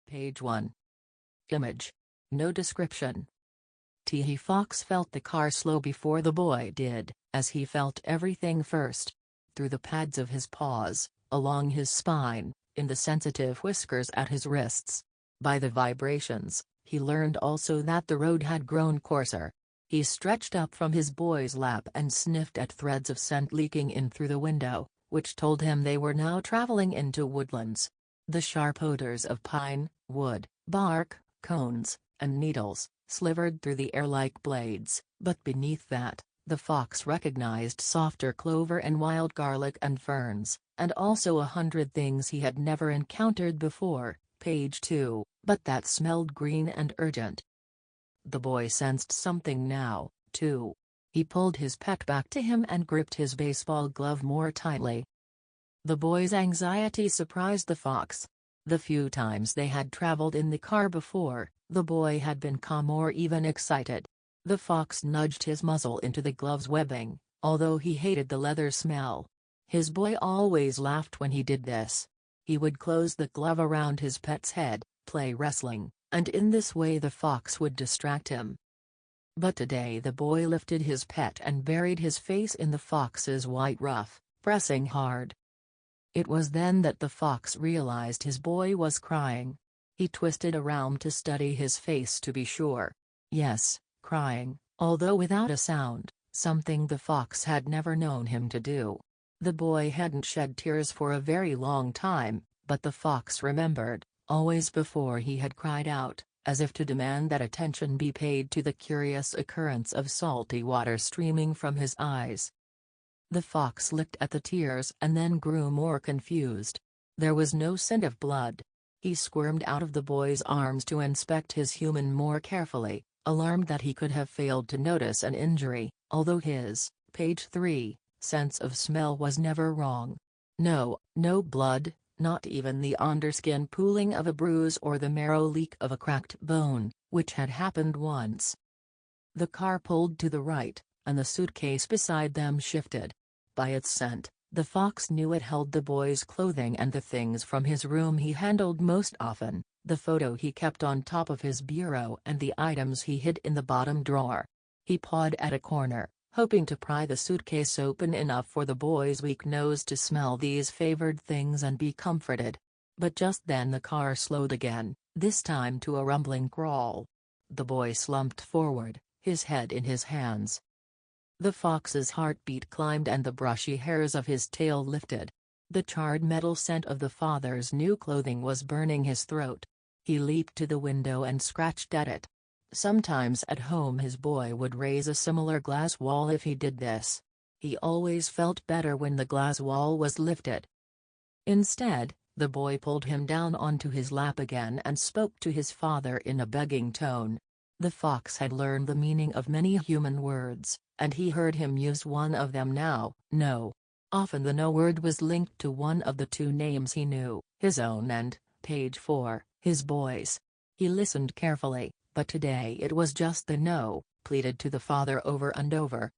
Page 1. Image. No description. Teehee Fox felt the car slow before the boy did, as he felt everything first. Through the pads of his paws, along his spine, in the sensitive whiskers at his wrists. By the vibrations, he learned also that the road had grown coarser. He stretched up from his boy's lap and sniffed at threads of scent leaking in through the window, which told him they were now traveling into woodlands. The sharp odors of pine, wood, bark, cones, and needles slivered through the air like blades, but beneath that, the fox recognized softer clover and wild garlic and ferns, and also 100 things he had never encountered before. Page 2, but that smelled green and urgent. The boy sensed something now, too. He pulled his pet back to him and gripped his baseball glove more tightly. The boy's anxiety surprised the fox. The few times they had traveled in the car before, the boy had been calm or even excited. The fox nudged his muzzle into the glove's webbing, although he hated the leather smell. His boy always laughed when he did this. He would close the glove around his pet's head, play wrestling, and in this way the fox would distract him. But today the boy lifted his pet and buried his face in the fox's white ruff, pressing hard. It was then that the fox realized his boy was crying. He twisted around to study his face to be sure. Yes, crying, although without a sound, something the fox had never known him to do. The boy hadn't shed tears for a very long time, but the fox remembered, always before he had cried out, as if to demand that attention be paid to the curious occurrence of salty water streaming from his eyes. The fox looked at the tears and then grew more confused. There was no scent of blood. He squirmed out of the boy's arms to inspect his human more carefully, alarmed that he could have failed to notice an injury, although his, page 3, sense of smell was never wrong. No blood, not even the underskin pooling of a bruise or the marrow leak of a cracked bone, which had happened once. The car pulled to the right, and the suitcase beside them shifted. By its scent, the fox knew it held the boy's clothing and the things from his room he handled most often, the photo he kept on top of his bureau and the items he hid in the bottom drawer. He pawed at a corner, hoping to pry the suitcase open enough for the boy's weak nose to smell these favored things and be comforted. But just then the car slowed again, this time to a rumbling crawl. The boy slumped forward, his head in his hands. The fox's heartbeat climbed and the brushy hairs of his tail lifted. The charred metal scent of the father's new clothing was burning his throat. He leaped to the window and scratched at it. Sometimes at home his boy would raise a similar glass wall if he did this. He always felt better when the glass wall was lifted. Instead, the boy pulled him down onto his lap again and spoke to his father in a begging tone. The fox had learned the meaning of many human words, and he heard him use one of them now, no. Often the no word was linked to one of the two names he knew, his own and, page 4, his boy's. He listened carefully, but today it was just the no, pleaded to the father over and over.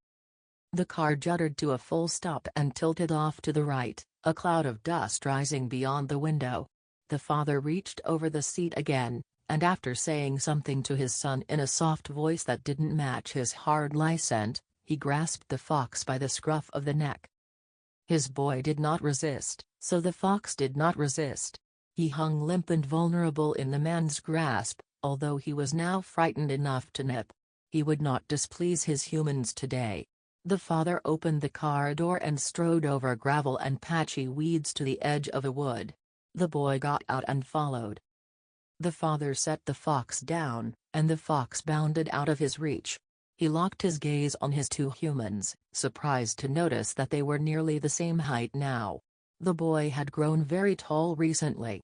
The car juddered to a full stop and tilted off to the right, a cloud of dust rising beyond the window. The father reached over the seat again, and after saying something to his son in a soft voice that didn't match his hard lie scent, he grasped the fox by the scruff of the neck. His boy did not resist, so the fox did not resist. He hung limp and vulnerable in the man's grasp, although he was now frightened enough to nip. He would not displease his humans today. The father opened the car door and strode over gravel and patchy weeds to the edge of a wood. The boy got out and followed. The father set the fox down, and the fox bounded out of his reach. He locked his gaze on his two humans, surprised to notice that they were nearly the same height now. The boy had grown very tall recently.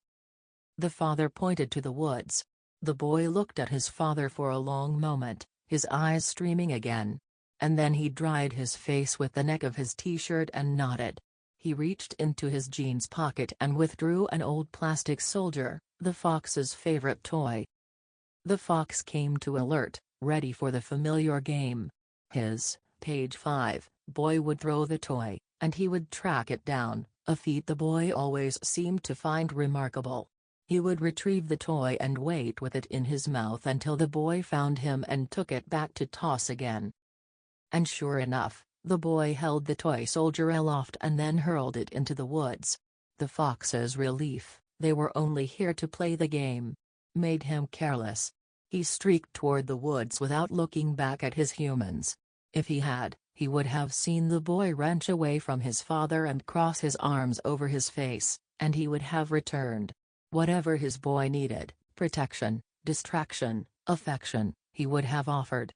The father pointed to the woods. The boy looked at his father for a long moment, his eyes streaming again. And then he dried his face with the neck of his t-shirt and nodded. He reached into his jeans pocket and withdrew an old plastic soldier, the fox's favorite toy. The fox came to alert, ready for the familiar game. His, page 5, boy would throw the toy, and he would track it down, a feat the boy always seemed to find remarkable. He would retrieve the toy and wait with it in his mouth until the boy found him and took it back to toss again. And sure enough, the boy held the toy soldier aloft and then hurled it into the woods. The fox's relief, they were only here to play the game, made him careless. He streaked toward the woods without looking back at his humans. If he had, he would have seen the boy wrench away from his father and cross his arms over his face, and he would have returned. Whatever his boy needed, protection, distraction, affection, he would have offered.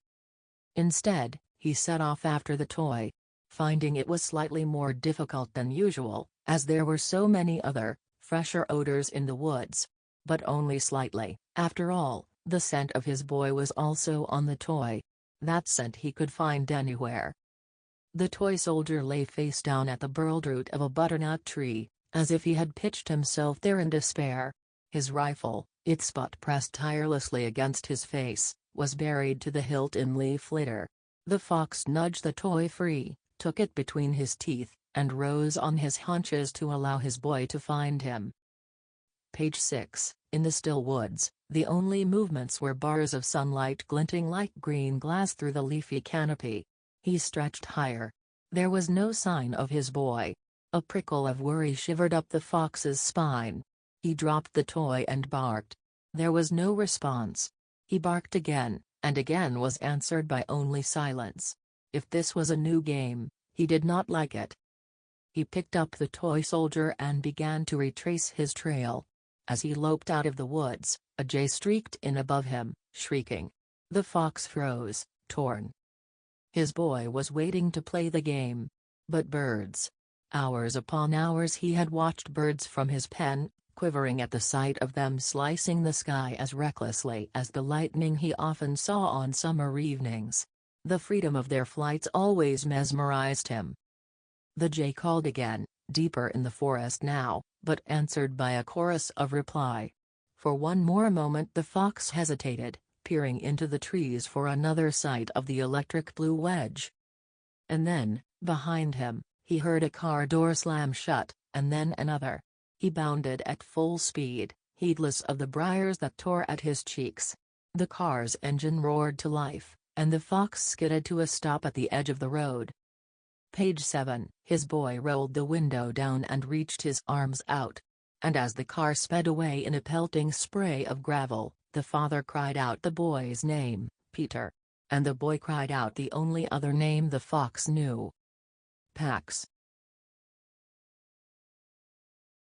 Instead, he set off after the toy, finding it was slightly more difficult than usual, as there were so many other, fresher odors in the woods. But only slightly. After all, the scent of his boy was also on the toy. That scent he could find anywhere. The toy soldier lay face down at the burled root of a butternut tree, as if he had pitched himself there in despair. His rifle, its butt pressed tirelessly against his face, was buried to the hilt in leaf litter. The fox nudged the toy free, took it between his teeth, and rose on his haunches to allow his boy to find him. Page 6. In the still woods, the only movements were bars of sunlight glinting like green glass through the leafy canopy. He stretched higher. There was no sign of his boy. A prickle of worry shivered up the fox's spine. He dropped the toy and barked. There was no response. He barked again, and again was answered by only silence. If this was a new game, he did not like it. He picked up the toy soldier and began to retrace his trail. As he loped out of the woods, a jay streaked in above him, shrieking. The fox froze, torn. His boy was waiting to play the game. But birds. Hours upon hours he had watched birds from his pen, quivering at the sight of them slicing the sky as recklessly as the lightning he often saw on summer evenings. The freedom of their flights always mesmerized him. The jay called again, deeper in the forest now, but answered by a chorus of reply. For one more moment the fox hesitated, peering into the trees for another sight of the electric blue wedge. And then, behind him, he heard a car door slam shut, and then another. He bounded at full speed, heedless of the briars that tore at his cheeks. The car's engine roared to life, and the fox skidded to a stop at the edge of the road. Page 7. His boy rolled the window down and reached his arms out. And as the car sped away in a pelting spray of gravel, the father cried out the boy's name, Peter. And the boy cried out the only other name the fox knew. Pax.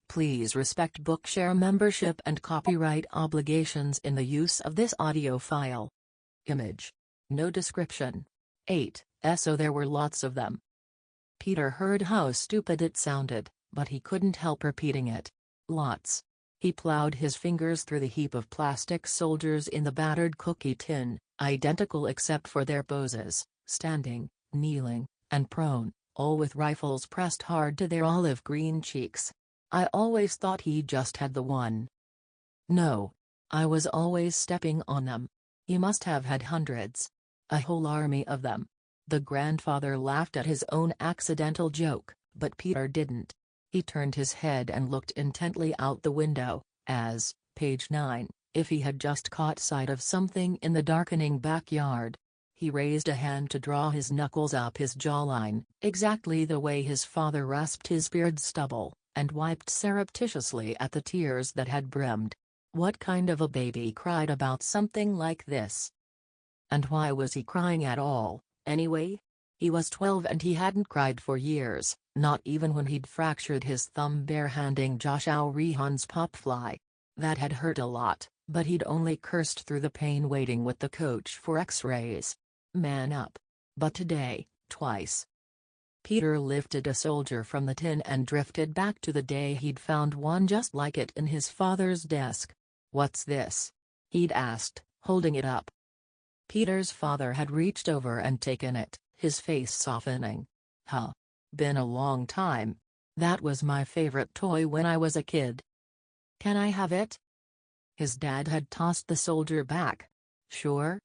Please respect Bookshare membership and copyright obligations in the use of this audio file. Image. No description. 8. So there were lots of them. Peter heard how stupid it sounded, but he couldn't help repeating it. Lots. He plowed his fingers through the heap of plastic soldiers in the battered cookie tin, identical except for their poses, standing, kneeling, and prone, all with rifles pressed hard to their olive green cheeks. I always thought he just had the one. No. I was always stepping on them. He must have had hundreds. A whole army of them. The grandfather laughed at his own accidental joke, but Peter didn't. He turned his head and looked intently out the window, as, page 9, if he had just caught sight of something in the darkening backyard. He raised a hand to draw his knuckles up his jawline, exactly the way his father rasped his beard stubble, and wiped surreptitiously at the tears that had brimmed. What kind of a baby cried about something like this? And why was he crying at all, anyway? He was 12 and he hadn't cried for years, not even when he'd fractured his thumb barehanding Josh Rehan's popfly. That had hurt a lot, but he'd only cursed through the pain waiting with the coach for x-rays. Man up. But today, twice. Peter lifted a soldier from the tin and drifted back to the day he'd found one just like it in his father's desk. "What's this?" he'd asked, holding it up. Peter's father had reached over and taken it, his face softening. "Huh. Been a long time. That was my favorite toy when I was a kid. Can I have it?" His dad had tossed the soldier back. "Sure."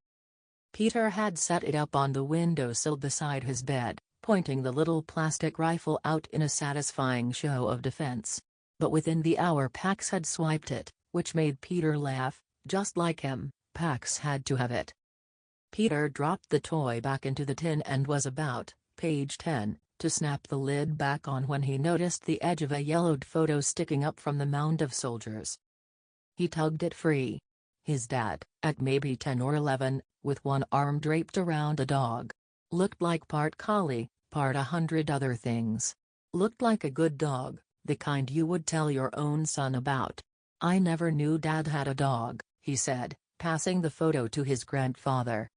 Peter had set it up on the windowsill beside his bed, pointing the little plastic rifle out in a satisfying show of defense. But within the hour Pax had swiped it, which made Peter laugh. Just like him, Pax had to have it. Peter dropped the toy back into the tin and was about, page 10, to snap the lid back on when he noticed the edge of a yellowed photo sticking up from the mound of soldiers. He tugged it free. His dad, at maybe 10 or 11, with one arm draped around a dog. Looked like part collie, part 100 other things. Looked like a good dog, the kind you would tell your own son about. "I never knew Dad had a dog," he said, passing the photo to his grandfather.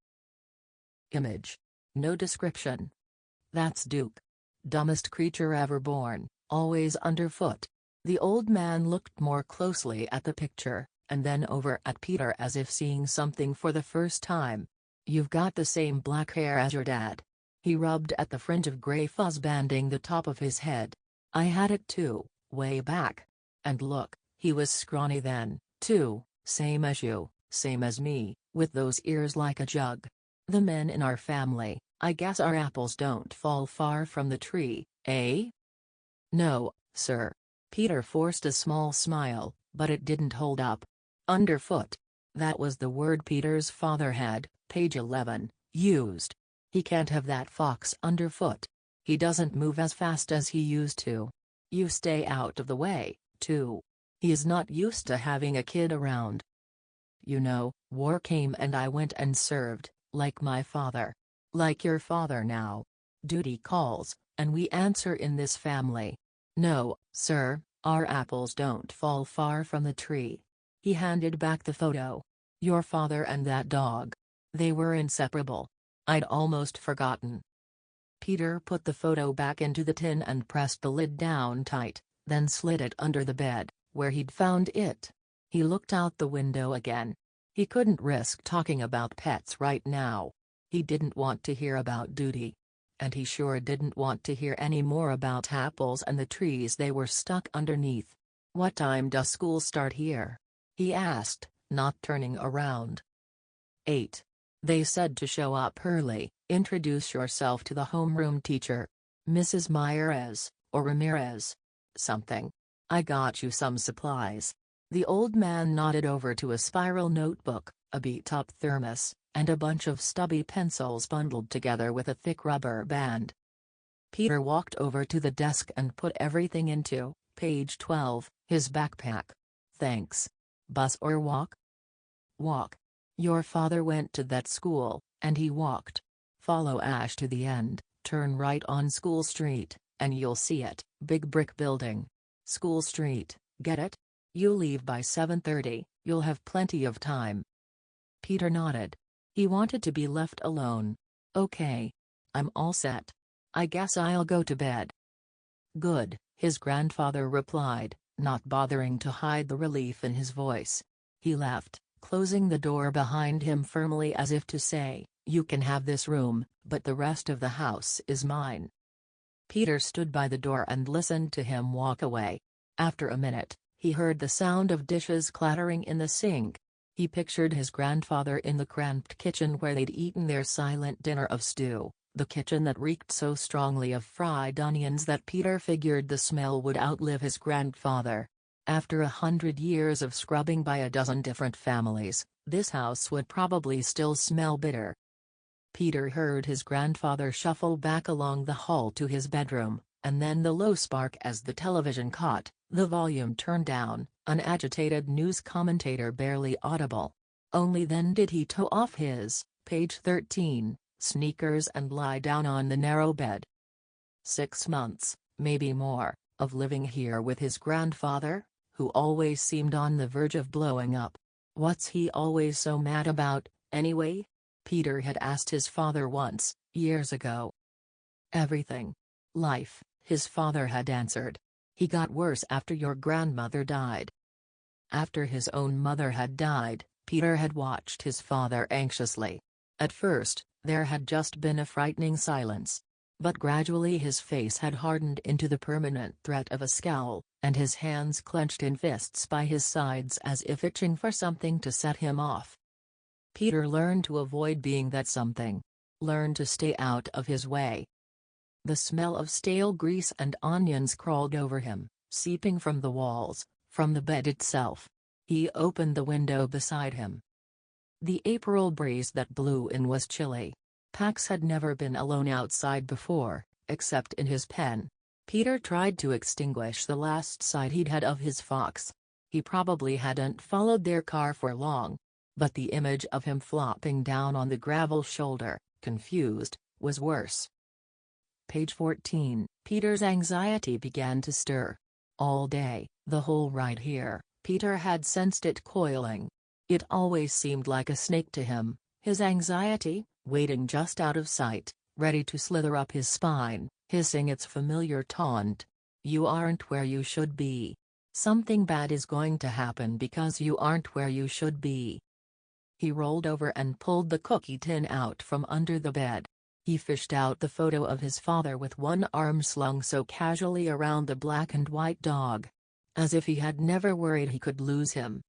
Image. No description. "That's Duke. Dumbest creature ever born, always underfoot." The old man looked more closely at the picture, and then over at Peter as if seeing something for the first time. "You've got the same black hair as your dad." He rubbed at the fringe of gray fuzz banding the top of his head. "I had it too, way back. And look, he was scrawny then, too, same as you, same as me, with those ears like a jug. The men in our family, I guess our apples don't fall far from the tree, eh?" "No, sir." Peter forced a small smile, but it didn't hold up. Underfoot. That was the word Peter's father had, page 11, used. He can't have that fox underfoot. He doesn't move as fast as he used to. You stay out of the way, too. He is not used to having a kid around. You know, war came and I went and served, like my father. Like your father now. Duty calls, and we answer in this family. No, sir, our apples don't fall far from the tree." He handed back the photo. "Your father and that dog. They were inseparable. I'd almost forgotten." Peter put the photo back into the tin and pressed the lid down tight, then slid it under the bed, where he'd found it. He looked out the window again. He couldn't risk talking about pets right now. He didn't want to hear about duty. And he sure didn't want to hear any more about apples and the trees they were stuck underneath. "What time does school start here?" he asked, not turning around. 8. They said to show up early. "Introduce yourself to the homeroom teacher. Mrs. Myers, or Ramirez. Something. I got you some supplies." The old man nodded over to a spiral notebook, a beat-up thermos, and a bunch of stubby pencils bundled together with a thick rubber band. Peter walked over to the desk and put everything into, page 12, his backpack. "Thanks. Bus or walk?" "Walk. Your father went to that school, and he walked. Follow Ash to the end, turn right on School Street, and you'll see it, big brick building. School Street, get it? You leave by 7:30, you'll have plenty of time." Peter nodded. He wanted to be left alone. "Okay. I'm all set. I guess I'll go to bed." "Good," his grandfather replied, not bothering to hide the relief in his voice. He left, closing the door behind him firmly as if to say, "You can have this room, but the rest of the house is mine." Peter stood by the door and listened to him walk away. After a minute, he heard the sound of dishes clattering in the sink. He pictured his grandfather in the cramped kitchen where they'd eaten their silent dinner of stew, the kitchen that reeked so strongly of fried onions that Peter figured the smell would outlive his grandfather. After 100 years of scrubbing by a dozen different families, this house would probably still smell bitter. Peter heard his grandfather shuffle back along the hall to his bedroom, and then the low spark as the television caught, the volume turned down, an agitated news commentator barely audible. Only then did he toe off his, page 13, sneakers and lie down on the narrow bed. 6 months, maybe more, of living here with his grandfather, who always seemed on the verge of blowing up. What's he always so mad about, anyway? Peter had asked his father once, years ago. Everything. Life, his father had answered. He got worse after your grandmother died. After his own mother had died, Peter had watched his father anxiously. At first, there had just been a frightening silence. But gradually his face had hardened into the permanent threat of a scowl, and his hands clenched in fists by his sides as if itching for something to set him off. Peter learned to avoid being that something. Learned to stay out of his way. The smell of stale grease and onions crawled over him, seeping from the walls, from the bed itself. He opened the window beside him. The April breeze that blew in was chilly. Pax had never been alone outside before, except in his pen. Peter tried to extinguish the last sight he'd had of his fox. He probably hadn't followed their car for long. But the image of him flopping down on the gravel shoulder, confused, was worse. Page 14. Peter's anxiety began to stir. All day, the whole ride here, Peter had sensed it coiling. It always seemed like a snake to him, his anxiety, waiting just out of sight, ready to slither up his spine, hissing its familiar taunt. You aren't where you should be. Something bad is going to happen because you aren't where you should be. He rolled over and pulled the cookie tin out from under the bed. He fished out the photo of his father with one arm slung so casually around the black and white dog. As if he had never worried he could lose him.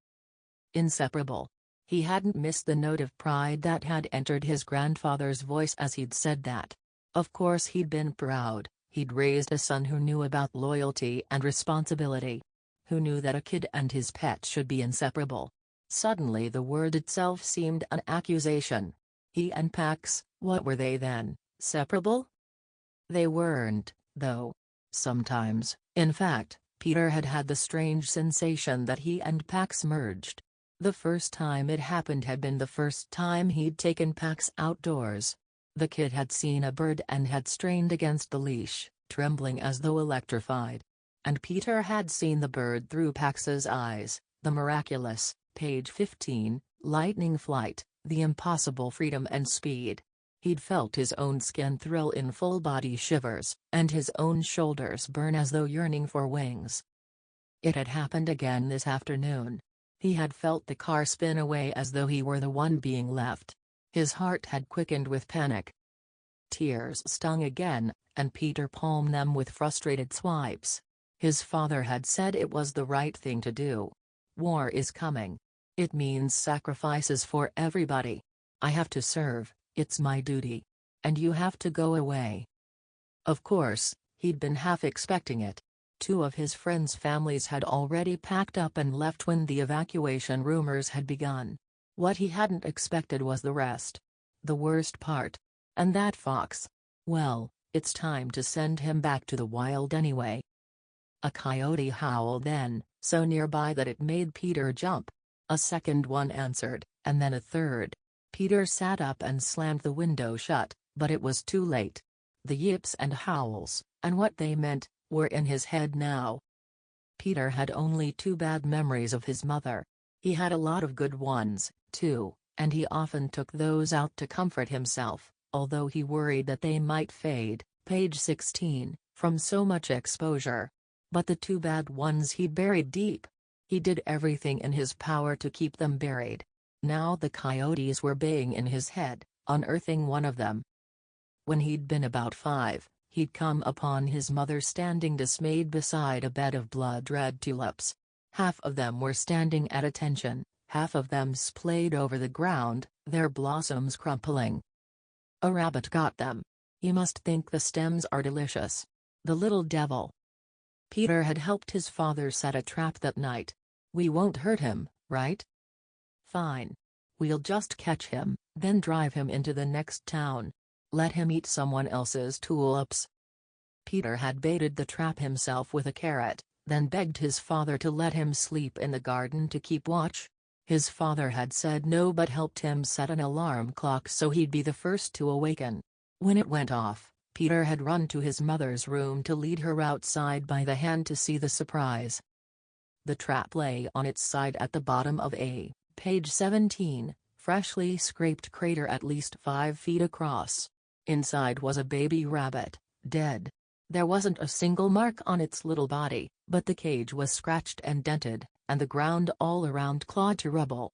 Inseparable. He hadn't missed the note of pride that had entered his grandfather's voice as he'd said that. Of course he'd been proud, he'd raised a son who knew about loyalty and responsibility. Who knew that a kid and his pet should be inseparable. Suddenly the word itself seemed an accusation. He and Pax, what were they then, separable? They weren't, though. Sometimes, in fact, Peter had had the strange sensation that he and Pax merged. The first time it happened had been the first time he'd taken Pax outdoors. The kid had seen a bird and had strained against the leash, trembling as though electrified. And Peter had seen the bird through Pax's eyes, the miraculous, page 15, lightning flight, the impossible freedom and speed. He'd felt his own skin thrill in full-body shivers, and his own shoulders burn as though yearning for wings. It had happened again this afternoon. He had felt the car spin away as though he were the one being left. His heart had quickened with panic. Tears stung again, and Peter palmed them with frustrated swipes. His father had said it was the right thing to do. War is coming. It means sacrifices for everybody. I have to serve, it's my duty. And you have to go away. Of course, he'd been half expecting it. 2 of his friends' families had already packed up and left when the evacuation rumors had begun. What he hadn't expected was the rest. The worst part. And that fox. Well, it's time to send him back to the wild anyway. A coyote howled then, so nearby that it made Peter jump. A second one answered, and then a third. Peter sat up and slammed the window shut, but it was too late. The yips and howls, and what they meant, were in his head now. Peter had only 2 bad memories of his mother. He had a lot of good ones, too, and he often took those out to comfort himself, although he worried that they might fade, page 16, from so much exposure. But the 2 bad ones he'd buried deep. He did everything in his power to keep them buried. Now the coyotes were baying in his head, unearthing one of them. When he'd been about 5, he'd come upon his mother standing dismayed beside a bed of blood-red tulips. Half of them were standing at attention, half of them splayed over the ground, their blossoms crumpling. A rabbit got them. He must think the stems are delicious. The little devil. Peter had helped his father set a trap that night. We won't hurt him, right? Fine. We'll just catch him, then drive him into the next town. Let him eat someone else's tulips. Peter had baited the trap himself with a carrot, then begged his father to let him sleep in the garden to keep watch. His father had said no but helped him set an alarm clock so he'd be the first to awaken. When it went off, Peter had run to his mother's room to lead her outside by the hand to see the surprise. The trap lay on its side at the bottom of a, page 17, freshly scraped crater at least 5 feet across. Inside was a baby rabbit, dead. There wasn't a single mark on its little body, but the cage was scratched and dented, and the ground all around clawed to rubble.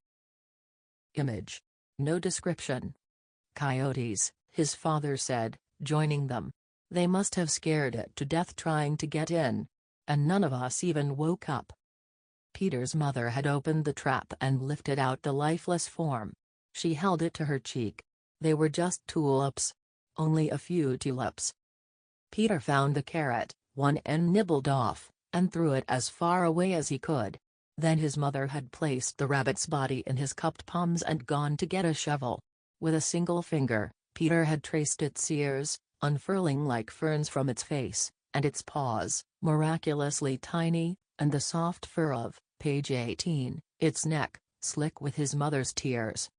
Image. No description. Coyotes, his father said, joining them. They must have scared it to death trying to get in. And none of us even woke up. Peter's mother had opened the trap and lifted out the lifeless form. She held it to her cheek. They were just tulips. Only a few tulips. Peter found the carrot, one end nibbled off, and threw it as far away as he could. Then his mother had placed the rabbit's body in his cupped palms and gone to get a shovel. With a single finger, Peter had traced its ears, unfurling like ferns from its face, and its paws, miraculously tiny, and the soft fur of, page 18, its neck, slick with his mother's tears.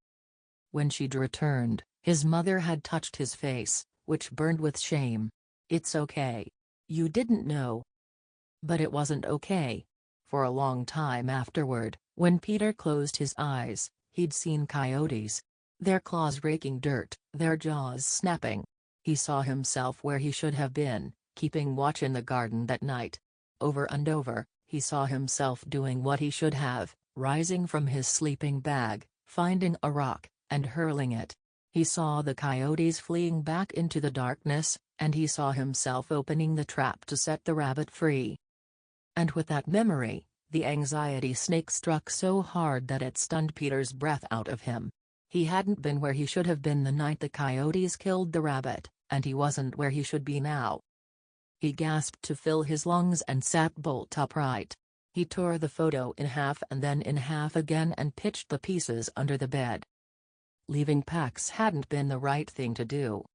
When she'd returned, his mother had touched his face, which burned with shame. "It's okay. You didn't know." But it wasn't okay. For a long time afterward, when Peter closed his eyes, he'd seen coyotes. Their claws raking dirt, their jaws snapping. He saw himself where he should have been, keeping watch in the garden that night. Over and over, he saw himself doing what he should have, rising from his sleeping bag, finding a rock, and hurling it. He saw the coyotes fleeing back into the darkness, and he saw himself opening the trap to set the rabbit free. And with that memory, the anxiety snake struck so hard that it stunned Peter's breath out of him. He hadn't been where he should have been the night the coyotes killed the rabbit, and he wasn't where he should be now. He gasped to fill his lungs and sat bolt upright. He tore the photo in half and then in half again and pitched the pieces under the bed. Leaving Pax hadn't been the right thing to do.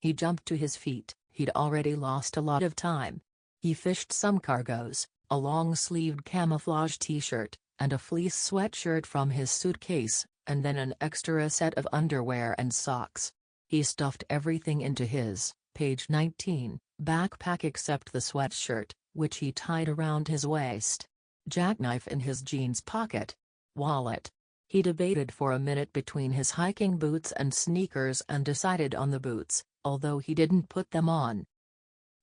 He jumped to his feet. He'd already lost a lot of time. He fished some cargos, a long-sleeved camouflage t-shirt, and a fleece sweatshirt from his suitcase, and then an extra set of underwear and socks. He stuffed everything into his, page 19, backpack except the sweatshirt, which he tied around his waist. Jackknife in his jeans pocket. Wallet. He debated for a minute between his hiking boots and sneakers and decided on the boots, although he didn't put them on.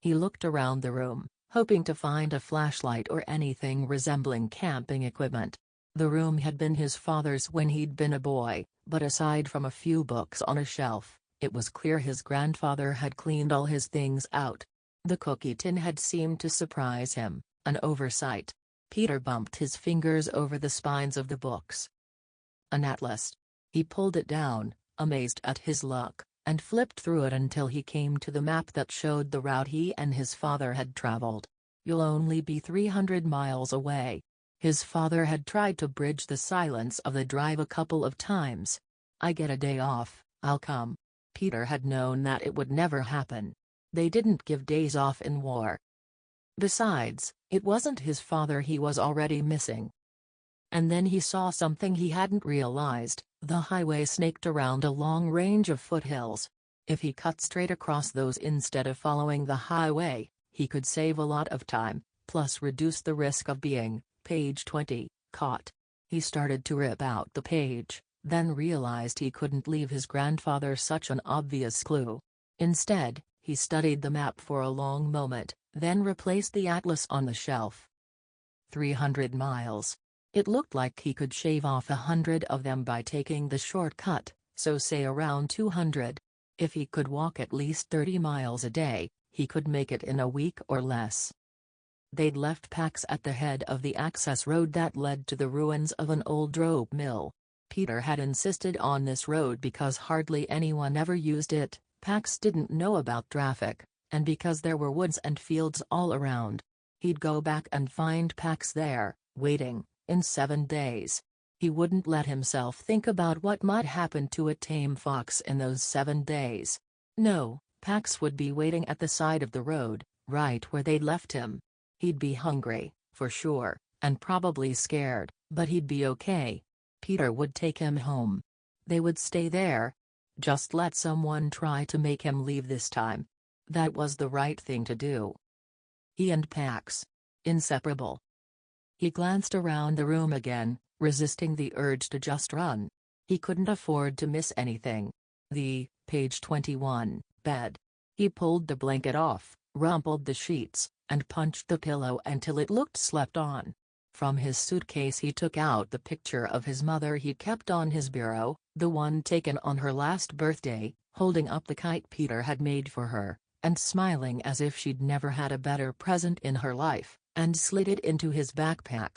He looked around the room, hoping to find a flashlight or anything resembling camping equipment. The room had been his father's when he'd been a boy, but aside from a few books on a shelf, it was clear his grandfather had cleaned all his things out. The cookie tin had seemed to surprise him, an oversight. Peter bumped his fingers over the spines of the books. An atlas. He pulled it down, amazed at his luck, and flipped through it until he came to the map that showed the route he and his father had traveled. "You'll only be 300 miles away." His father had tried to bridge the silence of the drive a couple of times. "I get a day off, I'll come." Peter had known that it would never happen. They didn't give days off in war. Besides, it wasn't his father he was already missing. And then he saw something he hadn't realized. The highway snaked around a long range of foothills. If he cut straight across those instead of following the highway, he could save a lot of time, plus reduce the risk of being, page 20, caught. He started to rip out the page, then realized he couldn't leave his grandfather such an obvious clue. Instead, he studied the map for a long moment, then replaced the atlas on the shelf. 300 miles. It looked like he could shave off 100 of them by taking the shortcut, so say around 200. If he could walk at least 30 miles a day, he could make it in a week or less. They'd left Pax at the head of the access road that led to the ruins of an old rope mill. Peter had insisted on this road because hardly anyone ever used it. Pax didn't know about traffic, and because there were woods and fields all around. He'd go back and find Pax there, waiting. In 7 days. He wouldn't let himself think about what might happen to a tame fox in those 7 days. No, Pax would be waiting at the side of the road, right where they'd left him. He'd be hungry, for sure, and probably scared, but he'd be okay. Peter would take him home. They would stay there. Just let someone try to make him leave this time. That was the right thing to do. He and Pax. Inseparable. He glanced around the room again, resisting the urge to just run. He couldn't afford to miss anything. The, page 21, bed. He pulled the blanket off, rumpled the sheets, and punched the pillow until it looked slept on. From his suitcase he took out the picture of his mother he kept on his bureau, the one taken on her last birthday, holding up the kite Peter had made for her, and smiling as if she'd never had a better present in her life, and slid it into his backpack.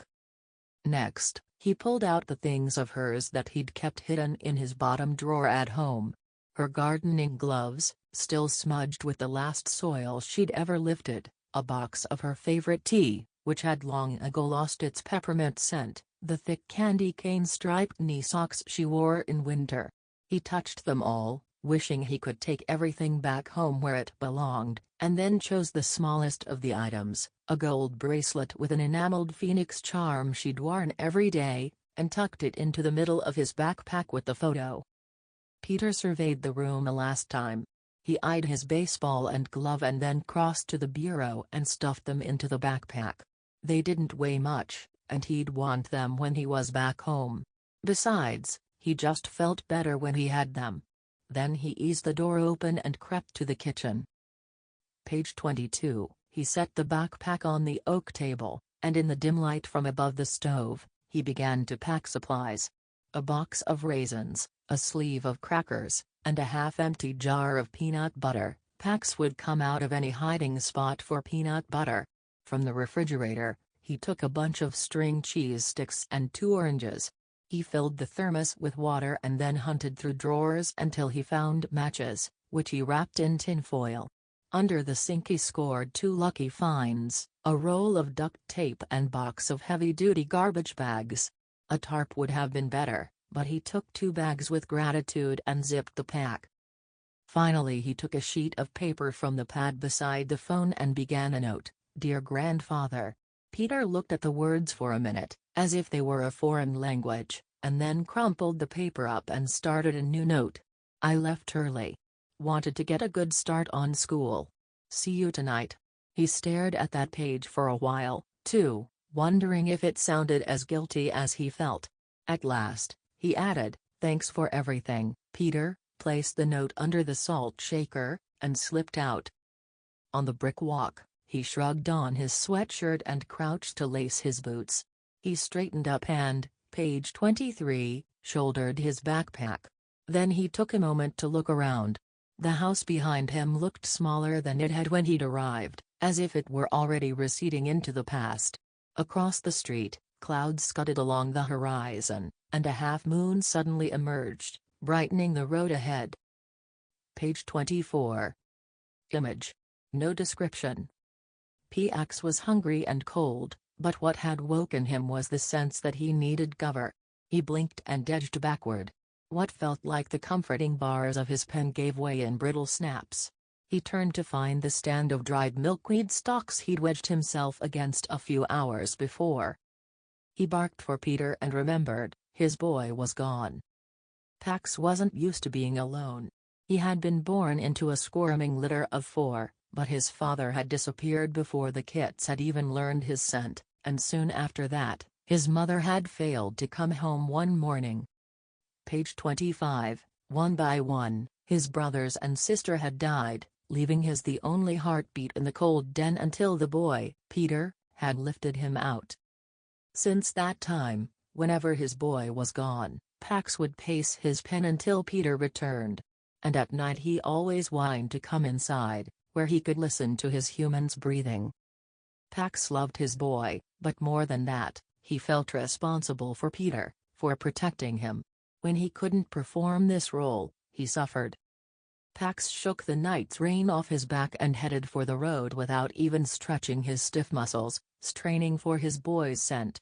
Next, he pulled out the things of hers that he'd kept hidden in his bottom drawer at home. Her gardening gloves, still smudged with the last soil she'd ever lifted, a box of her favorite tea, which had long ago lost its peppermint scent, the thick candy cane-striped knee socks she wore in winter. He touched them all, wishing he could take everything back home where it belonged, and then chose the smallest of the items, a gold bracelet with an enameled phoenix charm she'd worn every day, and tucked it into the middle of his backpack with the photo. Peter surveyed the room a last time. He eyed his baseball and glove and then crossed to the bureau and stuffed them into the backpack. They didn't weigh much, and he'd want them when he was back home. Besides, he just felt better when he had them. Then he eased the door open and crept to the kitchen. Page 22. He set the backpack on the oak table, and in the dim light from above the stove, he began to pack supplies. A box of raisins, a sleeve of crackers, and a half-empty jar of peanut butter. Pax would come out of any hiding spot for peanut butter. From the refrigerator, he took a bunch of string cheese sticks and 2 oranges. He filled the thermos with water and then hunted through drawers until he found matches, which he wrapped in tinfoil. Under the sink he scored 2 lucky finds, a roll of duct tape and box of heavy-duty garbage bags. A tarp would have been better, but he took 2 bags with gratitude and zipped the pack. Finally he took a sheet of paper from the pad beside the phone and began a note. "Dear Grandfather." Peter looked at the words for a minute, as if they were a foreign language, and then crumpled the paper up and started a new note. "I left early. Wanted to get a good start on school. See you tonight." He stared at that page for a while, too, wondering if it sounded as guilty as he felt. At last, he added, "Thanks for everything, Peter," placed the note under the salt shaker, and slipped out. On the brick walk, he shrugged on his sweatshirt and crouched to lace his boots. He straightened up and, page 23, shouldered his backpack. Then he took a moment to look around. The house behind him looked smaller than it had when he'd arrived, as if it were already receding into the past. Across the street, clouds scudded along the horizon, and a half-moon suddenly emerged, brightening the road ahead. Page 24. Image. No description. Pax was hungry and cold, but what had woken him was the sense that he needed cover. He blinked and edged backward. What felt like the comforting bars of his pen gave way in brittle snaps. He turned to find the stand of dried milkweed stalks he'd wedged himself against a few hours before. He barked for Peter and remembered, his boy was gone. Pax wasn't used to being alone. He had been born into a squirming litter of 4, but his father had disappeared before the kits had even learned his scent, and soon after that, his mother had failed to come home one morning. Page 25. One by one, his brothers and sister had died, leaving his the only heartbeat in the cold den until the boy, Peter, had lifted him out. Since that time, whenever his boy was gone, Pax would pace his pen until Peter returned. And at night he always whined to come inside, where he could listen to his humans breathing. Pax loved his boy, but more than that, he felt responsible for Peter, for protecting him. When he couldn't perform this role, he suffered. Pax shook the night's rain off his back and headed for the road without even stretching his stiff muscles, straining for his boy's scent.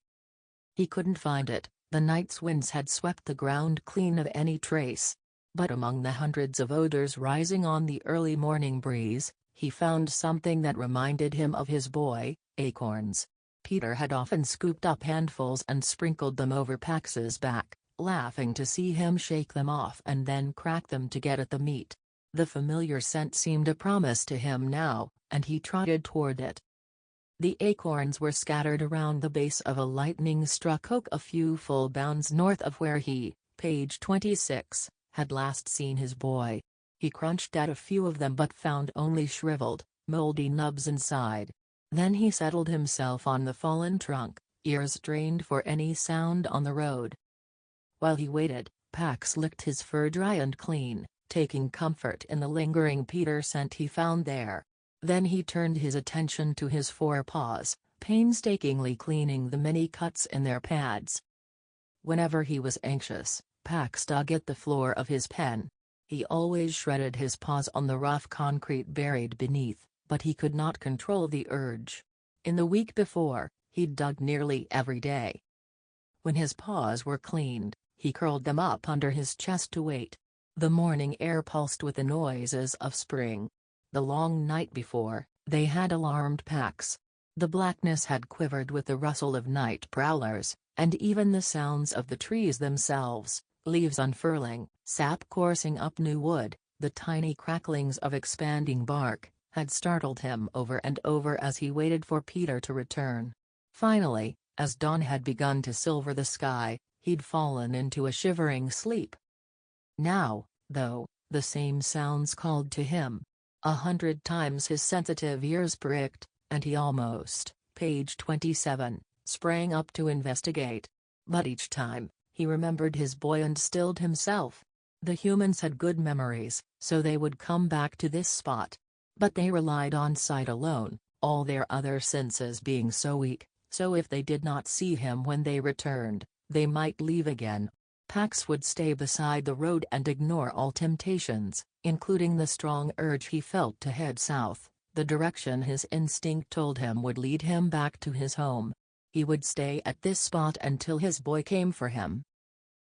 He couldn't find it, the night's winds had swept the ground clean of any trace. But among the hundreds of odors rising on the early morning breeze, he found something that reminded him of his boy, acorns. Peter had often scooped up handfuls and sprinkled them over Pax's back, laughing to see him shake them off and then crack them to get at the meat. The familiar scent seemed a promise to him now, and he trotted toward it. The acorns were scattered around the base of a lightning-struck oak a few full bounds north of where he, page 26, had last seen his boy. He crunched at a few of them but found only shriveled, moldy nubs inside. Then he settled himself on the fallen trunk, ears strained for any sound on the road. While he waited, Pax licked his fur dry and clean, taking comfort in the lingering Peter scent he found there. Then he turned his attention to his forepaws, painstakingly cleaning the many cuts in their pads. Whenever he was anxious, Pax dug at the floor of his pen. He always shredded his paws on the rough concrete buried beneath, but he could not control the urge. In the week before, he'd dug nearly every day. When his paws were cleaned, he curled them up under his chest to wait. The morning air pulsed with the noises of spring. The long night before, they had alarmed Pax. The blackness had quivered with the rustle of night prowlers, and even the sounds of the trees themselves, leaves unfurling, sap coursing up new wood, the tiny cracklings of expanding bark, had startled him over and over as he waited for Peter to return. Finally, as dawn had begun to silver the sky, he'd fallen into a shivering sleep. Now, though, the same sounds called to him. 100 times his sensitive ears pricked, and he almost, page 27, sprang up to investigate. But each time, he remembered his boy and stilled himself. The humans had good memories, so they would come back to this spot. But they relied on sight alone, all their other senses being so weak, so if they did not see him when they returned, they might leave again. Pax would stay beside the road and ignore all temptations, including the strong urge he felt to head south, the direction his instinct told him would lead him back to his home. He would stay at this spot until his boy came for him.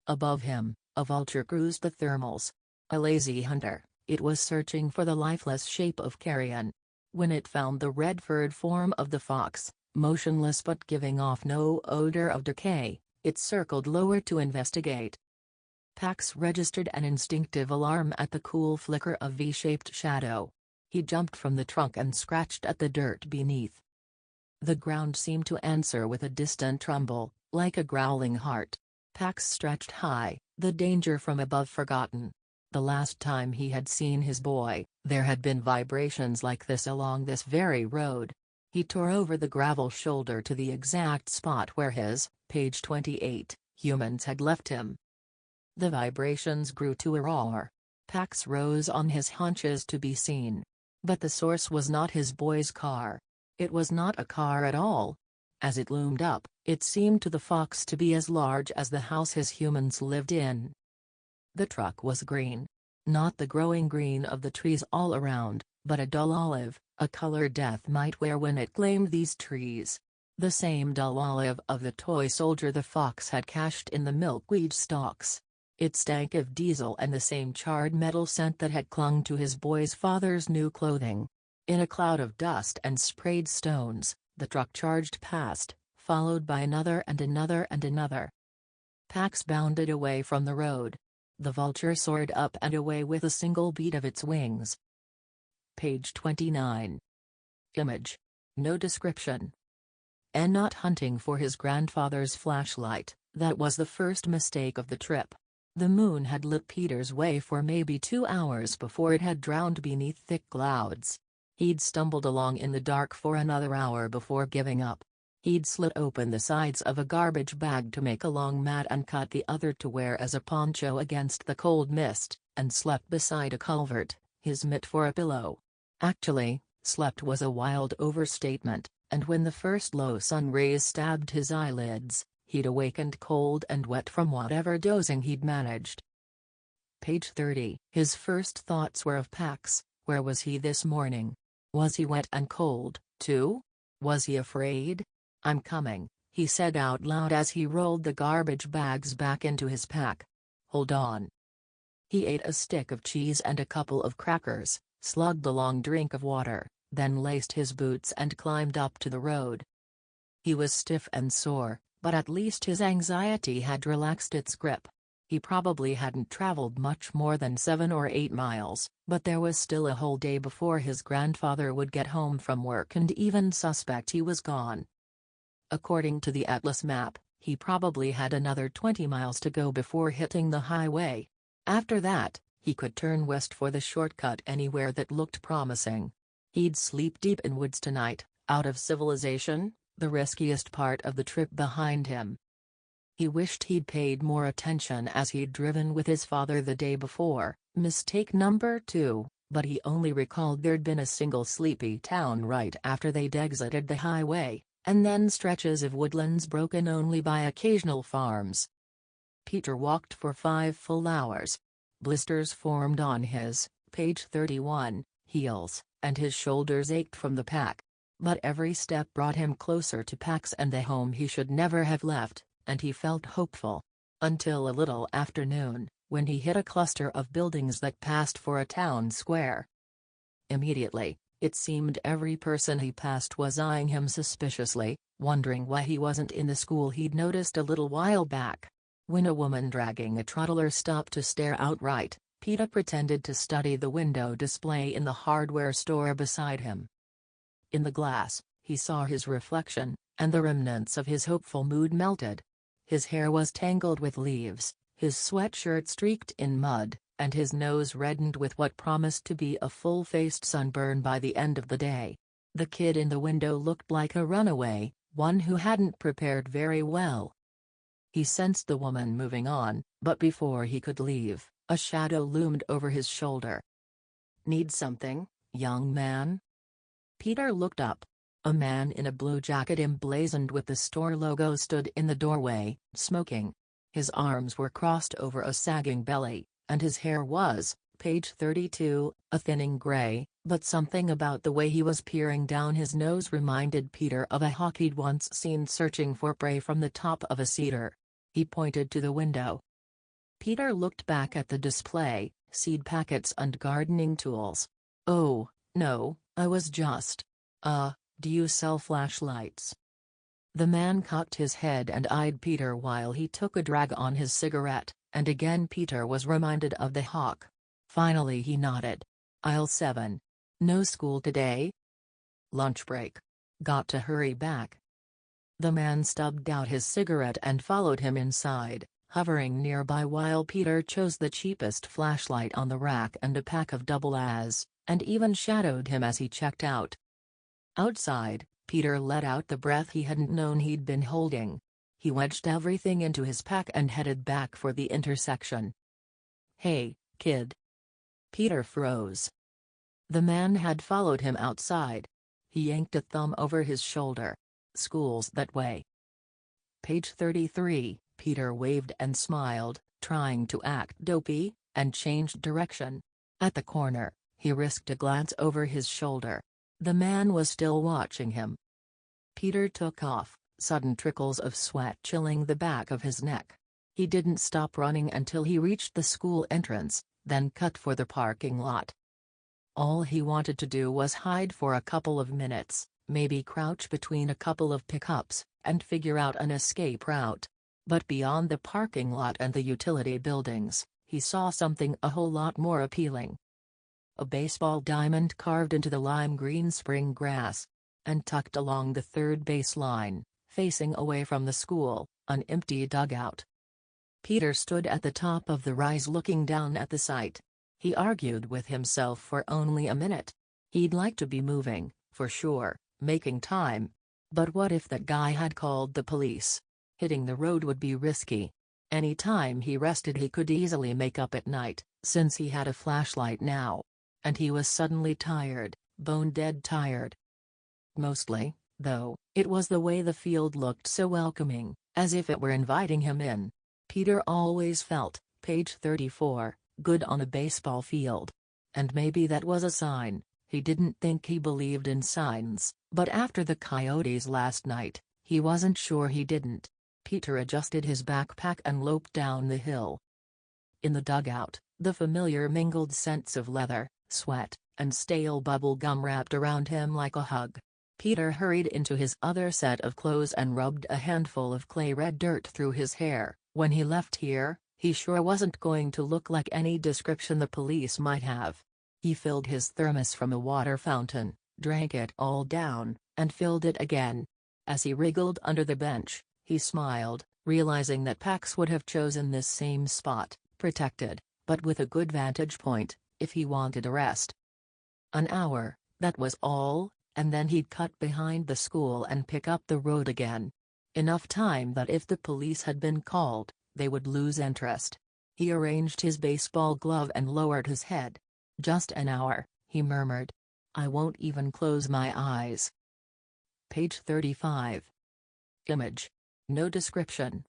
Above him, a vulture cruised the thermals. A lazy hunter, it was searching for the lifeless shape of carrion. When it found the red-furred form of the fox, motionless but giving off no odor of decay, it circled lower to investigate. Pax registered an instinctive alarm at the cool flicker of V-shaped shadow. He jumped from the trunk and scratched at the dirt beneath. The ground seemed to answer with a distant rumble, like a growling heart. Pax stretched high, the danger from above forgotten. The last time he had seen his boy, there had been vibrations like this along this very road. He tore over the gravel shoulder to the exact spot where his, page 28, humans had left him. The vibrations grew to a roar. Pax rose on his haunches to be seen. But the source was not his boy's car. It was not a car at all. As it loomed up, it seemed to the fox to be as large as the house his humans lived in. The truck was green. Not the growing green of the trees all around, but a dull olive, a color death might wear when it claimed these trees. The same dull olive of the toy soldier the fox had cached in the milkweed stalks. It stank of diesel and the same charred metal scent that had clung to his boy's father's new clothing. In a cloud of dust and sprayed stones, the truck charged past, followed by another and another and another. Pax bounded away from the road. The vulture soared up and away with a single beat of its wings. Page 29. Image. No description. And not hunting for his grandfather's flashlight, that was the first mistake of the trip. The moon had lit Peter's way for maybe 2 hours before it had drowned beneath thick clouds. He'd stumbled along in the dark for another hour before giving up. He'd slit open the sides of a garbage bag to make a long mat and cut the other to wear as a poncho against the cold mist, and slept beside a culvert, his mitt for a pillow. Actually, slept was a wild overstatement, and when the first low sun rays stabbed his eyelids, he'd awakened cold and wet from whatever dozing he'd managed. Page 30. His first thoughts were of Pax. Where was he this morning? Was he wet and cold, too? Was he afraid? "I'm coming," he said out loud as he rolled the garbage bags back into his pack. "Hold on." He ate a stick of cheese and a couple of crackers, slugged a long drink of water, then laced his boots and climbed up to the road. He was stiff and sore, but at least his anxiety had relaxed its grip. He probably hadn't traveled much more than 7 or 8 miles, but there was still a whole day before his grandfather would get home from work and even suspect he was gone. According to the atlas map, he probably had another 20 miles to go before hitting the highway. After that, he could turn west for the shortcut anywhere that looked promising. He'd sleep deep in woods tonight, out of civilization, the riskiest part of the trip behind him. He wished he'd paid more attention as he'd driven with his father the day before, mistake number 2, but he only recalled there'd been a single sleepy town right after they'd exited the highway, and then stretches of woodlands broken only by occasional farms. Peter walked for 5 full hours. Blisters formed on his, page 31, heels, and his shoulders ached from the pack. But every step brought him closer to Pax and the home he should never have left, and he felt hopeful. Until a little after noon, when he hit a cluster of buildings that passed for a town square. Immediately, it seemed every person he passed was eyeing him suspiciously, wondering why he wasn't in the school he'd noticed a little while back. When a woman dragging a toddler stopped to stare outright, Peter pretended to study the window display in the hardware store beside him. In the glass, he saw his reflection, and the remnants of his hopeful mood melted. His hair was tangled with leaves, his sweatshirt streaked in mud, and his nose reddened with what promised to be a full-faced sunburn by the end of the day. The kid in the window looked like a runaway, one who hadn't prepared very well. He sensed the woman moving on, but before he could leave, a shadow loomed over his shoulder. "Need something, young man?" Peter looked up. A man in a blue jacket emblazoned with the store logo stood in the doorway, smoking. His arms were crossed over a sagging belly, and his hair was, page 32, a thinning gray, but something about the way he was peering down his nose reminded Peter of a hawk he'd once seen searching for prey from the top of a cedar. He pointed to the window. Peter looked back at the display, seed packets and gardening tools. "Oh, no, I was just... do you sell flashlights?" The man cocked his head and eyed Peter while he took a drag on his cigarette, and again Peter was reminded of the hawk. Finally he nodded. "Aisle 7. No school today?" "Lunch break. Got to hurry back." The man stubbed out his cigarette and followed him inside, hovering nearby while Peter chose the cheapest flashlight on the rack and a pack of double A's, and even shadowed him as he checked out. Outside, Peter let out the breath he hadn't known he'd been holding. He wedged everything into his pack and headed back for the intersection. "Hey, kid." Peter froze. The man had followed him outside. He yanked a thumb over his shoulder. "School's that way." Page 33, Peter waved and smiled, trying to act dopey, and changed direction. At the corner, he risked a glance over his shoulder. The man was still watching him. Peter took off, sudden trickles of sweat chilling the back of his neck. He didn't stop running until he reached the school entrance, then cut for the parking lot. All he wanted to do was hide for a couple of minutes, maybe crouch between a couple of pickups, and figure out an escape route. But beyond the parking lot and the utility buildings, he saw something a whole lot more appealing. A baseball diamond carved into the lime green spring grass. And tucked along the third base line, facing away from the school, an empty dugout. Peter stood at the top of the rise looking down at the site. He argued with himself for only a minute. He'd like to be moving, for sure, making time. But what if that guy had called the police? Hitting the road would be risky. Any time he rested he could easily make up at night, since he had a flashlight now. And he was suddenly tired, bone-dead tired. Mostly, though, it was the way the field looked so welcoming, as if it were inviting him in. Peter always felt, page 34, good on a baseball field. And maybe that was a sign. He didn't think he believed in signs, but after the Coyotes last night, he wasn't sure he didn't. Peter adjusted his backpack and loped down the hill. In the dugout, the familiar mingled scents of leather, sweat, and stale bubble gum wrapped around him like a hug. Peter hurried into his other set of clothes and rubbed a handful of clay-red dirt through his hair. When he left here, he sure wasn't going to look like any description the police might have. He filled his thermos from a water fountain, drank it all down, and filled it again. As he wriggled under the bench, he smiled, realizing that Pax would have chosen this same spot, protected, but with a good vantage point, if he wanted a rest. An hour, that was all, and then he'd cut behind the school and pick up the road again. Enough time that if the police had been called, they would lose interest. He arranged his baseball glove and lowered his head. "Just an hour," he murmured. "I won't even close my eyes." Page 35. Image. No description.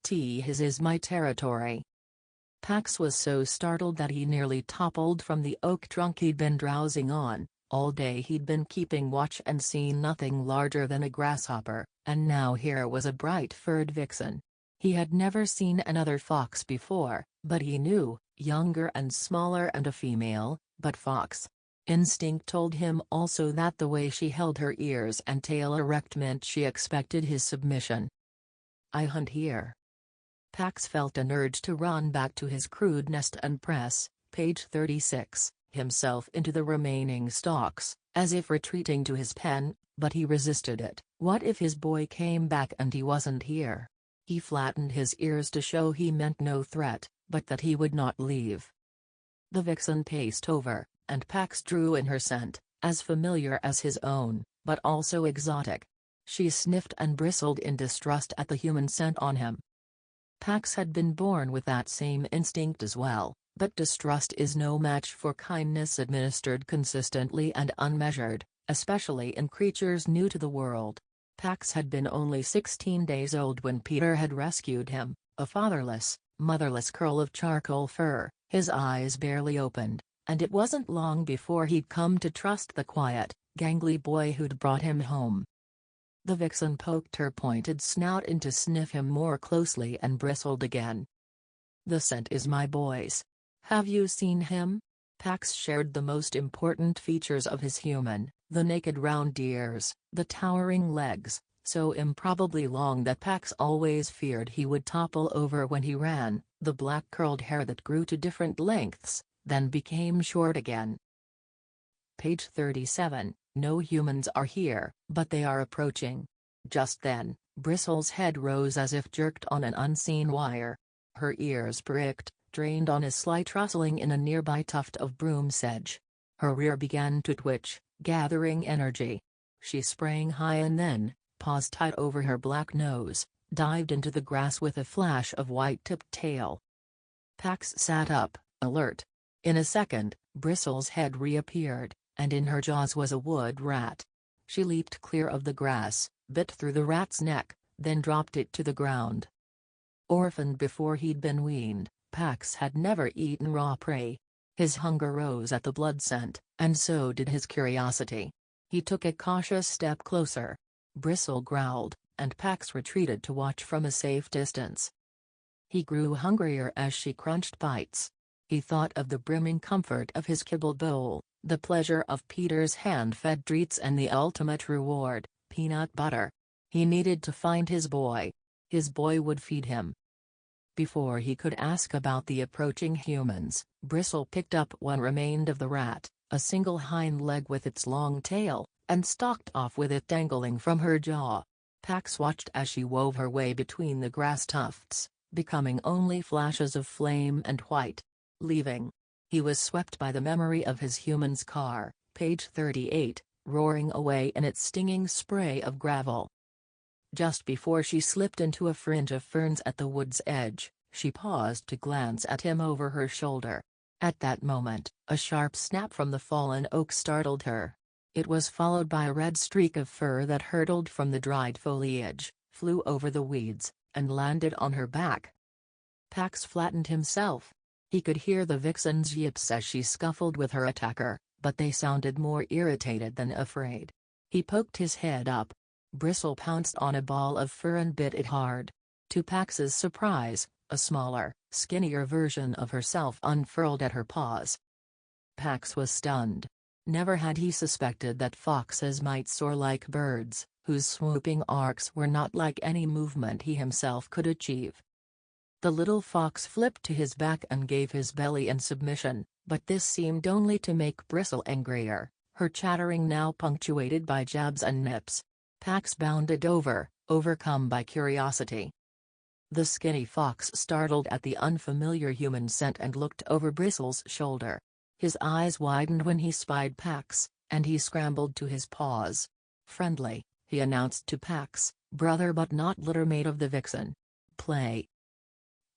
His is my territory. Pax was so startled that he nearly toppled from the oak trunk he'd been drowsing on, All day he'd been keeping watch and seen nothing larger than a grasshopper, and now here was a bright furred vixen. He had never seen another fox before, but he knew, younger and smaller and a female, but fox. Instinct told him also that the way she held her ears and tail erect meant she expected his submission. "I hunt here." Pax felt an urge to run back to his crude nest and press, page 36, himself into the remaining stalks, as if retreating to his pen, but he resisted it. What if his boy came back and he wasn't here? He flattened his ears to show he meant no threat, but that he would not leave. The vixen paced over, and Pax drew in her scent, as familiar as his own, but also exotic. She sniffed and bristled in distrust at the human scent on him. Pax had been born with that same instinct as well, but distrust is no match for kindness administered consistently and unmeasured, especially in creatures new to the world. Pax had been only 16 days old when Peter had rescued him, a fatherless, motherless curl of charcoal fur. His eyes barely opened, and it wasn't long before he'd come to trust the quiet, gangly boy who'd brought him home. The vixen poked her pointed snout in to sniff him more closely and bristled again. "The scent is my boy's. Have you seen him?" Pax shared the most important features of his human, the naked round ears, the towering legs, so improbably long that Pax always feared he would topple over when he ran, the black curled hair that grew to different lengths, then became short again. Page 37, "No humans are here, but they are approaching." Just then, Bristle's head rose as if jerked on an unseen wire. Her ears pricked, trained on a slight rustling in a nearby tuft of broom sedge. Her rear began to twitch, gathering energy. She sprang high and then, paws tight over her black nose, dived into the grass with a flash of white-tipped tail. Pax sat up, alert. In a second, Bristle's head reappeared, and in her jaws was a wood rat. She leaped clear of the grass, bit through the rat's neck, then dropped it to the ground. Orphaned before he'd been weaned, Pax had never eaten raw prey. His hunger rose at the blood scent, and so did his curiosity. He took a cautious step closer. Bristle growled, and Pax retreated to watch from a safe distance. He grew hungrier as she crunched bites. He thought of the brimming comfort of his kibble bowl, the pleasure of Peter's hand-fed treats and the ultimate reward, peanut butter. He needed to find his boy. His boy would feed him. Before he could ask about the approaching humans, Bristle picked up what remained of the rat, a single hind leg with its long tail, and stalked off with it dangling from her jaw. Pax watched as she wove her way between the grass tufts, becoming only flashes of flame and white. Leaving. He was swept by the memory of his human's car, page 38, roaring away in its stinging spray of gravel. Just before she slipped into a fringe of ferns at the wood's edge, she paused to glance at him over her shoulder. At that moment, a sharp snap from the fallen oak startled her. It was followed by a red streak of fur that hurtled from the dried foliage, flew over the weeds, and landed on her back. Pax flattened himself. He could hear the vixen's yips as she scuffled with her attacker, but they sounded more irritated than afraid. He poked his head up. Bristle pounced on a ball of fur and bit it hard. To Pax's surprise, a smaller, skinnier version of herself unfurled at her paws. Pax was stunned. Never had he suspected that foxes might soar like birds, whose swooping arcs were not like any movement he himself could achieve. The little fox flipped to his back and gave his belly in submission, but this seemed only to make Bristle angrier, her chattering now punctuated by jabs and nips. Pax bounded over, overcome by curiosity. The skinny fox startled at the unfamiliar human scent and looked over Bristle's shoulder. His eyes widened when he spied Pax, and he scrambled to his paws. "Friendly," he announced to Pax, "brother but not littermate of the vixen. Play."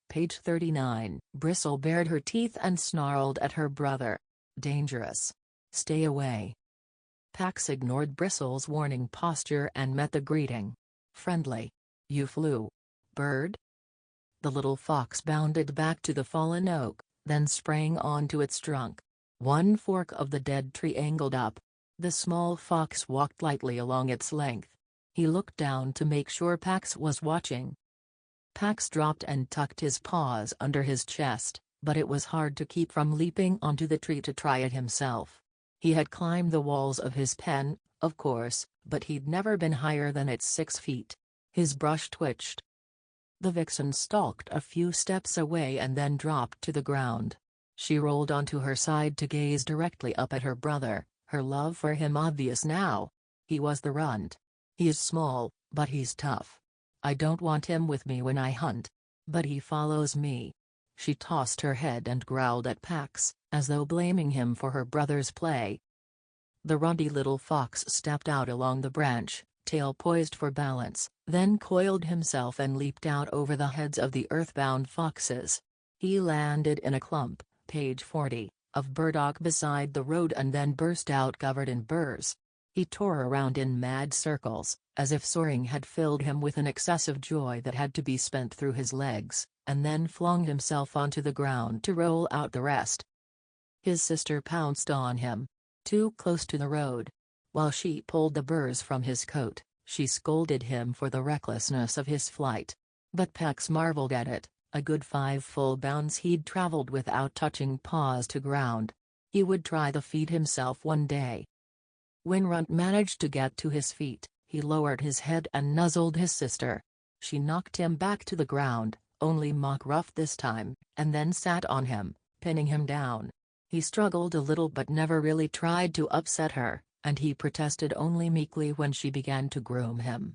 Page 39. Bristle bared her teeth and snarled at her brother. "Dangerous. Stay away." Pax ignored Bristle's warning posture and met the greeting. "Friendly. You flew. Bird?" The little fox bounded back to the fallen oak, then sprang onto its trunk. One fork of the dead tree angled up. The small fox walked lightly along its length. He looked down to make sure Pax was watching. Pax dropped and tucked his paws under his chest, but it was hard to keep from leaping onto the tree to try it himself. He had climbed the walls of his pen, of course, but he'd never been higher than its 6 feet. His brush twitched. The vixen stalked a few steps away and then dropped to the ground. She rolled onto her side to gaze directly up at her brother, her love for him obvious now. He was the runt. He is small, but he's tough. I don't want him with me when I hunt. But he follows me. She tossed her head and growled at Pax, as though blaming him for her brother's play. The runty little fox stepped out along the branch, tail poised for balance, then coiled himself and leaped out over the heads of the earthbound foxes. He landed in a clump, page 40, of burdock beside the road and then burst out covered in burrs. He tore around in mad circles, as if soaring had filled him with an excessive joy that had to be spent through his legs, and then flung himself onto the ground to roll out the rest. His sister pounced on him, too close to the road. While she pulled the burrs from his coat, she scolded him for the recklessness of his flight. But Pax marveled at it. A good 5 full bounds he'd traveled without touching paws to ground. He would try the feat himself one day. When Runt managed to get to his feet, he lowered his head and nuzzled his sister. She knocked him back to the ground, only mock rough this time, and then sat on him, pinning him down. He struggled a little but never really tried to upset her, and he protested only meekly when she began to groom him.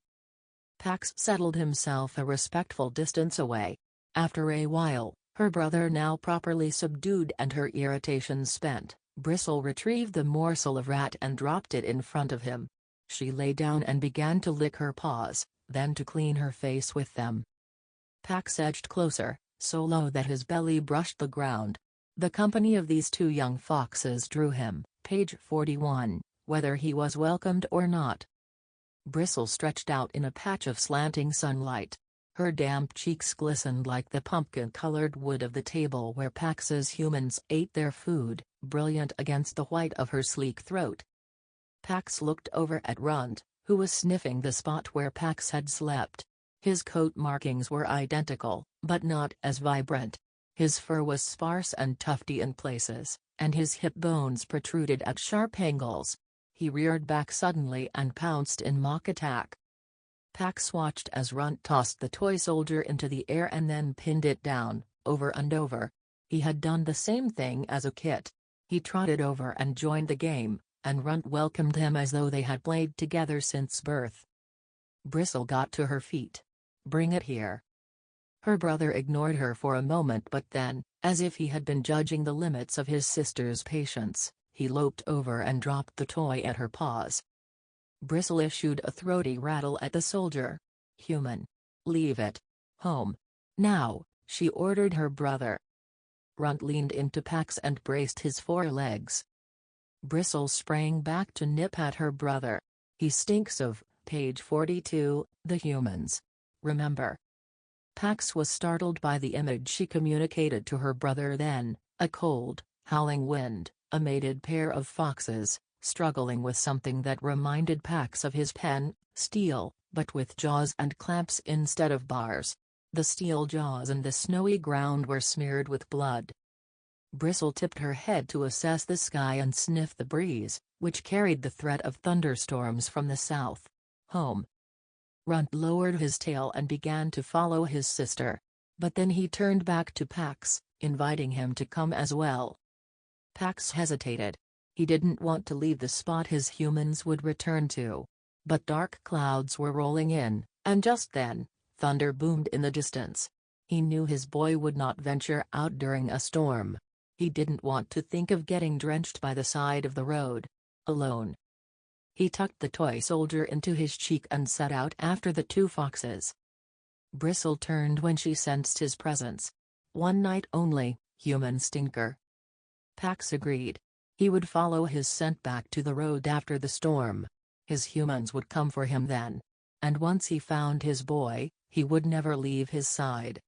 Pax settled himself a respectful distance away. After a while, her brother now properly subdued and her irritation spent, Bristle retrieved the morsel of rat and dropped it in front of him. She lay down and began to lick her paws, then to clean her face with them. Pax edged closer, so low that his belly brushed the ground. The company of these 2 young foxes drew him, page 41, whether he was welcomed or not. Bristle stretched out in a patch of slanting sunlight. Her damp cheeks glistened like the pumpkin-colored wood of the table where Pax's humans ate their food, brilliant against the white of her sleek throat. Pax looked over at Runt, who was sniffing the spot where Pax had slept. His coat markings were identical, but not as vibrant. His fur was sparse and tufty in places, and his hip bones protruded at sharp angles. He reared back suddenly and pounced in mock attack. Pax watched as Runt tossed the toy soldier into the air and then pinned it down, over and over. He had done the same thing as a kit. He trotted over and joined the game, and Runt welcomed him as though they had played together since birth. Bristle got to her feet. "Bring it here." Her brother ignored her for a moment, but then, as if he had been judging the limits of his sister's patience, he loped over and dropped the toy at her paws. Bristle issued a throaty rattle at the soldier. "Human. Leave it. Home. Now," she ordered her brother. Runt leaned into Pax and braced his forelegs. Bristle sprang back to nip at her brother. "He stinks of," page 42, "the humans. Remember." Pax was startled by the image she communicated to her brother then, a cold, howling wind, a mated pair of foxes, struggling with something that reminded Pax of his pen, steel, but with jaws and clamps instead of bars. The steel jaws and the snowy ground were smeared with blood. Bristle tipped her head to assess the sky and sniff the breeze, which carried the threat of thunderstorms from the south. "Home." Runt lowered his tail and began to follow his sister. But then he turned back to Pax, inviting him to come as well. Pax hesitated. He didn't want to leave the spot his humans would return to. But dark clouds were rolling in, and just then, thunder boomed in the distance. He knew his boy would not venture out during a storm. He didn't want to think of getting drenched by the side of the road, alone. He tucked the toy soldier into his cheek and set out after the 2 foxes. Bristle turned when she sensed his presence. "One night only, human stinker." Pax agreed. He would follow his scent back to the road after the storm. His humans would come for him then. And once he found his boy, he would never leave his side.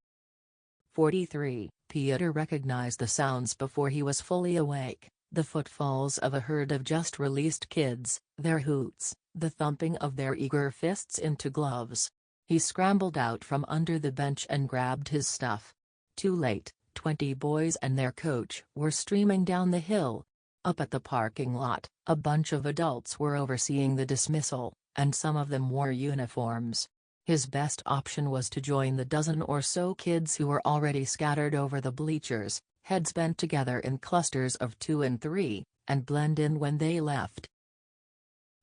43. Peter recognized the sounds before he was fully awake. The footfalls of a herd of just released kids, their hoots, the thumping of their eager fists into gloves. He scrambled out from under the bench and grabbed his stuff. Too late, 20 boys and their coach were streaming down the hill. Up at the parking lot, a bunch of adults were overseeing the dismissal, and some of them wore uniforms. His best option was to join the dozen or so kids who were already scattered over the bleachers, heads bent together in clusters of 2 and 3, and blend in when they left.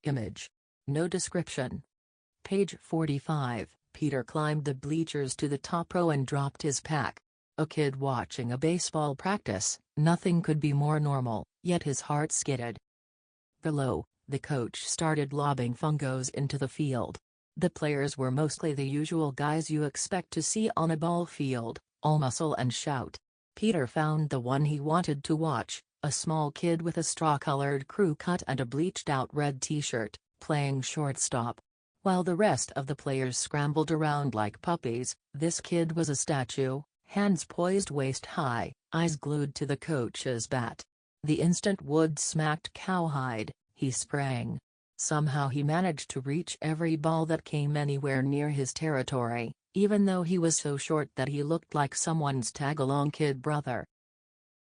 Image. No description. Page 45. Peter climbed the bleachers to the top row and dropped his pack. A kid watching a baseball practice, nothing could be more normal, yet his heart skidded. Below, the coach started lobbing fungos into the field. The players were mostly the usual guys you expect to see on a ball field, all muscle and shout. Peter found the one he wanted to watch, a small kid with a straw-colored crew cut and a bleached-out red t-shirt, playing shortstop. While the rest of the players scrambled around like puppies, this kid was a statue, hands poised waist-high, eyes glued to the coach's bat. The instant Wood smacked cowhide, he sprang. Somehow he managed to reach every ball that came anywhere near his territory, even though he was so short that he looked like someone's tag-along kid brother.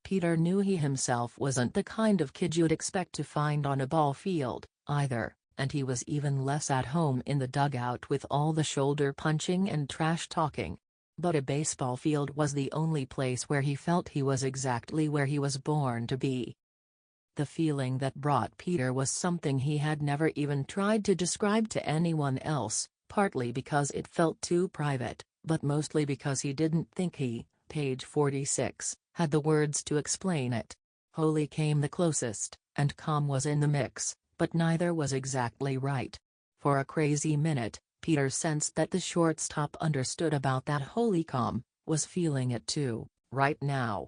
Peter knew he himself wasn't the kind of kid you'd expect to find on a ball field, either, and he was even less at home in the dugout with all the shoulder-punching and trash-talking. But a baseball field was the only place where he felt he was exactly where he was born to be. The feeling that brought Peter was something he had never even tried to describe to anyone else, partly because it felt too private, but mostly because he didn't think he, page 46, had the words to explain it. Holy came the closest, and calm was in the mix, but neither was exactly right. For a crazy minute, Peter sensed that the shortstop understood about that holy calm, was feeling it too, right now.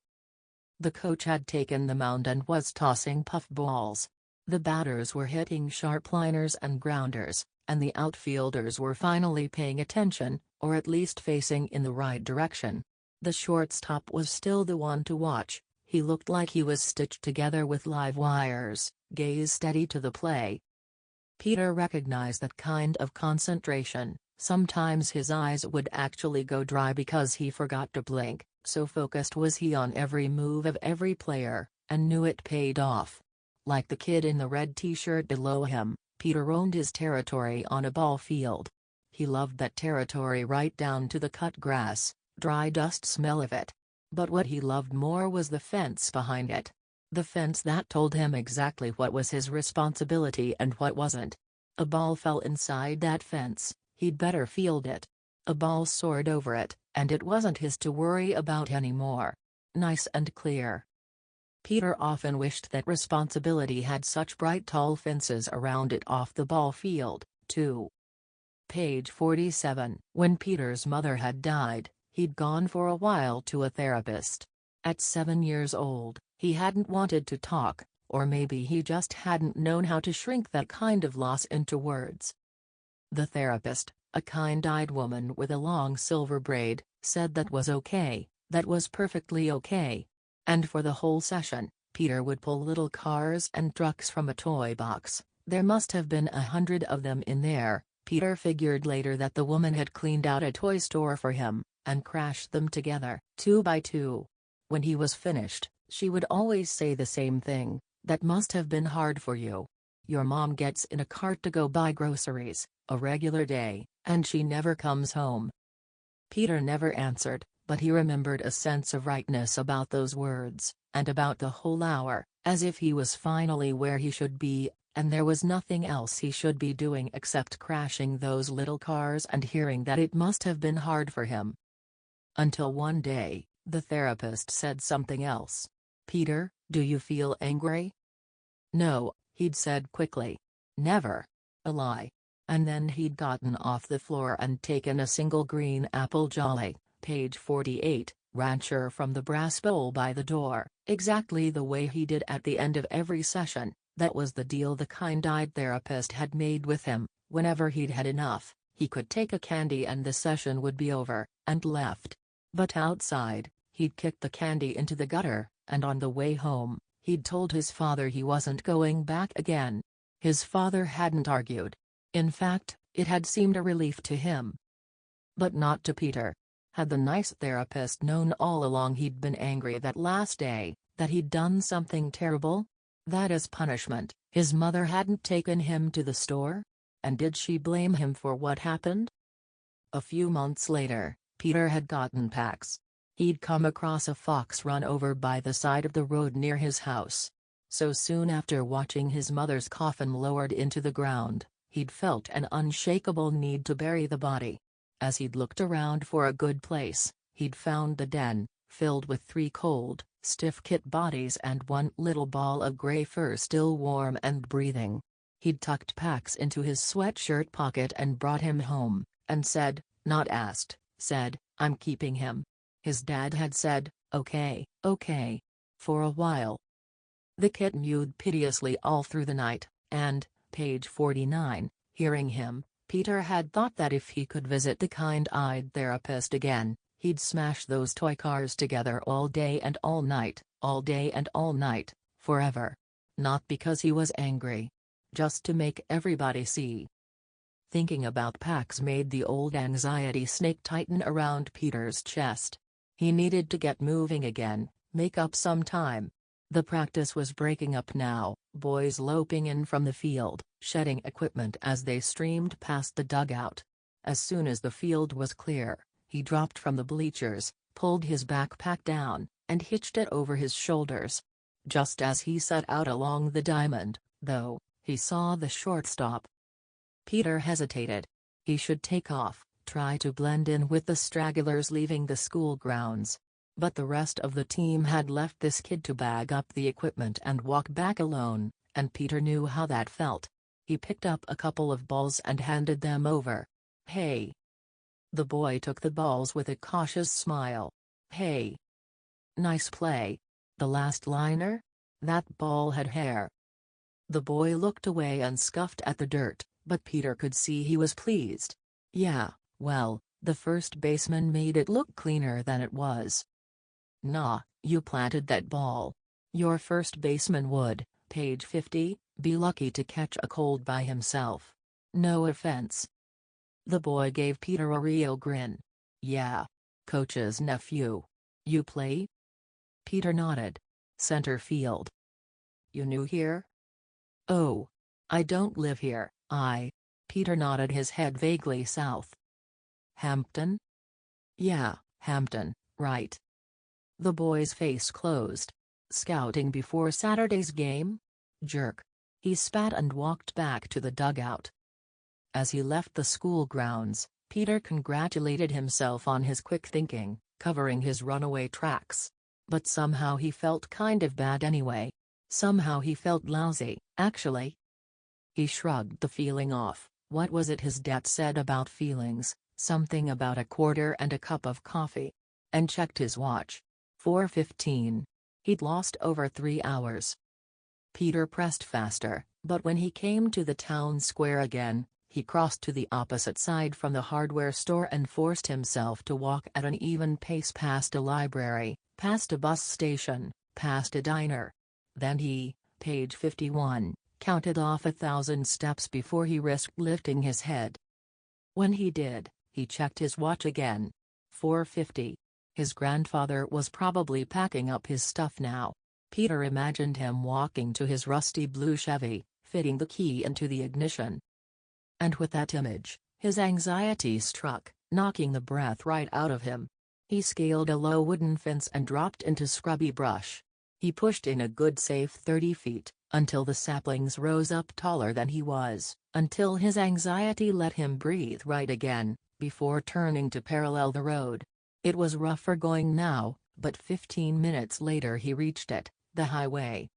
The coach had taken the mound and was tossing puffballs. The batters were hitting sharp liners and grounders, and the outfielders were finally paying attention, or at least facing in the right direction. The shortstop was still the one to watch. He looked like he was stitched together with live wires, gaze steady to the play. Peter recognized that kind of concentration. Sometimes his eyes would actually go dry because he forgot to blink, so focused was he on every move of every player, and knew it paid off. Like the kid in the red t-shirt below him, Peter owned his territory on a ball field. He loved that territory right down to the cut grass, dry dust smell of it. But what he loved more was the fence behind it. The fence that told him exactly what was his responsibility and what wasn't. A ball fell inside that fence, he'd better field it. A ball soared over it, and it wasn't his to worry about anymore. Nice and clear. Peter often wished that responsibility had such bright tall fences around it off the ball field, too. Page 47. When Peter's mother had died, he'd gone for a while to a therapist. At 7 years old, he hadn't wanted to talk, or maybe he just hadn't known how to shrink that kind of loss into words. The therapist, a kind-eyed woman with a long silver braid, said that was okay, that was perfectly okay. And for the whole session, Peter would pull little cars and trucks from a toy box. There must have been 100 of them in there. Peter figured later that the woman had cleaned out a toy store for him, and crashed them together, 2 by 2. When he was finished, she would always say the same thing, "That must have been hard for you. Your mom gets in a cart to go buy groceries, a regular day, and she never comes home." Peter never answered, but he remembered a sense of rightness about those words, and about the whole hour, as if he was finally where he should be, and there was nothing else he should be doing except crashing those little cars and hearing that it must have been hard for him. Until one day, the therapist said something else. "Peter, do you feel angry?" "No," he'd said quickly. "Never." A lie. And then he'd gotten off the floor and taken a single green apple Jolly, page 48, rancher from the brass bowl by the door, exactly the way he did at the end of every session. That was the deal the kind-eyed therapist had made with him. Whenever he'd had enough, he could take a candy and the session would be over, and left. But outside, he'd kick the candy into the gutter, and on the way home, He'd told his father he wasn't going back again. His father hadn't argued. In fact, it had seemed a relief to him. But not to Peter. Had the nice therapist known all along he'd been angry that last day, that he'd done something terrible? That as punishment, his mother hadn't taken him to the store? And did she blame him for what happened? A few months later, Peter had gotten Pax. He'd come across a fox run over by the side of the road near his house. So soon after watching his mother's coffin lowered into the ground, he'd felt an unshakable need to bury the body. As he'd looked around for a good place, he'd found the den, filled with 3 cold, stiff kit bodies and one little ball of gray fur still warm and breathing. He'd tucked Pax into his sweatshirt pocket and brought him home, and said, not asked, said, "I'm keeping him." His dad had said, "Okay, okay." For a while. The kit mewed piteously all through the night, and, page 49, hearing him, Peter had thought that if he could visit the kind-eyed therapist again, he'd smash those toy cars together all day and all night, forever. Not because he was angry. Just to make everybody see. Thinking about Pax made the old anxiety snake tighten around Peter's chest. He needed to get moving again, make up some time. The practice was breaking up now, boys loping in from the field, shedding equipment as they streamed past the dugout. As soon as the field was clear, he dropped from the bleachers, pulled his backpack down, and hitched it over his shoulders. Just as he set out along the diamond, though, he saw the shortstop. Peter hesitated. He should take off, try to blend in with the stragglers leaving the school grounds. But the rest of the team had left this kid to bag up the equipment and walk back alone, and Peter knew how that felt. He picked up a couple of balls and handed them over. "Hey." The boy took the balls with a cautious smile. "Hey. Nice play. The last liner? That ball had hair." The boy looked away and scuffed at the dirt, but Peter could see he was pleased. "Yeah, well, the first baseman made it look cleaner than it was." "Nah, you planted that ball. Your first baseman would, page 50, be lucky to catch a cold by himself. No offense." The boy gave Peter a real grin. "Yeah. Coach's nephew. You play?" Peter nodded. "Center field." "You new here?" "Oh. I don't live here, Peter nodded his head vaguely south. "Hampton?" "Yeah, Hampton, right." The boy's face closed. "Scouting before Saturday's game? Jerk." He spat and walked back to the dugout. As he left the school grounds, Peter congratulated himself on his quick thinking, covering his runaway tracks. But somehow he felt kind of bad anyway. Somehow he felt lousy, actually. He shrugged the feeling off. What was it his dad said about feelings? Something about a quarter and a cup of coffee. And checked his watch. 4:15. He'd lost over 3 hours. Peter pressed faster, but when he came to the town square again, he crossed to the opposite side from the hardware store and forced himself to walk at an even pace past a library, past a bus station, past a diner. Then he, page 51, counted off 1,000 steps before he risked lifting his head. When he did, he checked his watch again. 4:50. His grandfather was probably packing up his stuff now. Peter imagined him walking to his rusty blue Chevy, fitting the key into the ignition. And with that image, his anxiety struck, knocking the breath right out of him. He scaled a low wooden fence and dropped into scrubby brush. He pushed in a good safe 30 feet, until the saplings rose up taller than he was, until his anxiety let him breathe right again, before turning to parallel the road. It was rougher going now, but 15 minutes later he reached it, the highway.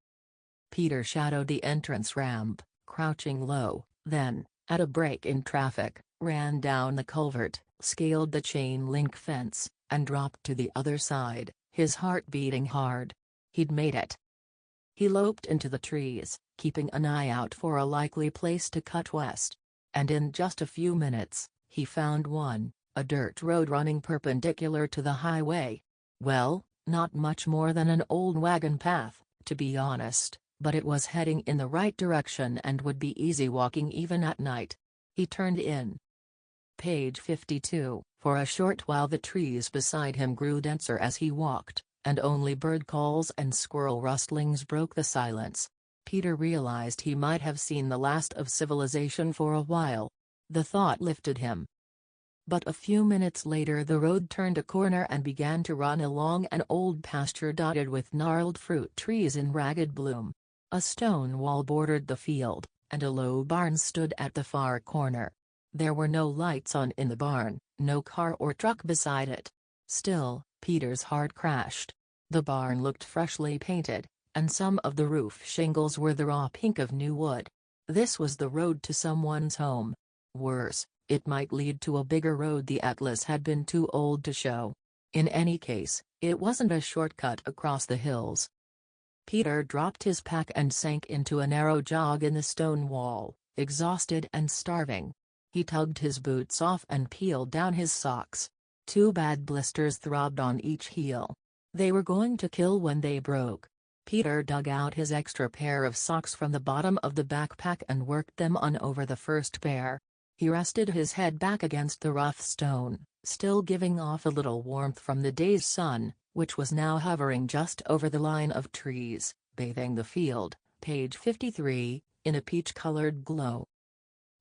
Peter shadowed the entrance ramp, crouching low, then, at a break in traffic, ran down the culvert, scaled the chain-link fence, and dropped to the other side, his heart beating hard. He'd made it. He loped into the trees, keeping an eye out for a likely place to cut west. And in just a few minutes, he found one, a dirt road running perpendicular to the highway. Well, not much more than an old wagon path, to be honest, but it was heading in the right direction and would be easy walking even at night. He turned in. Page 52. For a short while the trees beside him grew denser as he walked, and only bird calls and squirrel rustlings broke the silence. Peter realized he might have seen the last of civilization for a while. The thought lifted him. But a few minutes later the road turned a corner and began to run along an old pasture dotted with gnarled fruit trees in ragged bloom. A stone wall bordered the field, and a low barn stood at the far corner. There were no lights on in the barn, no car or truck beside it. Still, Peter's heart crashed. The barn looked freshly painted, and some of the roof shingles were the raw pink of new wood. This was the road to someone's home. Worse, it might lead to a bigger road the atlas had been too old to show. In any case, it wasn't a shortcut across the hills. Peter dropped his pack and sank into a narrow jog in the stone wall, exhausted and starving. He tugged his boots off and peeled down his socks. 2 bad blisters throbbed on each heel. They were going to kill when they broke. Peter dug out his extra pair of socks from the bottom of the backpack and worked them on over the first pair. He rested his head back against the rough stone, still giving off a little warmth from the day's sun, which was now hovering just over the line of trees, bathing the field, page 53, in a peach-colored glow.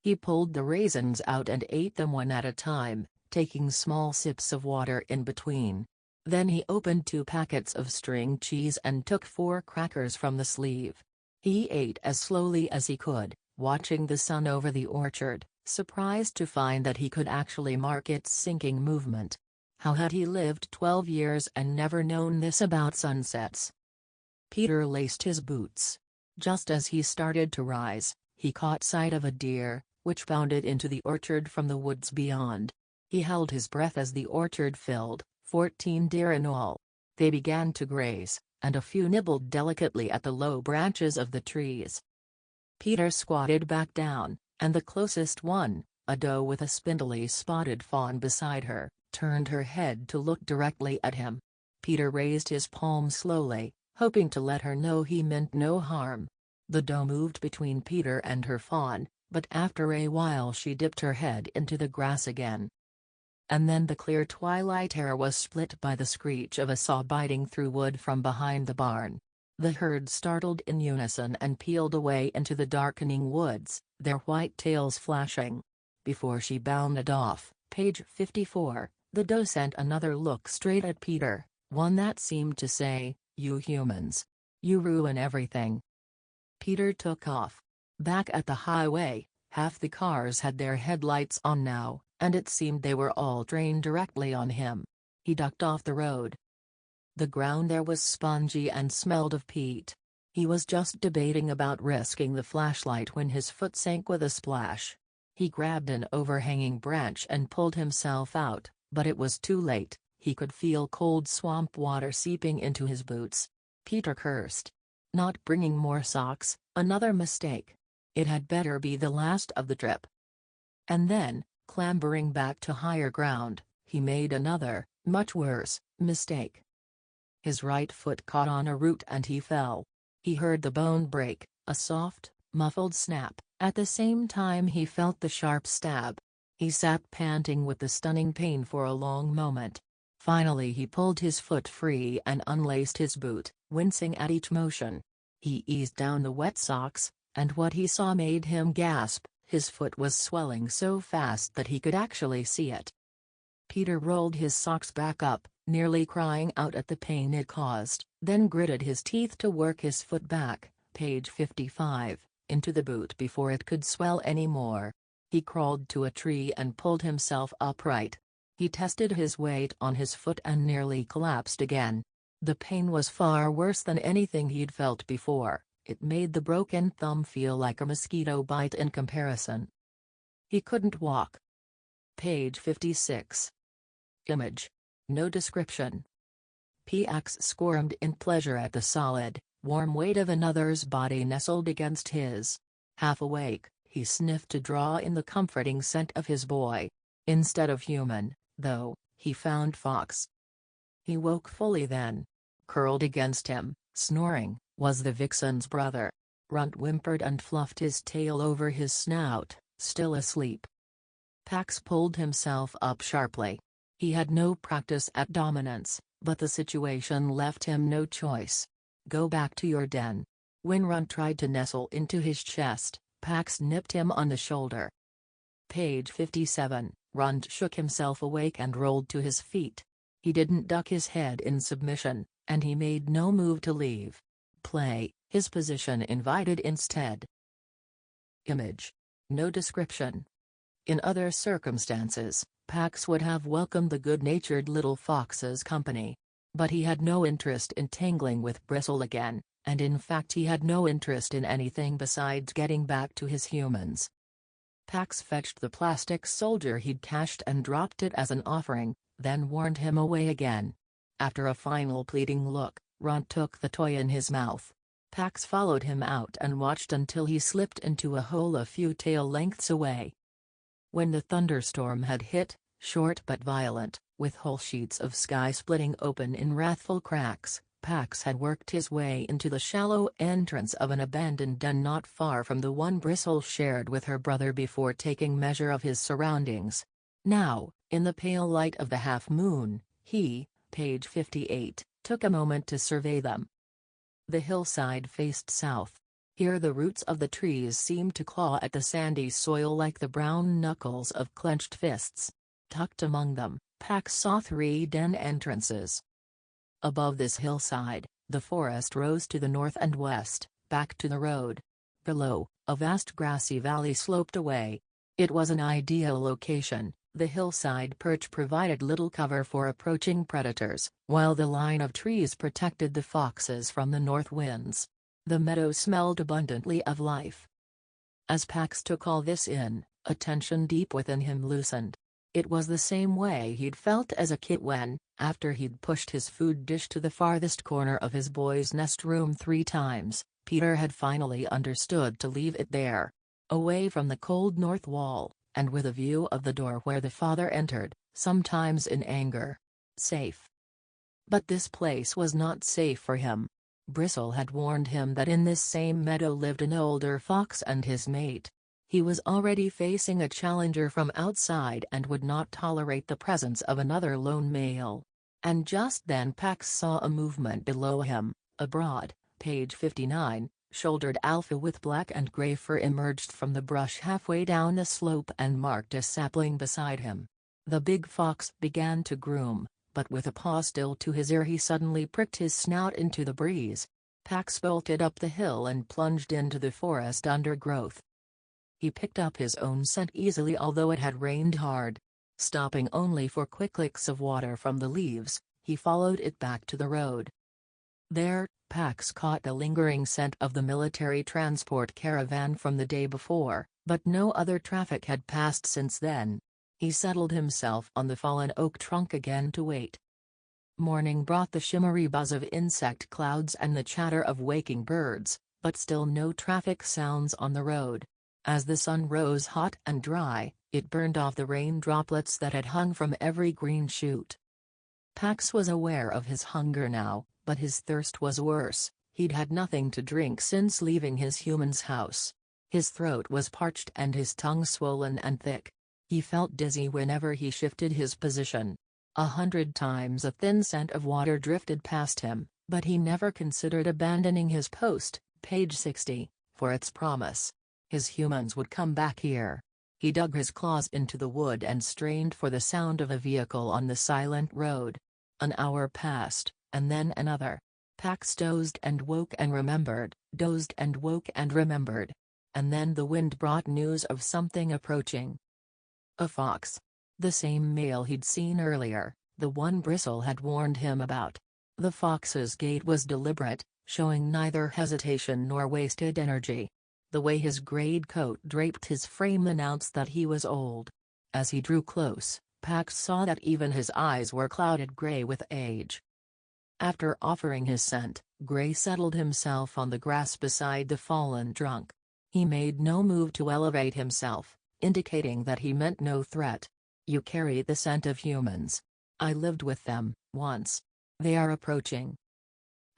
He pulled the raisins out and ate them one at a time, taking small sips of water in between. Then he opened 2 packets of string cheese and took 4 crackers from the sleeve. He ate as slowly as he could, watching the sun over the orchard, surprised to find that he could actually mark its sinking movement. How had he lived 12 years and never known this about sunsets? Peter laced his boots. Just as he started to rise, he caught sight of a deer, which bounded into the orchard from the woods beyond. He held his breath as the orchard filled, 14 deer in all. They began to graze, and a few nibbled delicately at the low branches of the trees. Peter squatted back down, and the closest one, a doe with a spindly spotted fawn beside her, turned her head to look directly at him. Peter raised his palm slowly, hoping to let her know he meant no harm. The doe moved between Peter and her fawn, but after a while she dipped her head into the grass again. And then the clear twilight air was split by the screech of a saw biting through wood from behind the barn. The herd startled in unison and peeled away into the darkening woods, their white tails flashing. Before she bounded off, page 54, the doe sent another look straight at Peter, one that seemed to say, "You humans. You ruin everything." Peter took off. Back at the highway, half the cars had their headlights on now, and it seemed they were all trained directly on him. He ducked off the road. The ground there was spongy and smelled of peat. He was just debating about risking the flashlight when his foot sank with a splash. He grabbed an overhanging branch and pulled himself out, but it was too late. He could feel cold swamp water seeping into his boots. Peter cursed. Not bringing more socks, another mistake. It had better be the last of the trip. And then, clambering back to higher ground, he made another, much worse, mistake. His right foot caught on a root and he fell. He heard the bone break, a soft, muffled snap. At the same time he felt the sharp stab. He sat panting with the stunning pain for a long moment. Finally he pulled his foot free and unlaced his boot, wincing at each motion. He eased down the wet socks, and what he saw made him gasp. His foot was swelling so fast that he could actually see it. Peter rolled his socks back up, nearly crying out at the pain it caused, then gritted his teeth to work his foot back, page 55, into the boot before it could swell any more. He crawled to a tree and pulled himself upright. He tested his weight on his foot and nearly collapsed again. The pain was far worse than anything he'd felt before. It made the broken thumb feel like a mosquito bite in comparison. He couldn't walk. Page 56. Image. No description. Pax squirmed in pleasure at the solid, warm weight of another's body nestled against his. Half awake, he sniffed to draw in the comforting scent of his boy. Instead of human, though, he found fox. He woke fully then. Curled against him, snoring, was the vixen's brother. Runt whimpered and fluffed his tail over his snout, still asleep. Pax pulled himself up sharply. He had no practice at dominance, but the situation left him no choice. Go back to your den. When Runt tried to nestle into his chest, Pax nipped him on the shoulder. Page 57, Runt shook himself awake and rolled to his feet. He didn't duck his head in submission, and he made no move to leave. Play, his position invited instead. Image. No description. In other circumstances, Pax would have welcomed the good-natured little fox's company. But he had no interest in tangling with Bristle again, and in fact he had no interest in anything besides getting back to his humans. Pax fetched the plastic soldier he'd cached and dropped it as an offering, then warned him away again. After a final pleading look, Runt took the toy in his mouth. Pax followed him out and watched until he slipped into a hole a few tail lengths away. When the thunderstorm had hit, short but violent, with whole sheets of sky splitting open in wrathful cracks, Pax had worked his way into the shallow entrance of an abandoned den not far from the one Bristle shared with her brother before taking measure of his surroundings. Now, in the pale light of the half-moon, he, page 58, took a moment to survey them. The hillside faced south. Here the roots of the trees seemed to claw at the sandy soil like the brown knuckles of clenched fists. Tucked among them, Pax saw 3 den entrances. Above this hillside, the forest rose to the north and west, back to the road. Below, a vast grassy valley sloped away. It was an ideal location. The hillside perch provided little cover for approaching predators, while the line of trees protected the foxes from the north winds. The meadow smelled abundantly of life. As Pax took all this in, a tension deep within him loosened. It was the same way he'd felt as a kid when, after he'd pushed his food dish to the farthest corner of his boy's nest room 3 times, Peter had finally understood to leave it there. Away from the cold north wall, and with a view of the door where the father entered, sometimes in anger. Safe. But this place was not safe for him. Bristle had warned him that in this same meadow lived an older fox and his mate. He was already facing a challenger from outside and would not tolerate the presence of another lone male. And just then Pax saw a movement below him. A broad, page 59, shouldered alpha with black and gray fur emerged from the brush halfway down the slope and marked a sapling beside him. The big fox began to groom, but with a paw still to his ear he suddenly pricked his snout into the breeze. Pax bolted up the hill and plunged into the forest undergrowth. He picked up his own scent easily although it had rained hard. Stopping only for quick licks of water from the leaves, he followed it back to the road. There, Pax caught the lingering scent of the military transport caravan from the day before, but no other traffic had passed since then. He settled himself on the fallen oak trunk again to wait. Morning brought the shimmery buzz of insect clouds and the chatter of waking birds, but still no traffic sounds on the road. As the sun rose hot and dry, it burned off the rain droplets that had hung from every green shoot. Pax was aware of his hunger now, but his thirst was worse. He'd had nothing to drink since leaving his human's house. His throat was parched and his tongue swollen and thick. He felt dizzy whenever he shifted his position. 100 times a thin scent of water drifted past him, but he never considered abandoning his post, page 60, for its promise. His humans would come back here. He dug his claws into the wood and strained for the sound of a vehicle on the silent road. An hour passed, and then another. Pax dozed and woke and remembered, dozed and woke and remembered. And then the wind brought news of something approaching. A fox. The same male he'd seen earlier, the one Bristle had warned him about. The fox's gait was deliberate, showing neither hesitation nor wasted energy. The way his grayed coat draped his frame announced that he was old. As he drew close, Pax saw that even his eyes were clouded gray with age. After offering his scent, Gray settled himself on the grass beside the fallen trunk. He made no move to elevate himself, indicating that he meant no threat. You carry the scent of humans. I lived with them, once. They are approaching.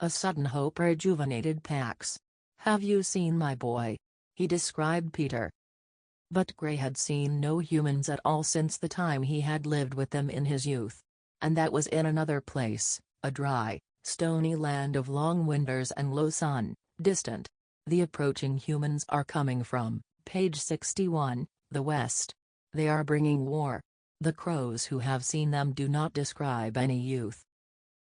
A sudden hope rejuvenated Pax. "Have you seen my boy?" he described Peter. But Gray had seen no humans at all since the time he had lived with them in his youth. And that was in another place, a dry, stony land of long winters and low sun, distant. The approaching humans are coming from, page 61, the west. They are bringing war. The crows who have seen them do not describe any youth.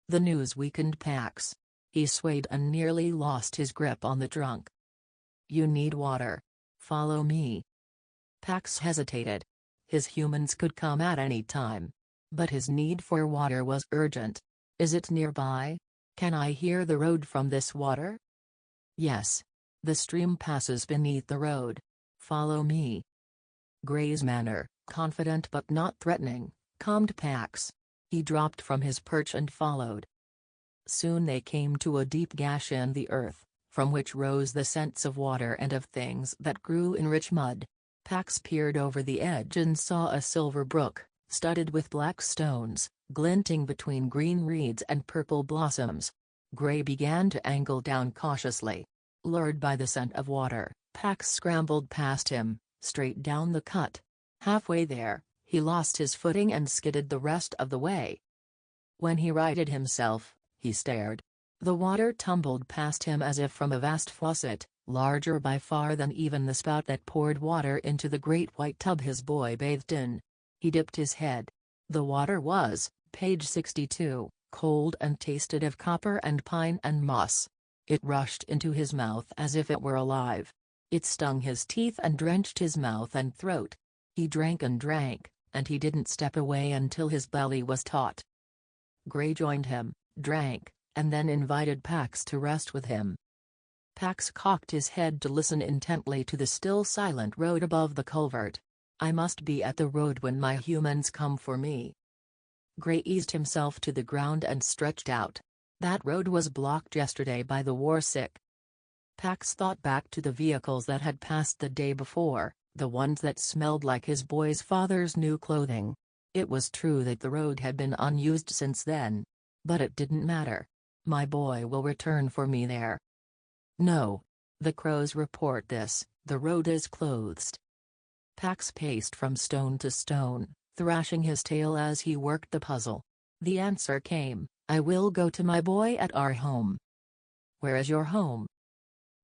The news weakened Pax. He swayed and nearly lost his grip on the trunk. "You need water. Follow me." Pax hesitated. His humans could come at any time. But his need for water was urgent. "Is it nearby? Can I hear the road from this water?" "Yes. The stream passes beneath the road. Follow me." Gray's manner, confident but not threatening, calmed Pax. He dropped from his perch and followed. Soon they came to a deep gash in the earth, from which rose the scents of water and of things that grew in rich mud. Pax peered over the edge and saw a silver brook, studded with black stones, glinting between green reeds and purple blossoms. Gray began to angle down cautiously. Lured by the scent of water, Pax scrambled past him, straight down the cut. Halfway there, he lost his footing and skidded the rest of the way. When he righted himself, he stared. The water tumbled past him as if from a vast faucet, larger by far than even the spout that poured water into the great white tub his boy bathed in. He dipped his head. The water was, page 62, cold and tasted of copper and pine and moss. It rushed into his mouth as if it were alive. It stung his teeth and drenched his mouth and throat. He drank, and he didn't step away until his belly was taut. Gray joined him, drank, and then invited Pax to rest with him. Pax cocked his head to listen intently to the still silent road above the culvert. "I must be at the road when my humans come for me." Gray eased himself to the ground and stretched out. That road was blocked yesterday by the war sick. Pax thought back to the vehicles that had passed the day before, the ones that smelled like his boy's father's new clothing. It was true that the road had been unused since then. But it didn't matter. "My boy will return for me there." "No. The crows report this, the road is closed." Pax paced from stone to stone, thrashing his tail as he worked the puzzle. The answer came, "I will go to my boy at our home." "Where is your home?"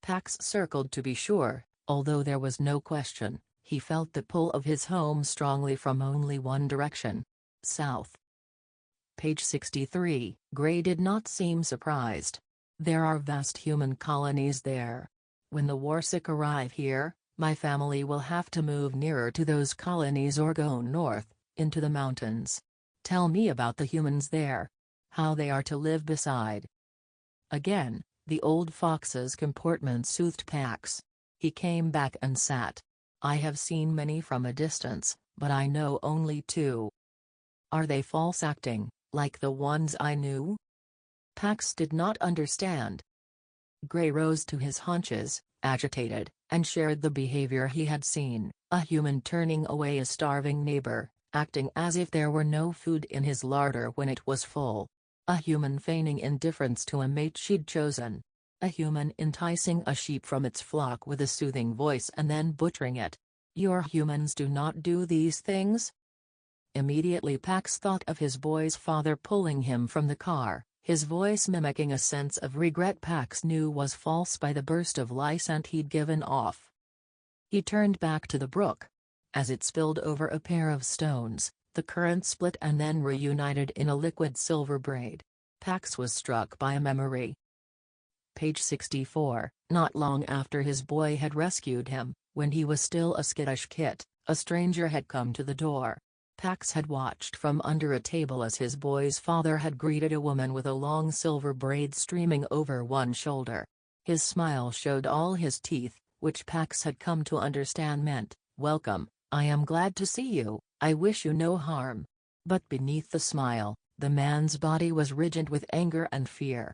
Pax circled to be sure. Although there was no question, he felt the pull of his home strongly from only one direction: south. Page 63. Gray did not seem surprised. "There are vast human colonies there. When the warsick arrive here, my family will have to move nearer to those colonies or go north, into the mountains. Tell me about the humans there. How they are to live beside." Again, the old fox's comportment soothed Pax. He came back and sat. "I have seen many from a distance, but I know only two." "Are they false acting, like the ones I knew?" Pax did not understand. Gray rose to his haunches, agitated, and shared the behavior he had seen: a human turning away a starving neighbor, acting as if there were no food in his larder when it was full. A human feigning indifference to a mate she'd chosen. A human enticing a sheep from its flock with a soothing voice and then butchering it. "Your humans do not do these things?" Immediately Pax thought of his boy's father pulling him from the car, his voice mimicking a sense of regret Pax knew was false by the burst of lie scent he'd given off. He turned back to the brook. As it spilled over a pair of stones, the current split and then reunited in a liquid silver braid. Pax was struck by a memory. Page 64. Not long after his boy had rescued him, when he was still a skittish kit, a stranger had come to the door. Pax had watched from under a table as his boy's father had greeted a woman with a long silver braid streaming over one shoulder. His smile showed all his teeth, which Pax had come to understand meant, "Welcome, I am glad to see you, I wish you no harm." But beneath the smile, the man's body was rigid with anger and fear.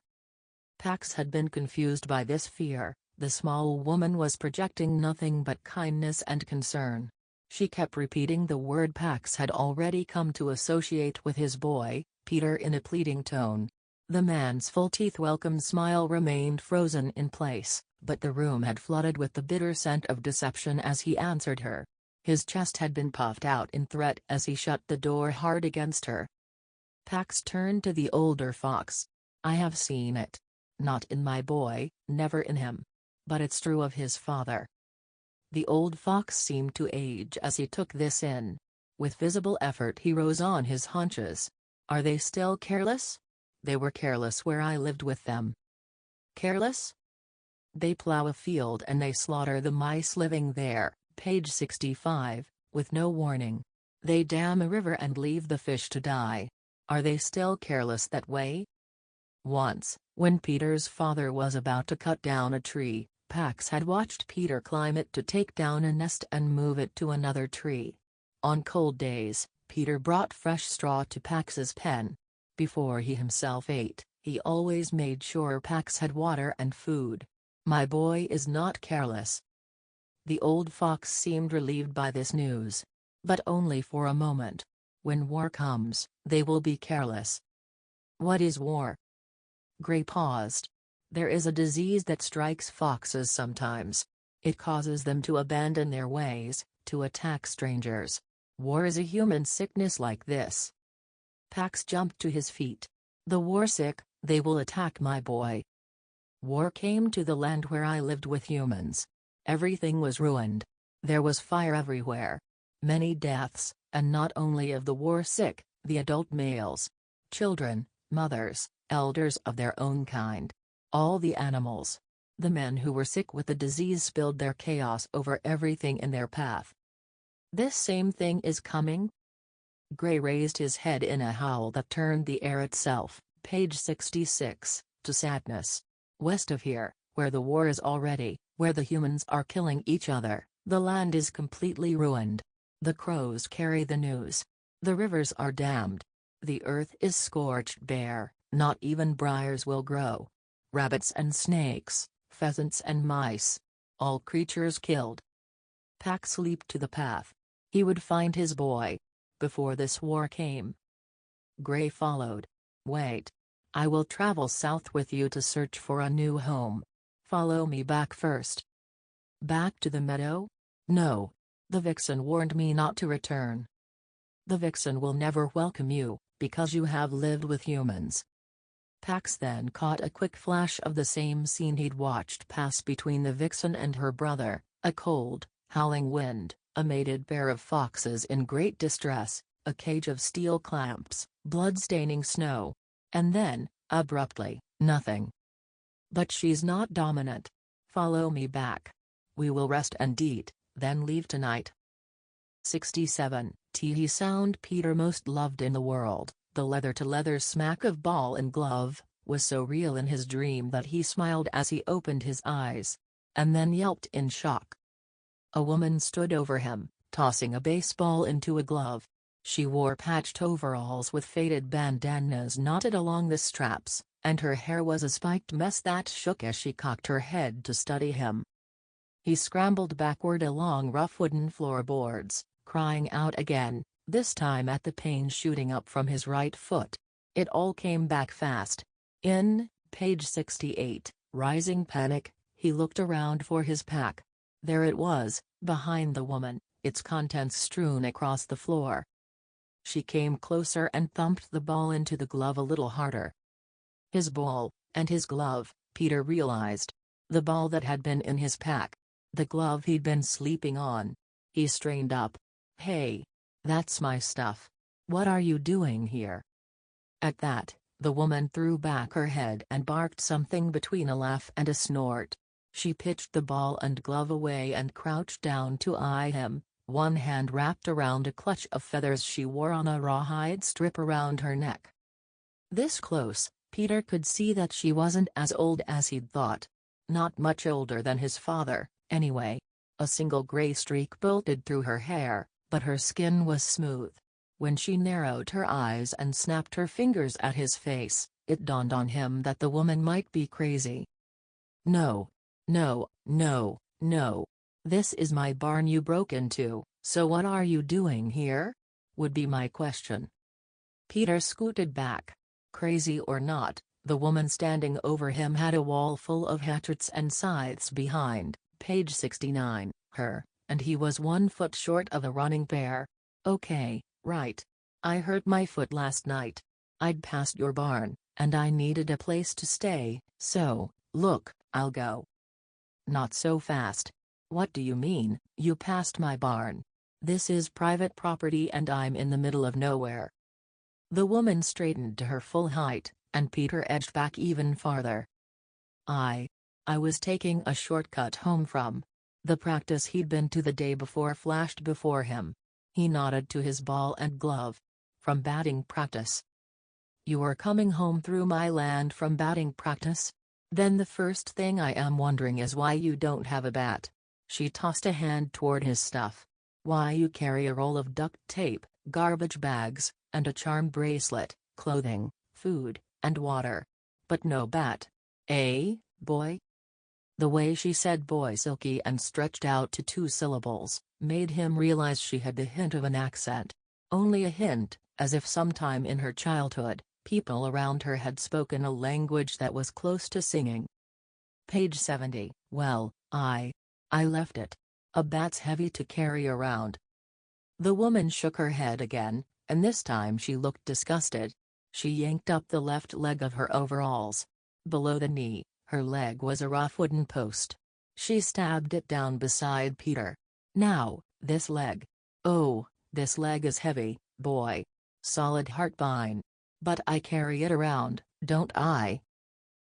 Pax had been confused by this fear. The small woman was projecting nothing but kindness and concern. She kept repeating the word Pax had already come to associate with his boy, Peter, in a pleading tone. The man's full-teeth welcome smile remained frozen in place, but the room had flooded with the bitter scent of deception as he answered her. His chest had been puffed out in threat as he shut the door hard against her. Pax turned to the older fox. "I have seen it. Not in my boy, never in him. But it's true of his father." The old fox seemed to age as he took this in. With visible effort he rose on his haunches. "Are they still careless? They were careless where I lived with them." "Careless?" "They plow a field and they slaughter the mice living there," page 65, "with no warning. They dam a river and leave the fish to die. Are they still careless that way?" Once, when Peter's father was about to cut down a tree, Pax had watched Peter climb it to take down a nest and move it to another tree. On cold days, Peter brought fresh straw to Pax's pen. Before he himself ate, he always made sure Pax had water and food. "My boy is not careless." The old fox seemed relieved by this news. "But only for a moment. When war comes, they will be careless." "What is war?" Gray paused. "There is a disease that strikes foxes sometimes. It causes them to abandon their ways, to attack strangers. War is a human sickness like this." Pax jumped to his feet. "The war sick, they will attack my boy. War came to the land where I lived with humans. Everything was ruined. There was fire everywhere. Many deaths, and not only of the war sick, the adult males. Children, mothers, elders of their own kind. All the animals. The men who were sick with the disease spilled their chaos over everything in their path." "This same thing is coming?" Gray raised his head in a howl that turned the air itself, page 66, to sadness. "West of here, where the war is already, where the humans are killing each other, the land is completely ruined. The crows carry the news. The rivers are dammed. The earth is scorched bare, not even briars will grow. Rabbits and snakes, pheasants and mice. All creatures killed." Pax leaped to the path. He would find his boy. Before this war came. Gray followed. "Wait. I will travel south with you to search for a new home. Follow me back first." "Back to the meadow?" "No. The vixen warned me not to return." "The vixen will never welcome you, because you have lived with humans." Pax then caught a quick flash of the same scene he'd watched pass between the vixen and her brother, a cold, howling wind, a mated pair of foxes in great distress, a cage of steel clamps, blood-staining snow. And then, abruptly, nothing. "But she's not dominant. Follow me back. We will rest and eat, then leave tonight." 67. Tee sound Peter most loved in the world, the leather-to-leather smack of ball and glove, was so real in his dream that he smiled as he opened his eyes. And then yelped in shock. A woman stood over him, tossing a baseball into a glove. She wore patched overalls with faded bandanas knotted along the straps, and her hair was a spiked mess that shook as she cocked her head to study him. He scrambled backward along rough wooden floorboards, crying out again, this time at the pain shooting up from his right foot. It all came back fast. In, page 68, rising panic, he looked around for his pack. There it was, behind the woman, its contents strewn across the floor. She came closer and thumped the ball into the glove a little harder. His ball, and his glove, Peter realized. The ball that had been in his pack. The glove he'd been sleeping on. He strained up. "Hey. That's my stuff. What are you doing here?" At that, the woman threw back her head and barked something between a laugh and a snort. She pitched the ball and glove away and crouched down to eye him, one hand wrapped around a clutch of feathers she wore on a rawhide strip around her neck. This close, Peter could see that she wasn't as old as he'd thought. Not much older than his father, anyway. A single gray streak bolted through her hair, but her skin was smooth. When she narrowed her eyes and snapped her fingers at his face, it dawned on him that the woman might be crazy. "No. No, no, no. This is my barn you broke into, so what are you doing here?" would be my question. Peter scooted back. Crazy or not, The woman standing over him had a wall full of hatchets and scythes behind, page 69, her, and he was 1 foot short of a running pair. Okay, right. I hurt my foot last night. I'd passed your barn, and I needed a place to stay, so, look, I'll go. Not so fast. What do you mean, you passed my barn? This is private property and I'm in the middle of nowhere. The woman straightened to her full height, and Peter edged back even farther. I was taking a shortcut home from the practice he'd been to the day before flashed before him. He nodded to his ball and glove. From batting practice. You were coming home through my land from batting practice? Then the first thing I am wondering is why you don't have a bat. She tossed a hand toward his stuff. Why you carry a roll of duct tape, garbage bags, and a charm bracelet, clothing, food, and water. But no bat. Eh, boy? The way she said boy silky and stretched out to 2 syllables, made him realize she had the hint of an accent. Only a hint, as if sometime in her childhood, people around her had spoken a language that was close to singing. Page 70, well, I left it. A bat's heavy to carry around. The woman shook her head again, and this time she looked disgusted. She yanked up the left leg of her overalls. Below the knee, her leg was a rough wooden post. She stabbed it down beside Peter. Now, this leg. Oh, this leg is heavy, boy. Solid heartbine. But I carry it around, don't I?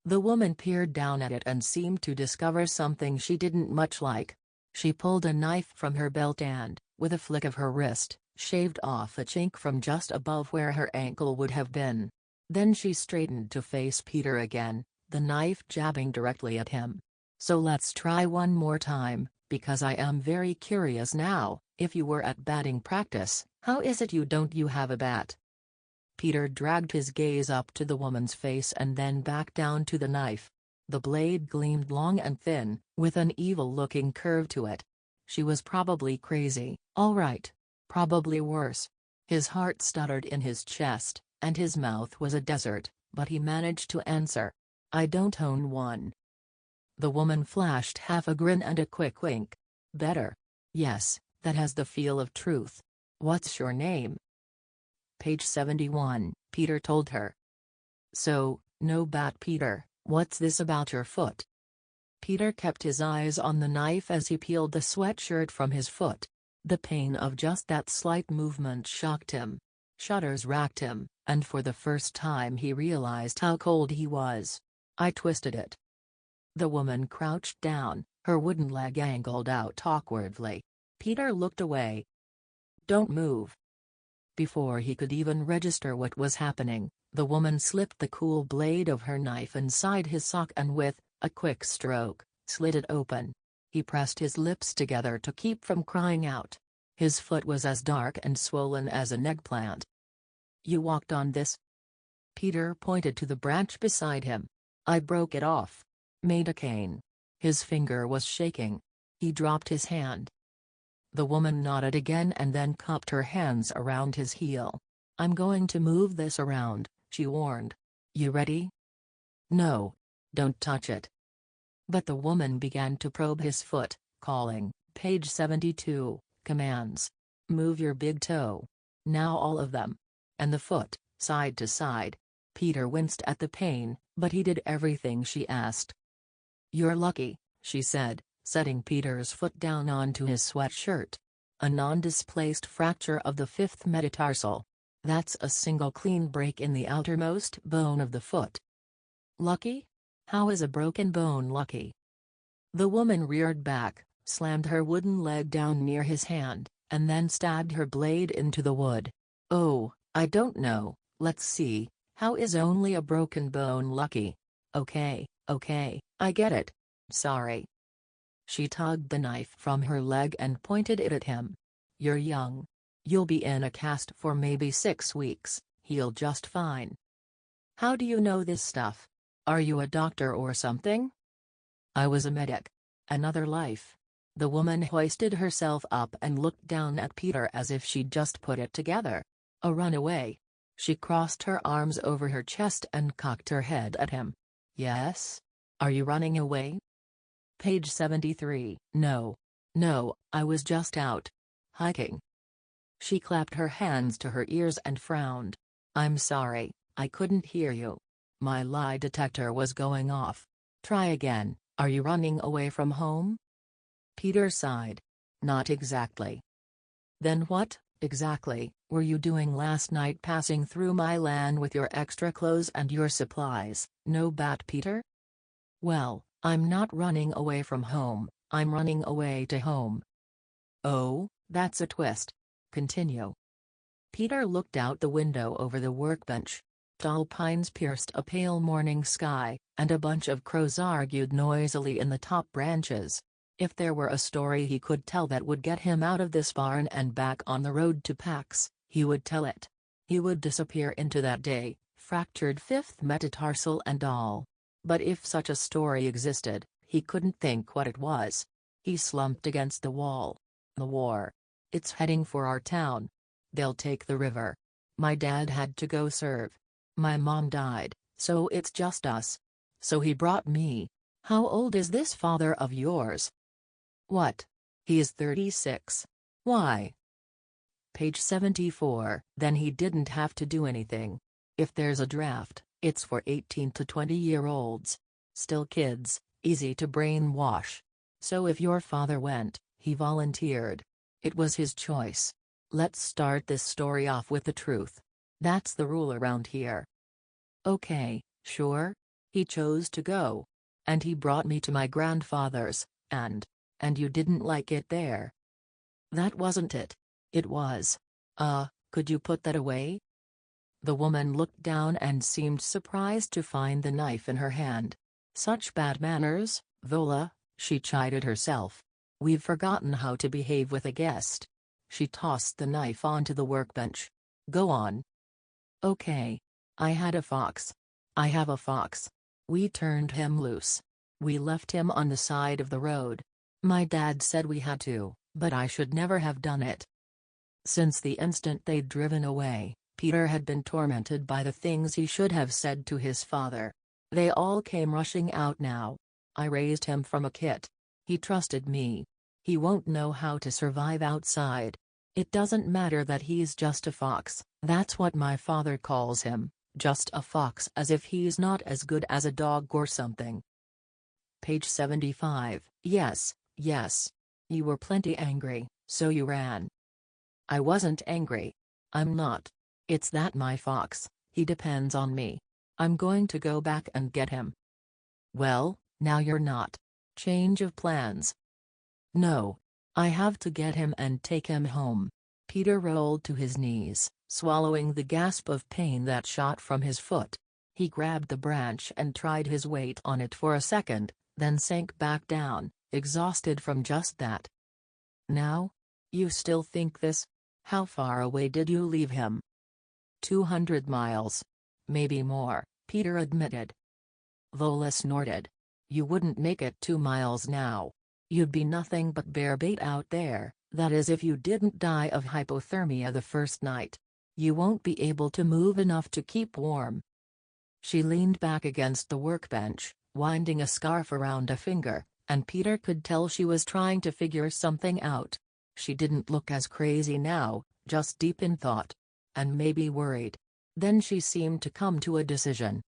The woman peered down at it and seemed to discover something she didn't much like. She pulled a knife from her belt and, with a flick of her wrist, shaved off a chink from just above where her ankle would have been. Then she straightened to face Peter again, the knife jabbing directly at him. So let's try one more time, because I am very curious now. If you were at batting practice, how is it you don't have a bat? Peter dragged his gaze up to the woman's face and then back down to the knife. The blade gleamed long and thin, with an evil-looking curve to it. She was probably crazy, all right. Probably worse. His heart stuttered in his chest, and his mouth was a desert, but he managed to answer. I don't own one. The woman flashed half a grin and a quick wink. Better. Yes, that has the feel of truth. What's your name? Page 71, Peter told her. So, no bat Peter, what's this about your foot? Peter kept his eyes on the knife as he peeled the sweatshirt from his foot. The pain of just that slight movement shocked him. Shudders racked him, and for the first time he realized how cold he was. I twisted it. The woman crouched down, her wooden leg angled out awkwardly. Peter looked away. Don't move. Before he could even register what was happening, the woman slipped the cool blade of her knife inside his sock and with a quick stroke, slid it open. He pressed his lips together to keep from crying out. His foot was as dark and swollen as an eggplant. You walked on this? Peter pointed to the branch beside him. I broke it off. Made a cane. His finger was shaking. He dropped his hand. The woman nodded again and then cupped her hands around his heel. I'm going to move this around, she warned. You ready? No. Don't touch it. But the woman began to probe his foot, calling, page 72, commands. Move your big toe. Now all of them. And the foot, side to side. Peter winced at the pain, but he did everything she asked. You're lucky, she said, setting Peter's foot down onto his sweatshirt. A non-displaced fracture of the 5th metatarsal. That's a single clean break in the outermost bone of the foot. Lucky? How is a broken bone lucky? The woman reared back, slammed her wooden leg down near his hand, and then stabbed her blade into the wood. Oh, I don't know, let's see, how is only a broken bone lucky? Okay, I get it. Sorry. She tugged the knife from her leg and pointed it at him. You're young. You'll be in a cast for maybe 6 weeks, heal just fine. How do you know this stuff? Are you a doctor or something? I was a medic. Another life. The woman hoisted herself up and looked down at Peter as if she'd just put it together. A runaway. She crossed her arms over her chest and cocked her head at him. Yes? Are you running away? Page 73. No. No, I was just out hiking. She clapped her hands to her ears and frowned. I'm sorry, I couldn't hear you. My lie detector was going off. Try again. Are you running away from home? Peter sighed. Not exactly. Then what, exactly, were you doing last night passing through my land with your extra clothes and your supplies? No bat, Peter? Well, I'm not running away from home, I'm running away to home. Oh, that's a twist. Continue. Peter looked out the window over the workbench. Tall pines pierced a pale morning sky, and a bunch of crows argued noisily in the top branches. If there were a story he could tell that would get him out of this barn and back on the road to Pax, he would tell it. He would disappear into that day, fractured fifth metatarsal and all. But if such a story existed, he couldn't think what it was. He slumped against the wall. The war. It's heading for our town. They'll take the river. My dad had to go serve. My mom died, so it's just us. So he brought me. How old is this father of yours? What? He is 36. Why? Page 74. Then he didn't have to do anything. If there's a draft, it's for 18 to 20-year-olds. Still kids, easy to brainwash. So if your father went, he volunteered. It was his choice. Let's start this story off with the truth. That's the rule around here. Okay, sure. He chose to go. And he brought me to my grandfather's, and you didn't like it there. That wasn't it. It was. Could you put that away? The woman looked down and seemed surprised to find the knife in her hand. Such bad manners, Vola, she chided herself. We've forgotten how to behave with a guest. She tossed the knife onto the workbench. Go on. Okay. I had a fox. I have a fox. We turned him loose. We left him on the side of the road. My dad said we had to, but I should never have done it. Since the instant they'd driven away, Peter had been tormented by the things he should have said to his father. They all came rushing out now. I raised him from a kit. He trusted me. He won't know how to survive outside. It doesn't matter that he's just a fox, that's what my father calls him, just a fox, as if he's not as good as a dog or something. Page 75. Yes, yes. You were plenty angry, so you ran. I wasn't angry. I'm not. It's that my fox, he depends on me. I'm going to go back and get him. Well, now you're not. Change of plans. No. I have to get him and take him home. Peter rolled to his knees, swallowing the gasp of pain that shot from his foot. He grabbed the branch and tried his weight on it for a second, then sank back down, exhausted from just that. Now? You still think this? How far away did you leave him? 200 miles. Maybe more, Peter admitted. Vola snorted. You wouldn't make it 2 miles now. You'd be nothing but bear bait out there, that is if you didn't die of hypothermia the first night. You won't be able to move enough to keep warm. She leaned back against the workbench, winding a scarf around a finger, and Peter could tell she was trying to figure something out. She didn't look as crazy now, just deep in thought. And maybe worried. Then she seemed to come to a decision.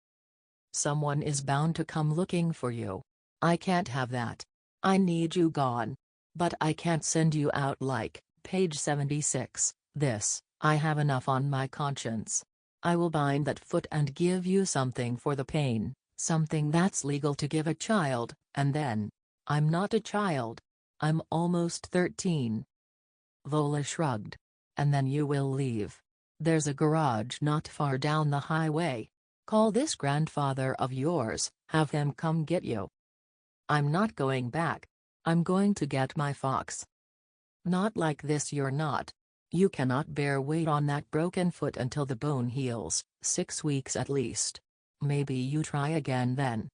Someone is bound to come looking for you. I can't have that. I need you gone. But I can't send you out like, page 76, this, I have enough on my conscience. I will bind that foot and give you something for the pain, something that's legal to give a child, and then. I'm not a child. I'm almost 13. Vola shrugged. And then you will leave. There's a garage not far down the highway. Call this grandfather of yours, have him come get you. I'm not going back. I'm going to get my fox. Not like this, you're not. You cannot bear weight on that broken foot until the bone heals, 6 weeks at least. Maybe you try again then.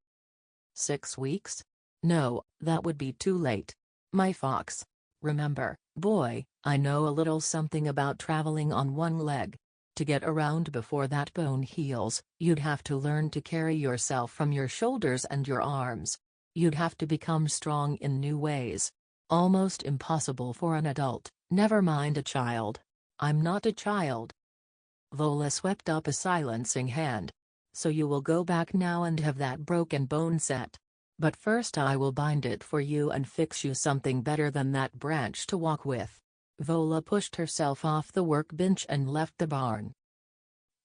6 weeks? No, that would be too late. My fox. Remember, boy, I know a little something about traveling on one leg. To get around before that bone heals, you'd have to learn to carry yourself from your shoulders and your arms. You'd have to become strong in new ways. Almost impossible for an adult, never mind a child. I'm not a child. Vola swept up a silencing hand. So you will go back now and have that broken bone set. But first I will bind it for you and fix you something better than that branch to walk with. Vola pushed herself off the workbench and left the barn.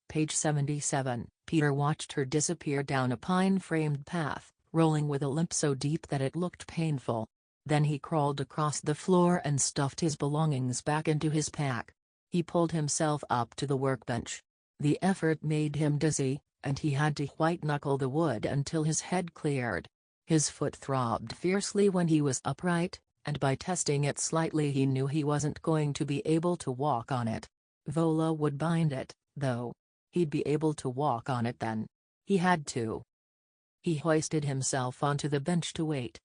Page 77. Peter watched her disappear down a pine-framed path, rolling with a limp so deep that it looked painful. Then he crawled across the floor and stuffed his belongings back into his pack. He pulled himself up to the workbench. The effort made him dizzy, and he had to white-knuckle the wood until his head cleared. His foot throbbed fiercely when he was upright, and by testing it slightly he knew he wasn't going to be able to walk on it. Vola would bind it, though. He'd be able to walk on it then. He had to. He hoisted himself onto the bench to wait.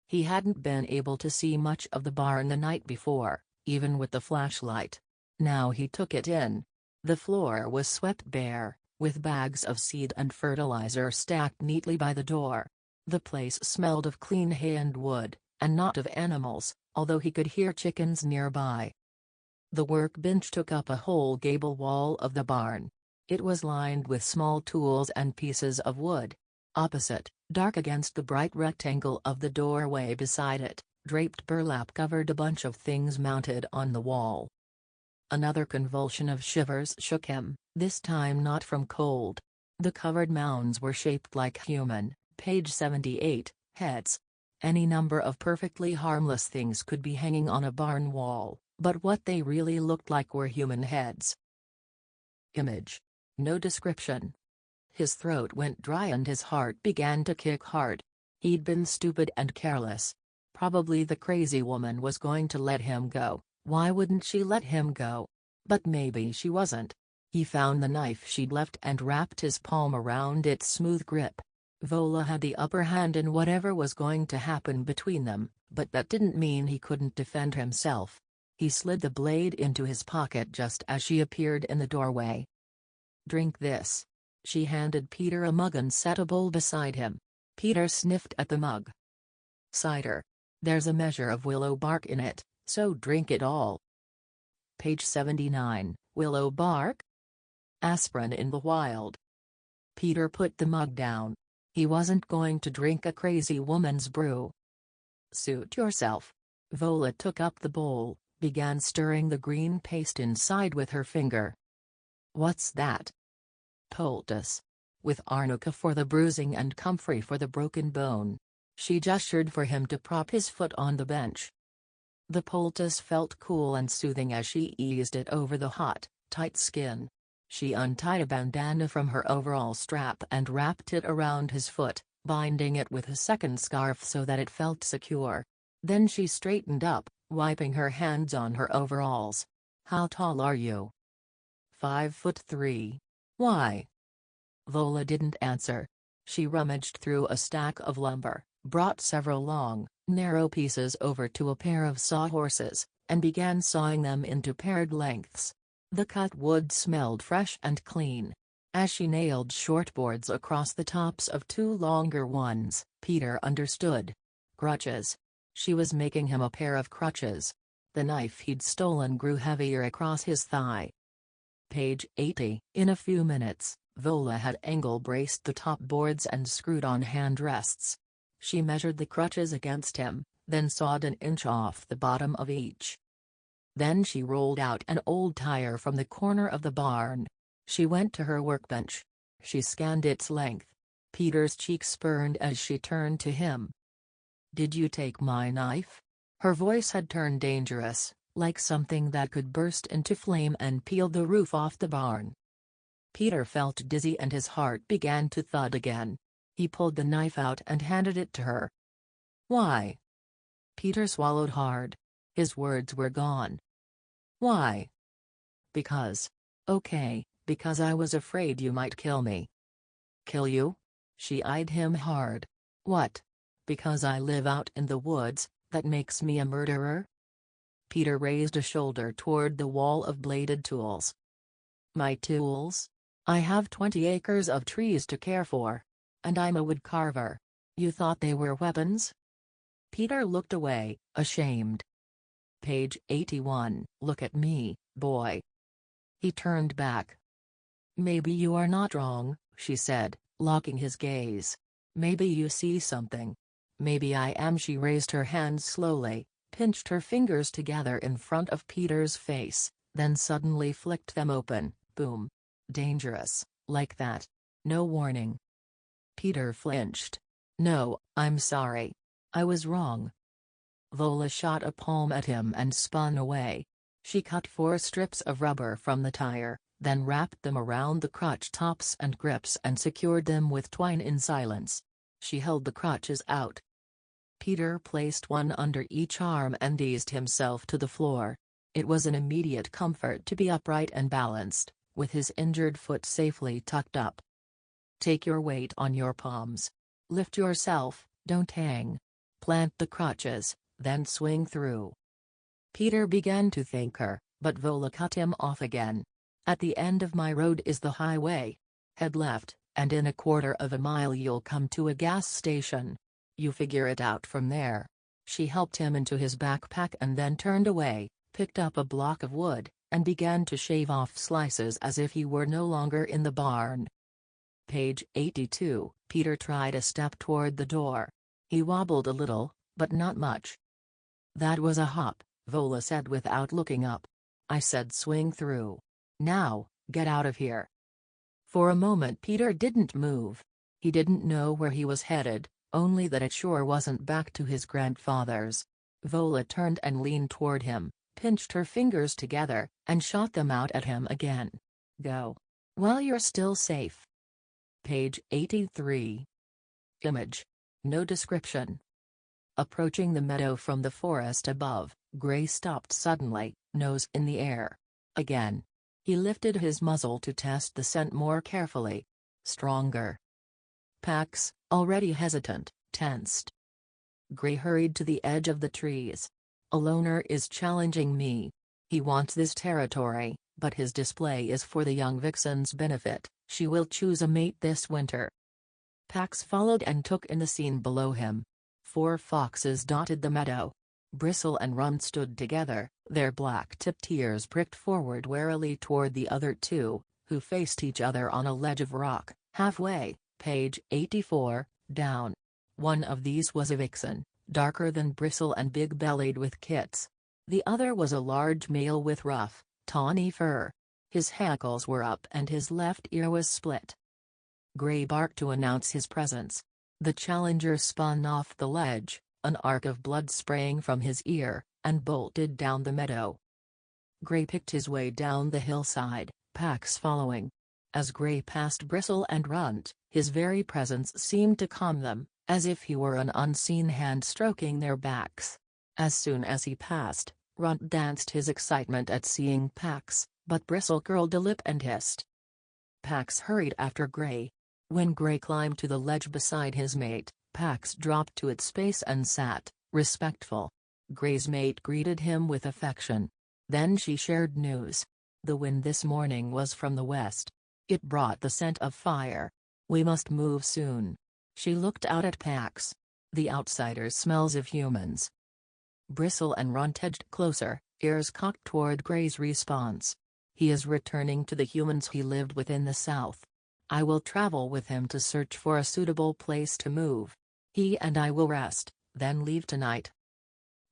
He hadn't been able to see much of the barn the night before, even with the flashlight. Now he took it in. The floor was swept bare, with bags of seed and fertilizer stacked neatly by the door. The place smelled of clean hay and wood, and not of animals, although he could hear chickens nearby. The workbench took up a whole gable wall of the barn. It was lined with small tools and pieces of wood. Opposite, dark against the bright rectangle of the doorway beside it, draped burlap covered a bunch of things mounted on the wall. Another convulsion of shivers shook him, this time not from cold. The covered mounds were shaped like human, page 78, heads. Any number of perfectly harmless things could be hanging on a barn wall, but what they really looked like were human heads. Image. No description. His throat went dry and his heart began to kick hard. He'd been stupid and careless. Probably the crazy woman was going to let him go. Why wouldn't she let him go? But maybe she wasn't. He found the knife she'd left and wrapped his palm around its smooth grip. Vola had the upper hand in whatever was going to happen between them, but that didn't mean he couldn't defend himself. He slid the blade into his pocket just as she appeared in the doorway. "Drink this." She handed Peter a mug and set a bowl beside him. Peter sniffed at the mug. "Cider. There's a measure of willow bark in it, so drink it all." Page 79. Willow bark? Aspirin in the wild. Peter put the mug down. He wasn't going to drink a crazy woman's brew. "Suit yourself." Vola took up the bowl, began stirring the green paste inside with her finger. "What's that?" "Poultice. With arnica for the bruising and comfrey for the broken bone." She gestured for him to prop his foot on the bench. The poultice felt cool and soothing as she eased it over the hot, tight skin. She untied a bandana from her overall strap and wrapped it around his foot, binding it with a second scarf so that it felt secure. Then she straightened up, wiping her hands on her overalls. "How tall are you?" 5'3". "Why?" Vola didn't answer. She rummaged through a stack of lumber, brought several long, narrow pieces over to a pair of sawhorses, and began sawing them into paired lengths. The cut wood smelled fresh and clean. As she nailed short boards across the tops of two longer ones, Peter understood. Crutches. She was making him a pair of crutches. The knife he'd stolen grew heavier across his thigh. Page 80. In a few minutes, Vola had angle-braced the top boards and screwed on hand rests. She measured the crutches against him, then sawed an inch off the bottom of each. Then she rolled out an old tire from the corner of the barn. She went to her workbench. She scanned its length. Peter's cheeks burned as she turned to him. "Did you take my knife?" Her voice had turned dangerous, like something that could burst into flame and peel the roof off the barn. Peter felt dizzy and his heart began to thud again. He pulled the knife out and handed it to her. "Why?" Peter swallowed hard. His words were gone. "Why?" "Because. Okay, because I was afraid you might kill me." "Kill you?" She eyed him hard. "What? Because I live out in the woods, that makes me a murderer?" Peter raised a shoulder toward the wall of bladed tools. My tools? I have 20 acres of trees to care for. And I'm a wood carver. You thought they were weapons? Peter looked away, ashamed. Page 81. Look at me, boy. He turned back. Maybe you are not wrong, she said, locking his gaze. Maybe you see something. Maybe I am. She raised her hands slowly, pinched her fingers together in front of Peter's face, then suddenly flicked them open. Boom. Dangerous, like that. No warning. Peter flinched. No, I'm sorry. I was wrong. Vola shot a palm at him and spun away. She cut 4 strips of rubber from the tire, then wrapped them around the crutch tops and grips and secured them with twine in silence. She held the crutches out. Peter placed one under each arm and eased himself to the floor. It was an immediate comfort to be upright and balanced, with his injured foot safely tucked up. Take your weight on your palms. Lift yourself, don't hang. Plant the crutches, then swing through. Peter began to thank her, but Vola cut him off again. At the end of my road is the highway. Head left, and in a quarter of a mile you'll come to a gas station. You figure it out from there. She helped him into his backpack and then turned away, picked up a block of wood, and began to shave off slices as if he were no longer in the barn. Page 82. Peter tried a step toward the door. He wobbled a little, but not much. That was a hop, Vola said without looking up. I said swing through. Now, get out of here. For a moment Peter didn't move. He didn't know where he was headed, only that it sure wasn't back to his grandfather's. Vola turned and leaned toward him, pinched her fingers together, and shot them out at him again. Go. While you're still safe. Page 83. Image. No description. Approaching the meadow from the forest above, Gray stopped suddenly, nose in the air. Again. He lifted his muzzle to test the scent more carefully. Stronger. Pax, already hesitant, tensed. Gray hurried to the edge of the trees. A loner is challenging me. He wants this territory, but his display is for the young vixen's benefit. She will choose a mate this winter. Pax followed and took in the scene below him. 4 foxes dotted the meadow. Bristle and Runt stood together, their black-tipped ears pricked forward warily toward the other 2, who faced each other on a ledge of rock, halfway, page 84, down. One of these was a vixen, darker than Bristle and big-bellied with kits. The other was a large male with rough, tawny fur. His hackles were up and his left ear was split. Gray barked to announce his presence. The challenger spun off the ledge, an arc of blood spraying from his ear, and bolted down the meadow. Gray picked his way down the hillside, Pax following. As Gray passed Bristle and Runt, his very presence seemed to calm them, as if he were an unseen hand stroking their backs. As soon as he passed, Runt danced his excitement at seeing Pax, but Bristle curled a lip and hissed. Pax hurried after Gray. When Gray climbed to the ledge beside his mate, Pax dropped to its base and sat, respectful. Gray's mate greeted him with affection. Then she shared news. The wind this morning was from the west. It brought the scent of fire. We must move soon. She looked out at Pax. The outsider smells of humans. Bristle and Runt edged closer, ears cocked toward Gray's response. He is returning to the humans he lived with in the south. I will travel with him to search for a suitable place to move. He and I will rest, then leave tonight.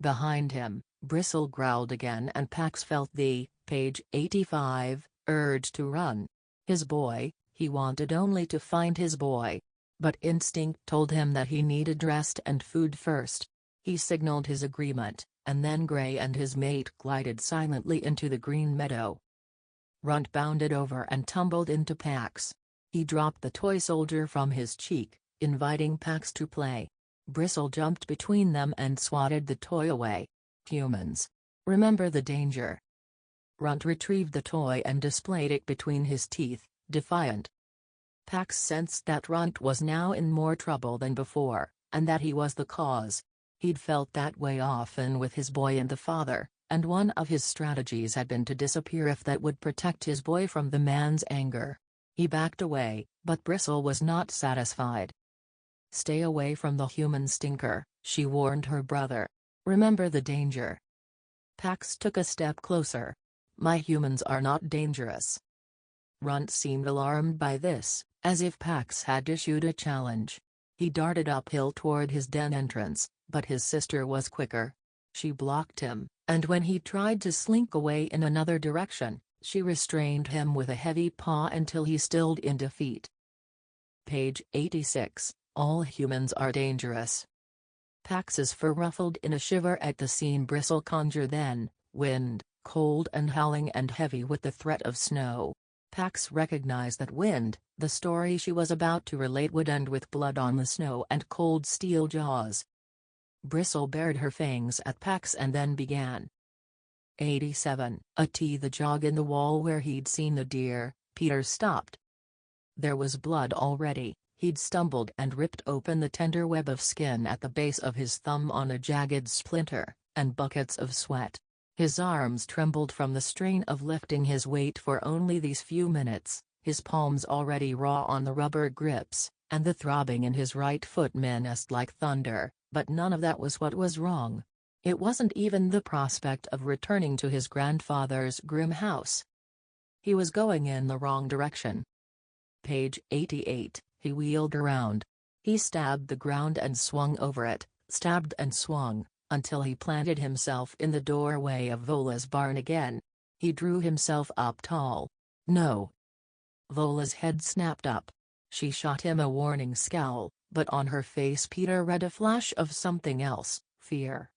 Behind him, Bristle growled again and Pax felt the, page 85, urge to run. His boy, he wanted only to find his boy. But instinct told him that he needed rest and food first. He signaled his agreement, and then Gray and his mate glided silently into the green meadow. Runt bounded over and tumbled into Pax. He dropped the toy soldier from his cheek, inviting Pax to play. Bristle jumped between them and swatted the toy away. Humans. Remember the danger. Runt retrieved the toy and displayed it between his teeth, defiant. Pax sensed that Runt was now in more trouble than before, and that he was the cause. He'd felt that way often with his boy and the father, and one of his strategies had been to disappear if that would protect his boy from the man's anger. He backed away, but Bristle was not satisfied. "Stay away from the human stinker," she warned her brother. "Remember the danger." Pax took a step closer. "My humans are not dangerous." Runt seemed alarmed by this, as if Pax had issued a challenge. He darted uphill toward his den entrance, but his sister was quicker. She blocked him, and when he tried to slink away in another direction, she restrained him with a heavy paw until he stilled in defeat. Page 86. All humans are dangerous. Pax's fur ruffled in a shiver at the scene Bristle conjured then: wind, cold and howling and heavy with the threat of snow. Pax recognized that wind, the story she was about to relate, would end with blood on the snow and cold steel jaws. Bristle bared her fangs at Pax and then began. 87. The jog in the wall where he'd seen the deer, Peter stopped. There was blood already. He'd stumbled and ripped open the tender web of skin at the base of his thumb on a jagged splinter, and buckets of sweat. His arms trembled from the strain of lifting his weight for only these few minutes, his palms already raw on the rubber grips, and the throbbing in his right foot menaced like thunder, but none of that was what was wrong. It wasn't even the prospect of returning to his grandfather's grim house. He was going in the wrong direction. Page 88. He wheeled around. He stabbed the ground and swung over it, stabbed and swung, until he planted himself in the doorway of Vola's barn again. He drew himself up tall. "No." Vola's head snapped up. She shot him a warning scowl, but on her face Peter read a flash of something else: fear.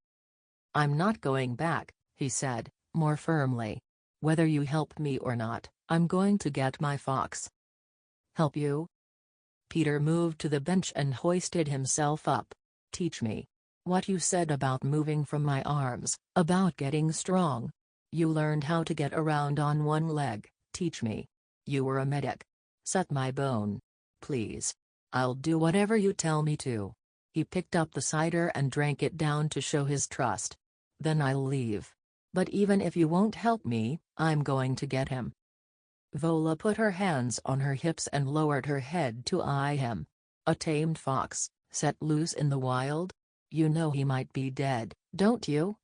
"I'm not going back," he said, more firmly. "Whether you help me or not, I'm going to get my fox." "Help you?" Peter moved to the bench and hoisted himself up. "Teach me. What you said about moving from my arms, about getting strong. You learned how to get around on one leg, teach me. You were a medic. Set my bone. Please. I'll do whatever you tell me to." He picked up the cider and drank it down to show his trust. "Then I'll leave. But even if you won't help me, I'm going to get him." Vola put her hands on her hips and lowered her head to eye him. "A tamed fox, set loose in the wild? You know he might be dead, don't you?"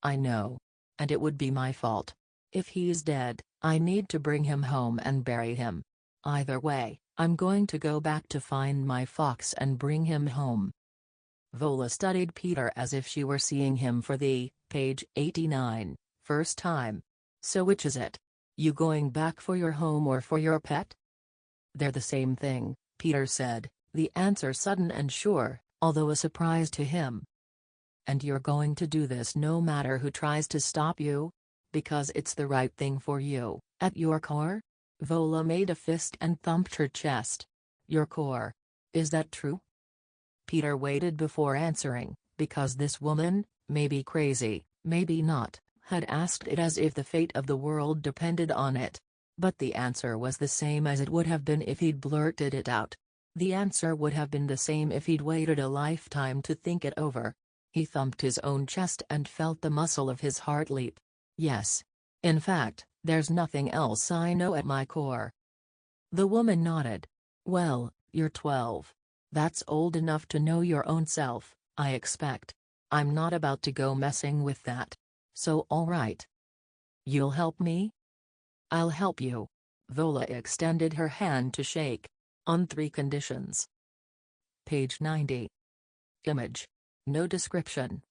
"I know. And it would be my fault. If he's dead, I need to bring him home and bury him. Either way, I'm going to go back to find my fox and bring him home." Vola studied Peter as if she were seeing him for the, page 89, first time. "So which is it? You going back for your home or for your pet?" "They're the same thing," Peter said, the answer sudden and sure, although a surprise to him. "And you're going to do this no matter who tries to stop you? Because it's the right thing for you, at your core?" Vola made a fist and thumped her chest. "Your core. Is that true?" Peter waited before answering, because this woman, maybe crazy, maybe not, had asked it as if the fate of the world depended on it. But the answer was the same as it would have been if he'd blurted it out. The answer would have been the same if he'd waited a lifetime to think it over. He thumped his own chest and felt the muscle of his heart leap. "Yes. In fact, there's nothing else I know at my core." The woman nodded. "Well, you're 12. That's old enough to know your own self, I expect. I'm not about to go messing with that. So all right. You'll help me?" "I'll help you." Vola extended her hand to shake. "On 3 conditions." Page 90. Image. No description.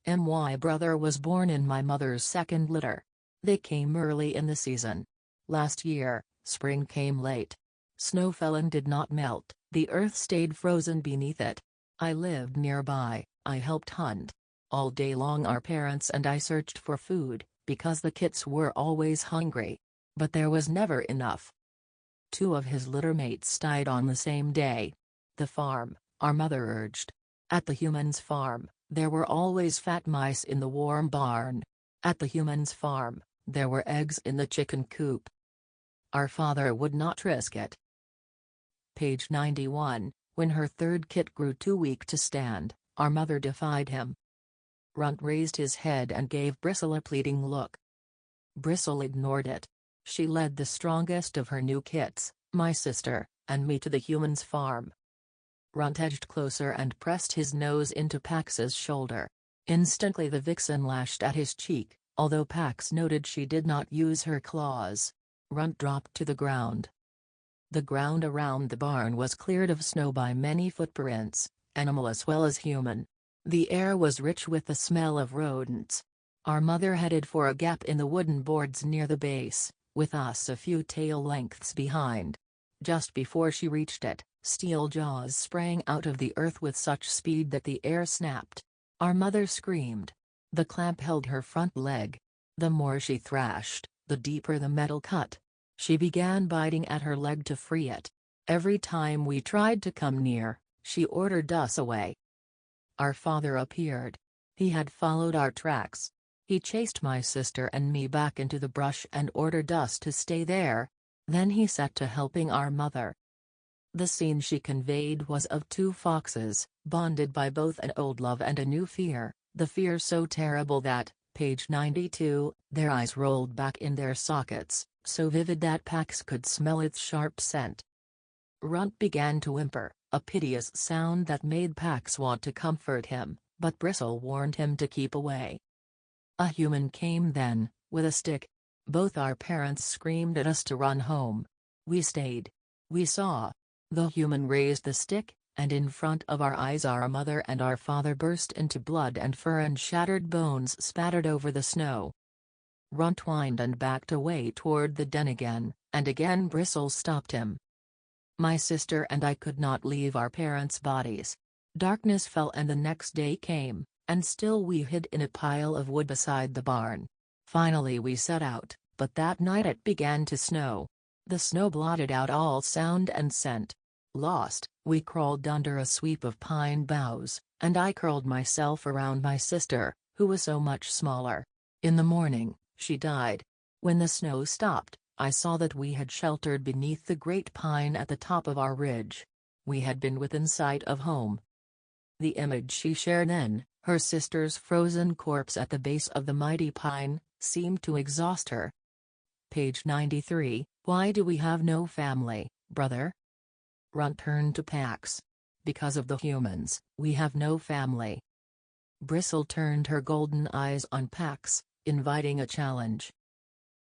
My brother was born in my mother's second litter. They came early in the season. Last year, spring came late. Snow fell and did not melt, the earth stayed frozen beneath it. I lived nearby, I helped hunt. All day long our parents and I searched for food, because the kits were always hungry. But there was never enough. 2 of his litter mates died on the same day. "The farm," our mother urged. "At the human's farm, there were always fat mice in the warm barn. At the human's farm, there were eggs in the chicken coop. Our father would not risk it." Page 91. When her 3rd kit grew too weak to stand, our mother defied him. Runt raised his head and gave Bristle a pleading look. Bristle ignored it. She led the strongest of her new kits, my sister, and me to the human's farm. Runt edged closer and pressed his nose into Pax's shoulder. Instantly the vixen lashed at his cheek, although Pax noted she did not use her claws. Runt dropped to the ground. The ground around the barn was cleared of snow by many footprints, animal as well as human. The air was rich with the smell of rodents. Our mother headed for a gap in the wooden boards near the base, with us a few tail lengths behind. Just before she reached it, steel jaws sprang out of the earth with such speed that the air snapped. Our mother screamed. The clamp held her front leg. The more she thrashed, the deeper the metal cut. She began biting at her leg to free it. Every time we tried to come near, she ordered us away. Our father appeared. He had followed our tracks. He chased my sister and me back into the brush and ordered us to stay there. Then he set to helping our mother. The scene she conveyed was of two foxes, bonded by both an old love and a new fear, the fear so terrible that, page 92, their eyes rolled back in their sockets, so vivid that Pax could smell its sharp scent. Runt began to whimper, a piteous sound that made Pax want to comfort him, but Bristle warned him to keep away. A human came then, with a stick. Both our parents screamed at us to run home. We stayed. We saw. The human raised the stick, and in front of our eyes our mother and our father burst into blood and fur and shattered bones spattered over the snow. Runt whined and backed away toward the den again, and again Bristle stopped him. My sister and I could not leave our parents' bodies. Darkness fell and the next day came, and still we hid in a pile of wood beside the barn. Finally we set out, but that night it began to snow. The snow blotted out all sound and scent. Lost, we crawled under a sweep of pine boughs, and I curled myself around my sister, who was so much smaller. In the morning, she died. When the snow stopped, I saw that we had sheltered beneath the great pine at the top of our ridge. We had been within sight of home. The image she shared then, her sister's frozen corpse at the base of the mighty pine, seemed to exhaust her. Page 93, why do we have no family, brother? Runt turned to Pax. Because of the humans, we have no family. Bristle turned her golden eyes on Pax, inviting a challenge.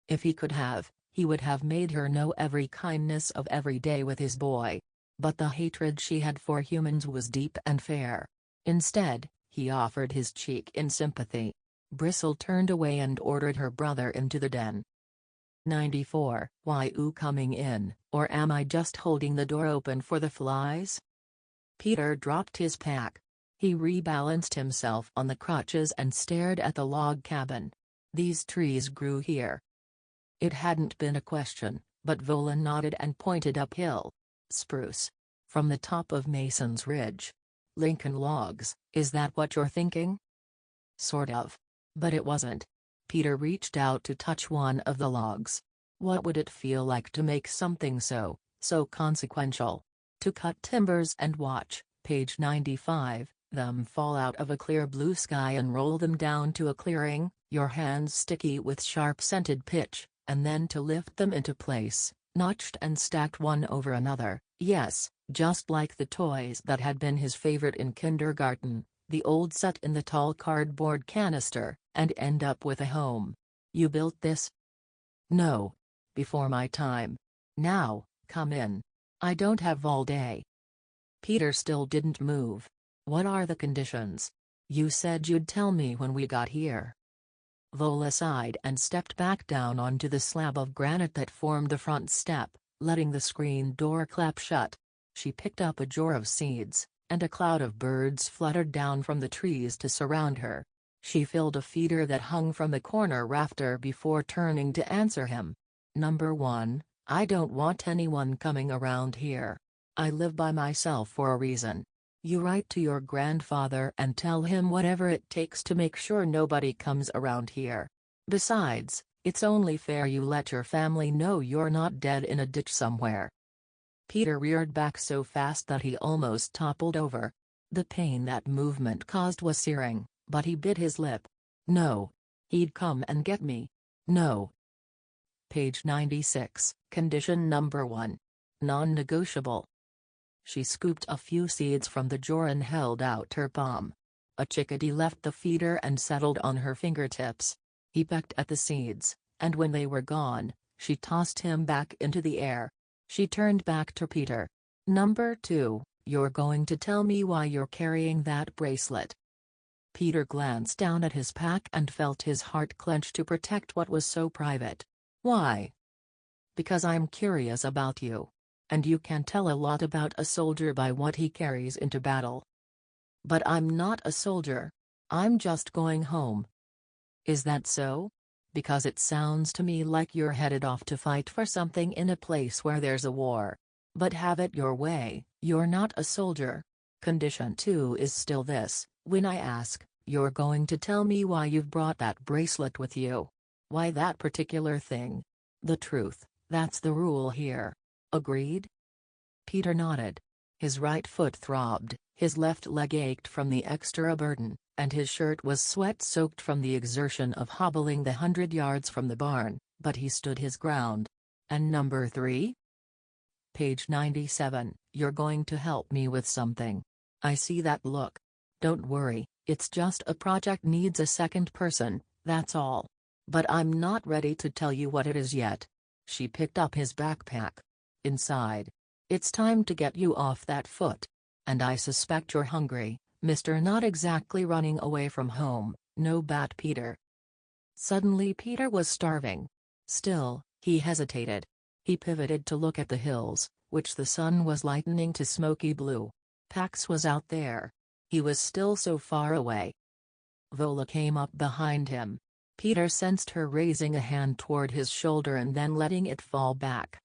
If he could have, he would have made her know every kindness of every day with his boy. But the hatred she had for humans was deep and fair. Instead, he offered his cheek in sympathy. Bristle turned away and ordered her brother into the den. 94. Why you coming in, or am I just holding the door open for the flies? Peter dropped his pack. He rebalanced himself on the crutches and stared at the log cabin. These trees grew here. It hadn't been a question, but Vola nodded and pointed uphill. Spruce. From the top of Mason's Ridge. Lincoln logs, is that what you're thinking? Sort of. But it wasn't. Peter reached out to touch one of the logs. What would it feel like to make something so consequential? To cut timbers and watch, page 95, them fall out of a clear blue sky and roll them down to a clearing, your hands sticky with sharp-scented pitch, and then to lift them into place, notched and stacked one over another, yes, just like the toys that had been his favorite in kindergarten, the old set in the tall cardboard canister, and end up with a home. You built this? No. Before my time. Now, come in. I don't have all day. Peter still didn't move. What are the conditions? You said you'd tell me when we got here. Vola sighed and stepped back down onto the slab of granite that formed the front step, letting the screen door clap shut. She picked up a jar of seeds, and a cloud of birds fluttered down from the trees to surround her. She filled a feeder that hung from the corner rafter before turning to answer him. Number 1, I don't want anyone coming around here. I live by myself for a reason. You write to your grandfather and tell him whatever it takes to make sure nobody comes around here. Besides, it's only fair you let your family know you're not dead in a ditch somewhere. Peter reared back so fast that he almost toppled over. The pain that movement caused was searing, But he bit his lip. No. He'd come and get me. No. Page 96. Condition number 1. Non-negotiable. She scooped a few seeds from the jar and held out her palm. A chickadee left the feeder and settled on her fingertips. He pecked at the seeds, and when they were gone, she tossed him back into the air. She turned back to Peter. Number 2, you're going to tell me why you're carrying that bracelet. Peter glanced down at his pack and felt his heart clench to protect what was so private. Why? Because I'm curious about you. And you can tell a lot about a soldier by what he carries into battle. But I'm not a soldier. I'm just going home. Is that so? Because it sounds to me like you're headed off to fight for something in a place where there's a war. But have it your way, you're not a soldier. Condition 2 is still this: when I ask, you're going to tell me why you've brought that bracelet with you. Why that particular thing. The truth, that's the rule here. Agreed? Peter nodded. His right foot throbbed, his left leg ached from the extra burden, and his shirt was sweat-soaked from the exertion of hobbling the 100 yards from the barn, but he stood his ground. And number 3? Page 97. You're going to help me with something. I see that look. Don't worry, it's just a project needs a second person, that's all. But I'm not ready to tell you what it is yet. She picked up his backpack. Inside. It's time to get you off that foot. And I suspect you're hungry, Mr. Not exactly running away from home, no bat Peter. Suddenly Peter was starving. Still, he hesitated. He pivoted to look at the hills, which the sun was lightening to smoky blue. Pax was out there. He was still so far away. Vola came up behind him. Peter sensed her raising a hand toward his shoulder and then letting it fall back.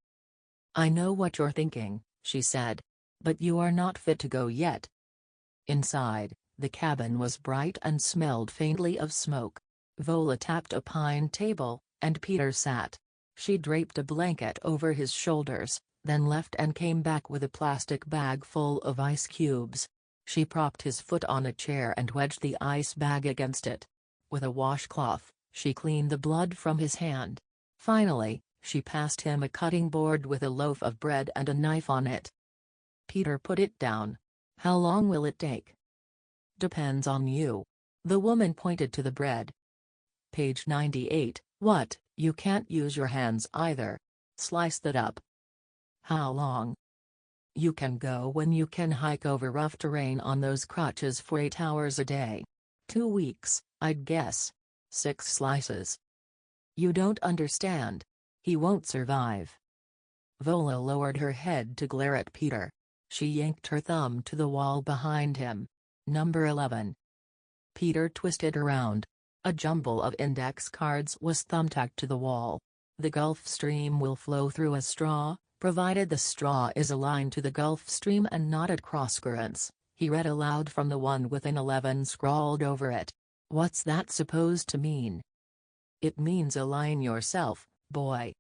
I know what you're thinking, she said. But you are not fit to go yet. Inside, the cabin was bright and smelled faintly of smoke. Vola tapped a pine table, and Peter sat. She draped a blanket over his shoulders, then left and came back with a plastic bag full of ice cubes. She propped his foot on a chair and wedged the ice bag against it. With a washcloth, she cleaned the blood from his hand. Finally, she passed him a cutting board with a loaf of bread and a knife on it. Peter put it down. How long will it take? Depends on you. The woman pointed to the bread. Page 98. What, you can't use your hands either? Slice that up. How long? You can go when you can hike over rough terrain on those crutches for 8 hours a day. 2 weeks, I'd guess. 6 slices. You don't understand. He won't survive. Vola lowered her head to glare at Peter. She yanked her thumb to the wall behind him. Number 11. Peter twisted around. A jumble of index cards was thumbtacked to the wall. The Gulf Stream will flow through a straw, provided the straw is aligned to the Gulf Stream and not at crosscurrents, he read aloud from the one with an 11 scrawled over it. What's that supposed to mean? It means align yourself, boy.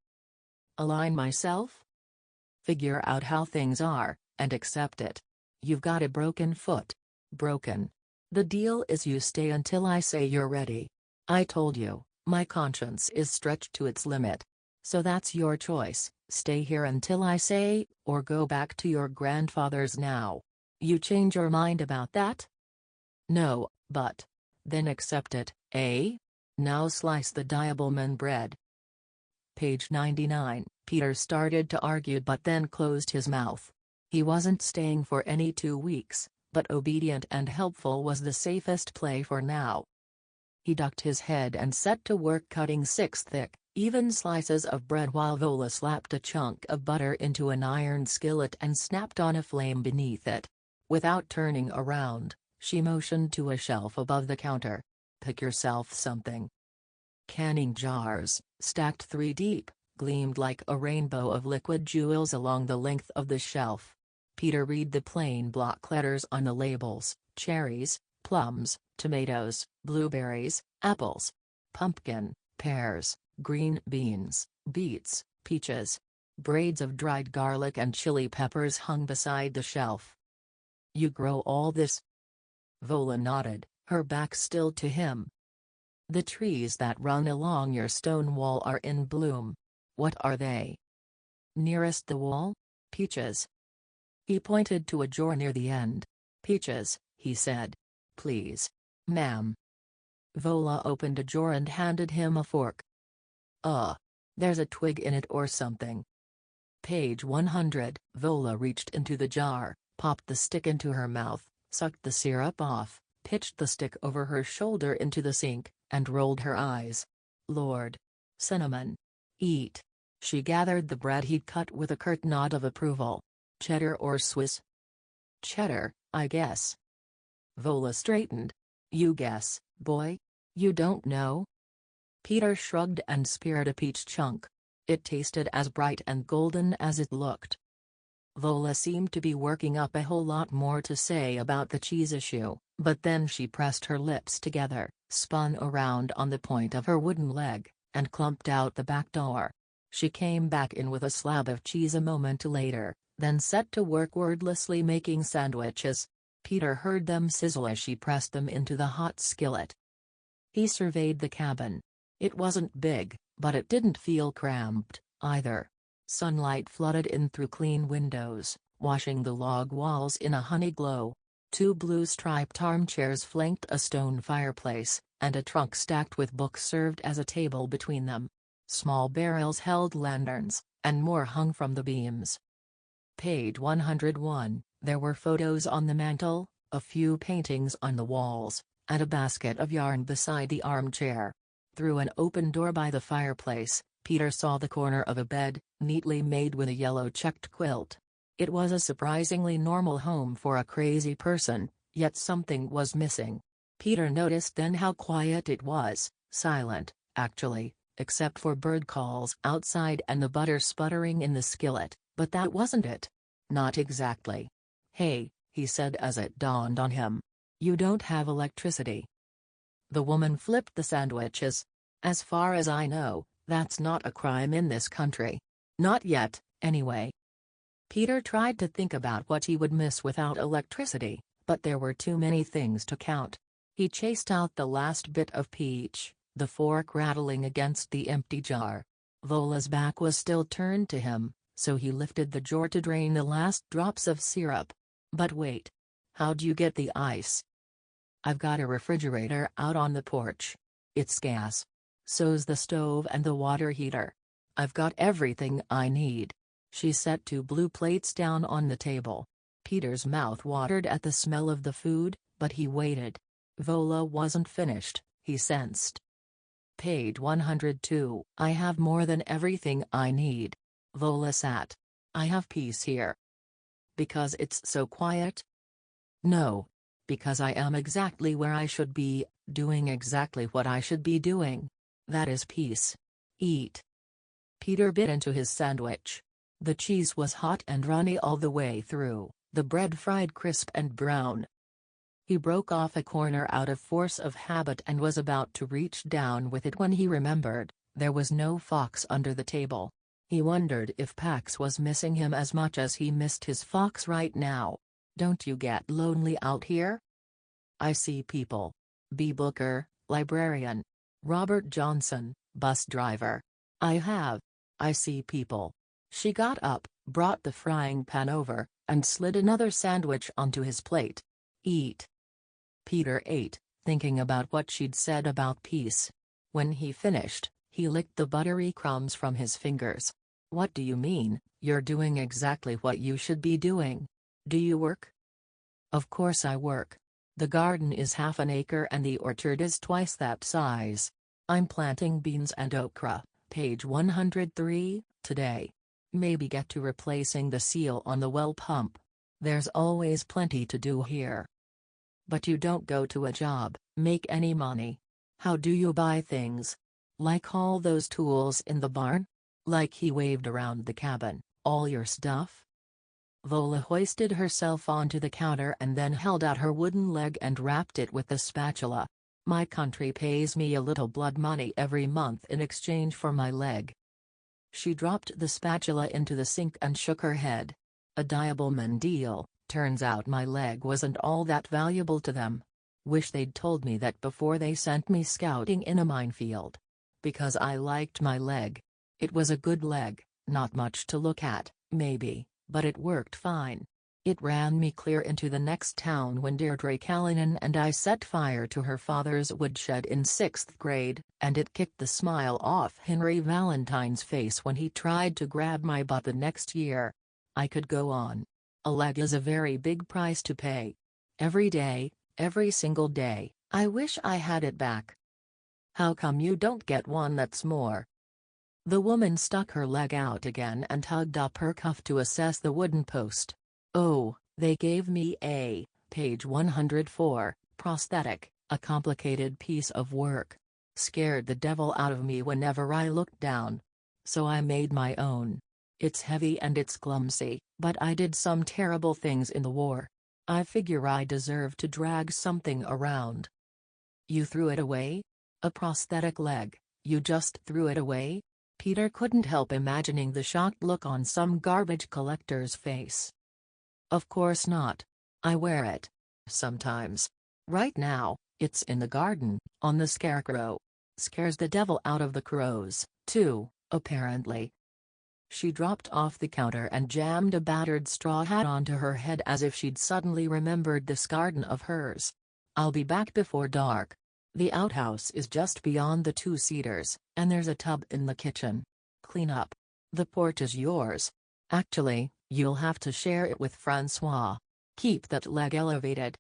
Align myself? Figure out how things are, and accept it. You've got a broken foot. Broken. The deal is you stay until I say you're ready. I told you, my conscience is stretched to its limit. So that's your choice, stay here until I say, or go back to your grandfather's now. You change your mind about that? No, but. Then accept it, eh? Now slice the diableman bread. Page 99. Peter started to argue but then closed his mouth. He wasn't staying for any 2 weeks, but obedient and helpful was the safest play for now. He ducked his head and set to work cutting 6 thick, even slices of bread while Vola slapped a chunk of butter into an iron skillet and snapped on a flame beneath it. Without turning around, she motioned to a shelf above the counter. Pick yourself something. Canning jars, stacked 3 deep, gleamed like a rainbow of liquid jewels along the length of the shelf. Peter read the plain block letters on the labels: cherries, plums, tomatoes, blueberries, apples, pumpkin, pears, green beans, beets, peaches. Braids of dried garlic and chili peppers hung beside the shelf. You grow all this? Vola nodded, her back still to him. The trees that run along your stone wall are in bloom. What are they? Nearest the wall? Peaches. He pointed to a drawer near the end. Peaches, he said. Please. Ma'am. Vola opened a drawer and handed him a fork. There's a twig in it or something. Page 100. Vola reached into the jar, popped the stick into her mouth, sucked the syrup off, pitched the stick over her shoulder into the sink, and rolled her eyes. Lord. Cinnamon. Eat. She gathered the bread he'd cut with a curt nod of approval. Cheddar or Swiss? Cheddar, I guess. Vola straightened. You guess, boy? You don't know? Peter shrugged and speared a peach chunk. It tasted as bright and golden as it looked. Vola seemed to be working up a whole lot more to say about the cheese issue, but then she pressed her lips together, spun around on the point of her wooden leg, and clumped out the back door. She came back in with a slab of cheese a moment later, then set to work wordlessly making sandwiches. Peter heard them sizzle as she pressed them into the hot skillet. He surveyed the cabin. It wasn't big, but it didn't feel cramped, either. Sunlight flooded in through clean windows, washing the log walls in a honey glow. 2 blue-striped armchairs flanked a stone fireplace, and a trunk stacked with books served as a table between them. Small barrels held lanterns, and more hung from the beams. Page 101. There were photos on the mantel, a few paintings on the walls, and a basket of yarn beside the armchair. Through an open door by the fireplace, Peter saw the corner of a bed, neatly made with a yellow checked quilt. It was a surprisingly normal home for a crazy person, yet something was missing. Peter noticed then how quiet it was, silent, actually, except for bird calls outside and the butter sputtering in the skillet, but that wasn't it. Not exactly. Hey, he said as it dawned on him. You don't have electricity. The woman flipped the sandwiches. As far as I know, that's not a crime in this country. Not yet, anyway. Peter tried to think about what he would miss without electricity, but there were too many things to count. He chased out the last bit of peach, the fork rattling against the empty jar. Vola's back was still turned to him, so he lifted the jar to drain the last drops of syrup. But wait. How'd you get the ice? I've got a refrigerator out on the porch. It's gas. So's the stove and the water heater. I've got everything I need. She set 2 blue plates down on the table. Peter's mouth watered at the smell of the food, but he waited. Vola wasn't finished, he sensed. Page 102. I have more than everything I need. Vola sat. I have peace here. Because it's so quiet? No. Because I am exactly where I should be, doing exactly what I should be doing. That is peace. Eat. Peter bit into his sandwich. The cheese was hot and runny all the way through, the bread fried crisp and brown. He broke off a corner out of force of habit and was about to reach down with it when he remembered, there was no fox under the table. He wondered if Pax was missing him as much as he missed his fox right now. Don't you get lonely out here? I see people. B. Booker, librarian. Robert Johnson, bus driver. I see people. She got up, brought the frying pan over, and slid another sandwich onto his plate. Eat. Peter ate, thinking about what she'd said about peace. When he finished, he licked the buttery crumbs from his fingers. What do you mean, you're doing exactly what you should be doing? Do you work? Of course I work. The garden is half an acre and the orchard is twice that size. I'm planting beans and okra, page 103, today. Maybe get to replacing the seal on the well pump. There's always plenty to do here. But you don't go to a job, make any money. How do you buy things? Like all those tools in the barn? Like he waved around the cabin, all your stuff? Vola hoisted herself onto the counter and then held out her wooden leg and wrapped it with the spatula. My country pays me a little blood money every month in exchange for my leg. She dropped the spatula into the sink and shook her head. A diableman deal, turns out my leg wasn't all that valuable to them. Wish they'd told me that before they sent me scouting in a minefield. Because I liked my leg. It was a good leg, not much to look at, maybe, but it worked fine. It ran me clear into the next town when Deirdre Callanan and I set fire to her father's woodshed in 6th grade, and it kicked the smile off Henry Valentine's face when he tried to grab my butt the next year. I could go on. A leg is a very big price to pay. Every day, every single day, I wish I had it back. How come you don't get one that's more? The woman stuck her leg out again and hugged up her cuff to assess the wooden post. Oh, they gave me a, page 104, prosthetic, a complicated piece of work. Scared the devil out of me whenever I looked down. So I made my own. It's heavy and it's clumsy, but I did some terrible things in the war. I figure I deserve to drag something around. You threw it away? A prosthetic leg, you just threw it away? Peter couldn't help imagining the shocked look on some garbage collector's face. Of course not. I wear it. Sometimes. Right now, it's in the garden, on the scarecrow. Scares the devil out of the crows, too, apparently. She dropped off the counter and jammed a battered straw hat onto her head as if she'd suddenly remembered this garden of hers. I'll be back before dark. The outhouse is just beyond the 2 cedars, and there's a tub in the kitchen. Clean up. The porch is yours. Actually, you'll have to share it with Francois. Keep that leg elevated.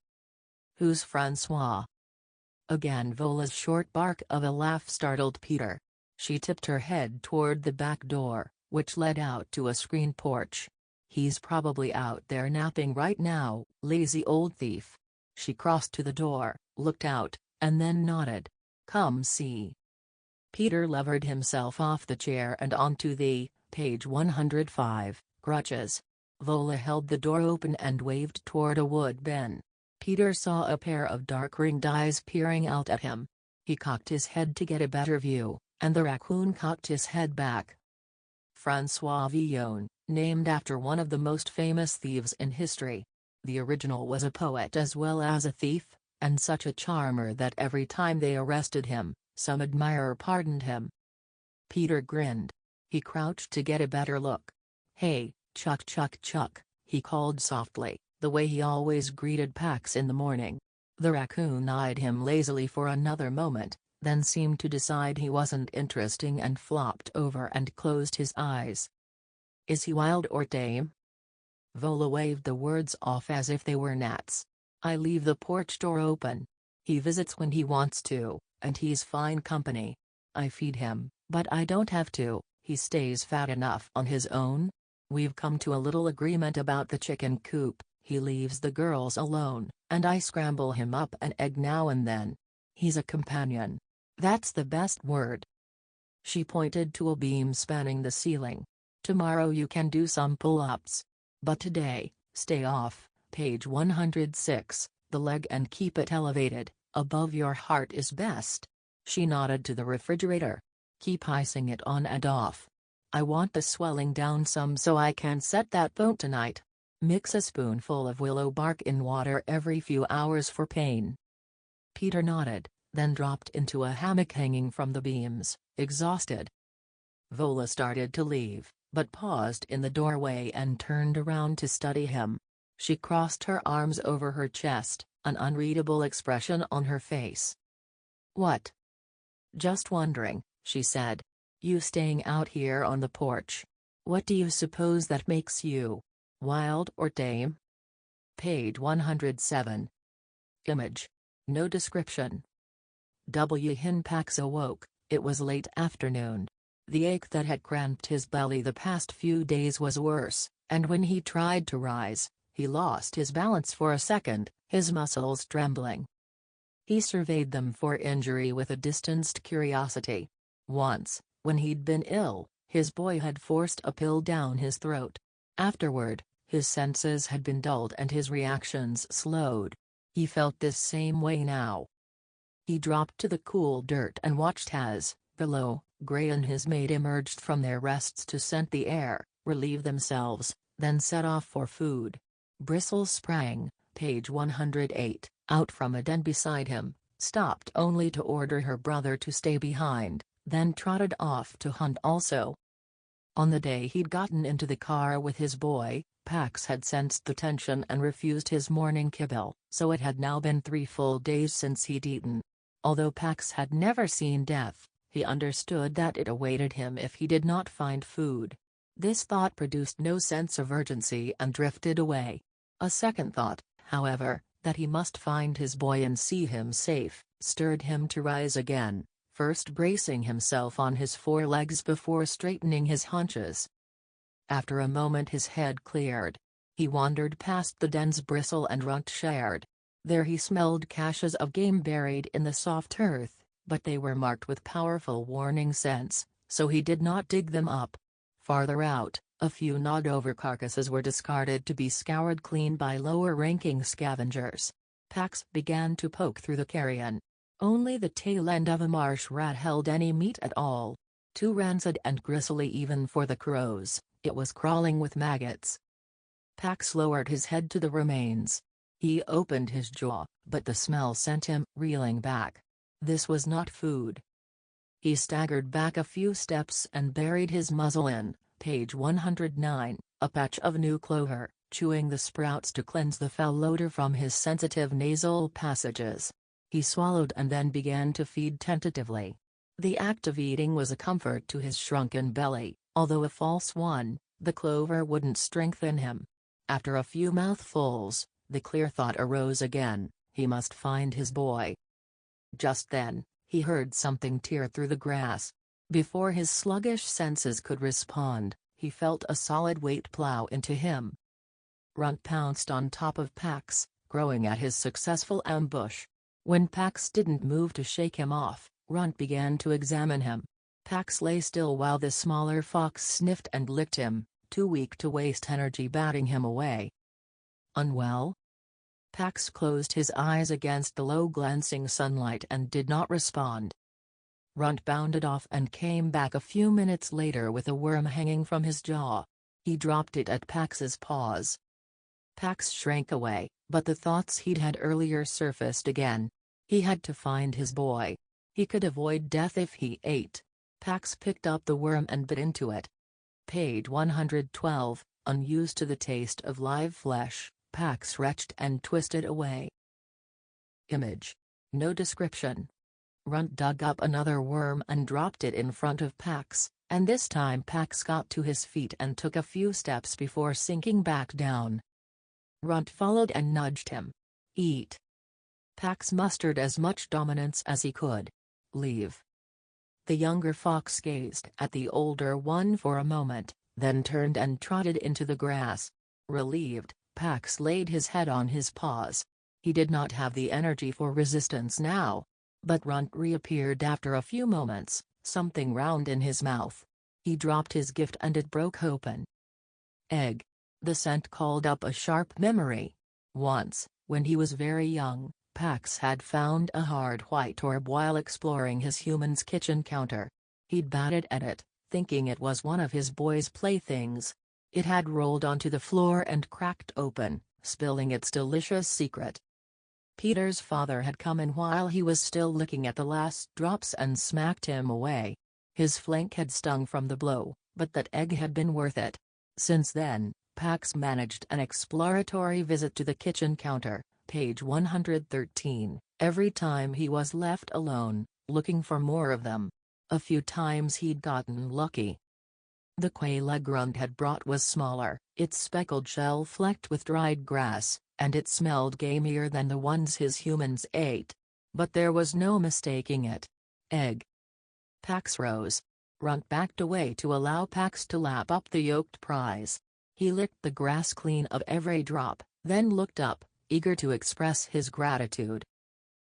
Who's Francois? Again Vola's short bark of a laugh startled Peter. She tipped her head toward the back door, which led out to a screen porch. He's probably out there napping right now, lazy old thief. She crossed to the door, looked out, and then nodded. Come see. Peter levered himself off the chair and onto the, page 105, crutches. Vola held the door open and waved toward a wood bin. Peter saw a pair of dark ringed eyes peering out at him. He cocked his head to get a better view, and the raccoon cocked his head back. Francois Villon, named after one of the most famous thieves in history. The original was a poet as well as a thief, and such a charmer that every time they arrested him, some admirer pardoned him. Peter grinned. He crouched to get a better look. Hey, Chuck Chuck Chuck, he called softly, the way he always greeted Pax in the morning. The raccoon eyed him lazily for another moment, then seemed to decide he wasn't interesting and flopped over and closed his eyes. Is he wild or tame? Vola waved the words off as if they were gnats. I leave the porch door open. He visits when he wants to, and he's fine company. I feed him, but I don't have to. He stays fat enough on his own. We've come to a little agreement about the chicken coop. He leaves the girls alone, and I scramble him up an egg now and then. He's a companion. That's the best word. She pointed to a beam spanning the ceiling. Tomorrow you can do some pull-ups. But today, stay off. Page 106, the leg and keep it elevated, above your heart is best. She nodded to the refrigerator. Keep icing it on and off. I want the swelling down some so I can set that bone tonight. Mix a spoonful of willow bark in water every few hours for pain. Peter nodded, then dropped into a hammock hanging from the beams, exhausted. Vola started to leave, but paused in the doorway and turned around to study him. She crossed her arms over her chest, an unreadable expression on her face. What? Just wondering, she said. You staying out here on the porch. What do you suppose that makes you? Wild or tame? Page 107. Image. No description. Pax awoke. It was late afternoon. The ache that had cramped his belly the past few days was worse, and when he tried to rise, he lost his balance for a second, his muscles trembling. He surveyed them for injury with a distanced curiosity. Once, when he'd been ill, his boy had forced a pill down his throat. Afterward, his senses had been dulled and his reactions slowed. He felt this same way now. He dropped to the cool dirt and watched as, below, Gray and his mate emerged from their rests to scent the air, relieve themselves, then set off for food. Bristles sprang, Page 108, out from a den beside him, stopped only to order her brother to stay behind, then trotted off to hunt also. On the day he'd gotten into the car with his boy, Pax had sensed the tension and refused his morning kibble, so it had now been 3 full days since he'd eaten. Although Pax had never seen death, he understood that it awaited him if he did not find food. This thought produced no sense of urgency and drifted away. A second thought, however, that he must find his boy and see him safe, stirred him to rise again, first bracing himself on his forelegs before straightening his haunches. After a moment his head cleared. He wandered past the den's bristle and runt shared. There he smelled caches of game buried in the soft earth, but they were marked with powerful warning scents, so he did not dig them up. Farther out, a few gnawed-over carcasses were discarded to be scoured clean by lower-ranking scavengers. Pax began to poke through the carrion. Only the tail end of a marsh rat held any meat at all. Too rancid and gristly even for the crows, it was crawling with maggots. Pax lowered his head to the remains. He opened his jaw, but the smell sent him reeling back. This was not food. He staggered back a few steps and buried his muzzle in, page 109, a patch of new clover, chewing the sprouts to cleanse the foul odor from his sensitive nasal passages. He swallowed and then began to feed tentatively. The act of eating was a comfort to his shrunken belly, although a false one. The clover wouldn't strengthen him. After a few mouthfuls, the clear thought arose again: he must find his boy. Just then, he heard something tear through the grass. Before his sluggish senses could respond, he felt a solid weight plow into him. Runt pounced on top of Pax, growing at his successful ambush. When Pax didn't move to shake him off, Runt began to examine him. Pax lay still while the smaller fox sniffed and licked him, too weak to waste energy batting him away. Unwell? Pax closed his eyes against the low-glancing sunlight and did not respond. Runt bounded off and came back a few minutes later with a worm hanging from his jaw. He dropped it at Pax's paws. Pax shrank away, but the thoughts he'd had earlier surfaced again. He had to find his boy. He could avoid death if he ate. Pax picked up the worm and bit into it. Page 112, unused to the taste of live flesh, Pax retched and twisted away. Image. No description. Runt dug up another worm and dropped it in front of Pax, and this time Pax got to his feet and took a few steps before sinking back down. Runt followed and nudged him. Eat. Pax mustered as much dominance as he could. Leave. The younger fox gazed at the older one for a moment, then turned and trotted into the grass. Relieved, Pax laid his head on his paws. He did not have the energy for resistance now. But Runt reappeared after a few moments, something round in his mouth. He dropped his gift and it broke open. Egg. The scent called up a sharp memory. Once, when he was very young, Pax had found a hard white orb while exploring his human's kitchen counter. He'd batted at it, thinking it was one of his boy's playthings. It had rolled onto the floor and cracked open, spilling its delicious secret. Peter's father had come in while he was still licking at the last drops and smacked him away. His flank had stung from the blow, but that egg had been worth it. Since then, Pax managed an exploratory visit to the kitchen counter, page 113, every time he was left alone, looking for more of them. A few times he'd gotten lucky. The quail egg Runt had brought was smaller, its speckled shell flecked with dried grass, and it smelled gamier than the ones his humans ate. But there was no mistaking it. Egg. Pax rose. Runt backed away to allow Pax to lap up the yolked prize. He licked the grass clean of every drop, then looked up, eager to express his gratitude.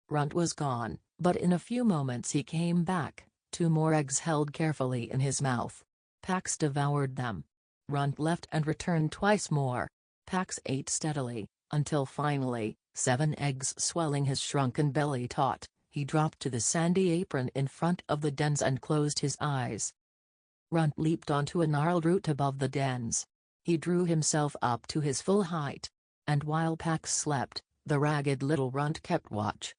Runt was gone, but in a few moments he came back, 2 more eggs held carefully in his mouth. Pax devoured them. Runt left and returned twice more. Pax ate steadily, until finally, 7 eggs swelling his shrunken belly taut, he dropped to the sandy apron in front of the dens and closed his eyes. Runt leaped onto a gnarled root above the dens. He drew himself up to his full height. and while Pax slept, the ragged little runt kept watch.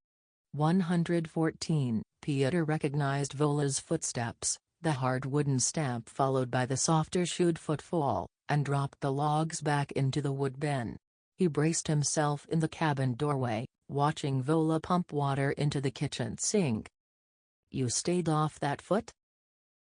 114. Peter recognized Vola's footsteps, the hard wooden stamp followed by the softer shoed footfall, and dropped the logs back into the wood bin. He braced himself in the cabin doorway, watching Vola pump water into the kitchen sink. "You stayed off that foot?"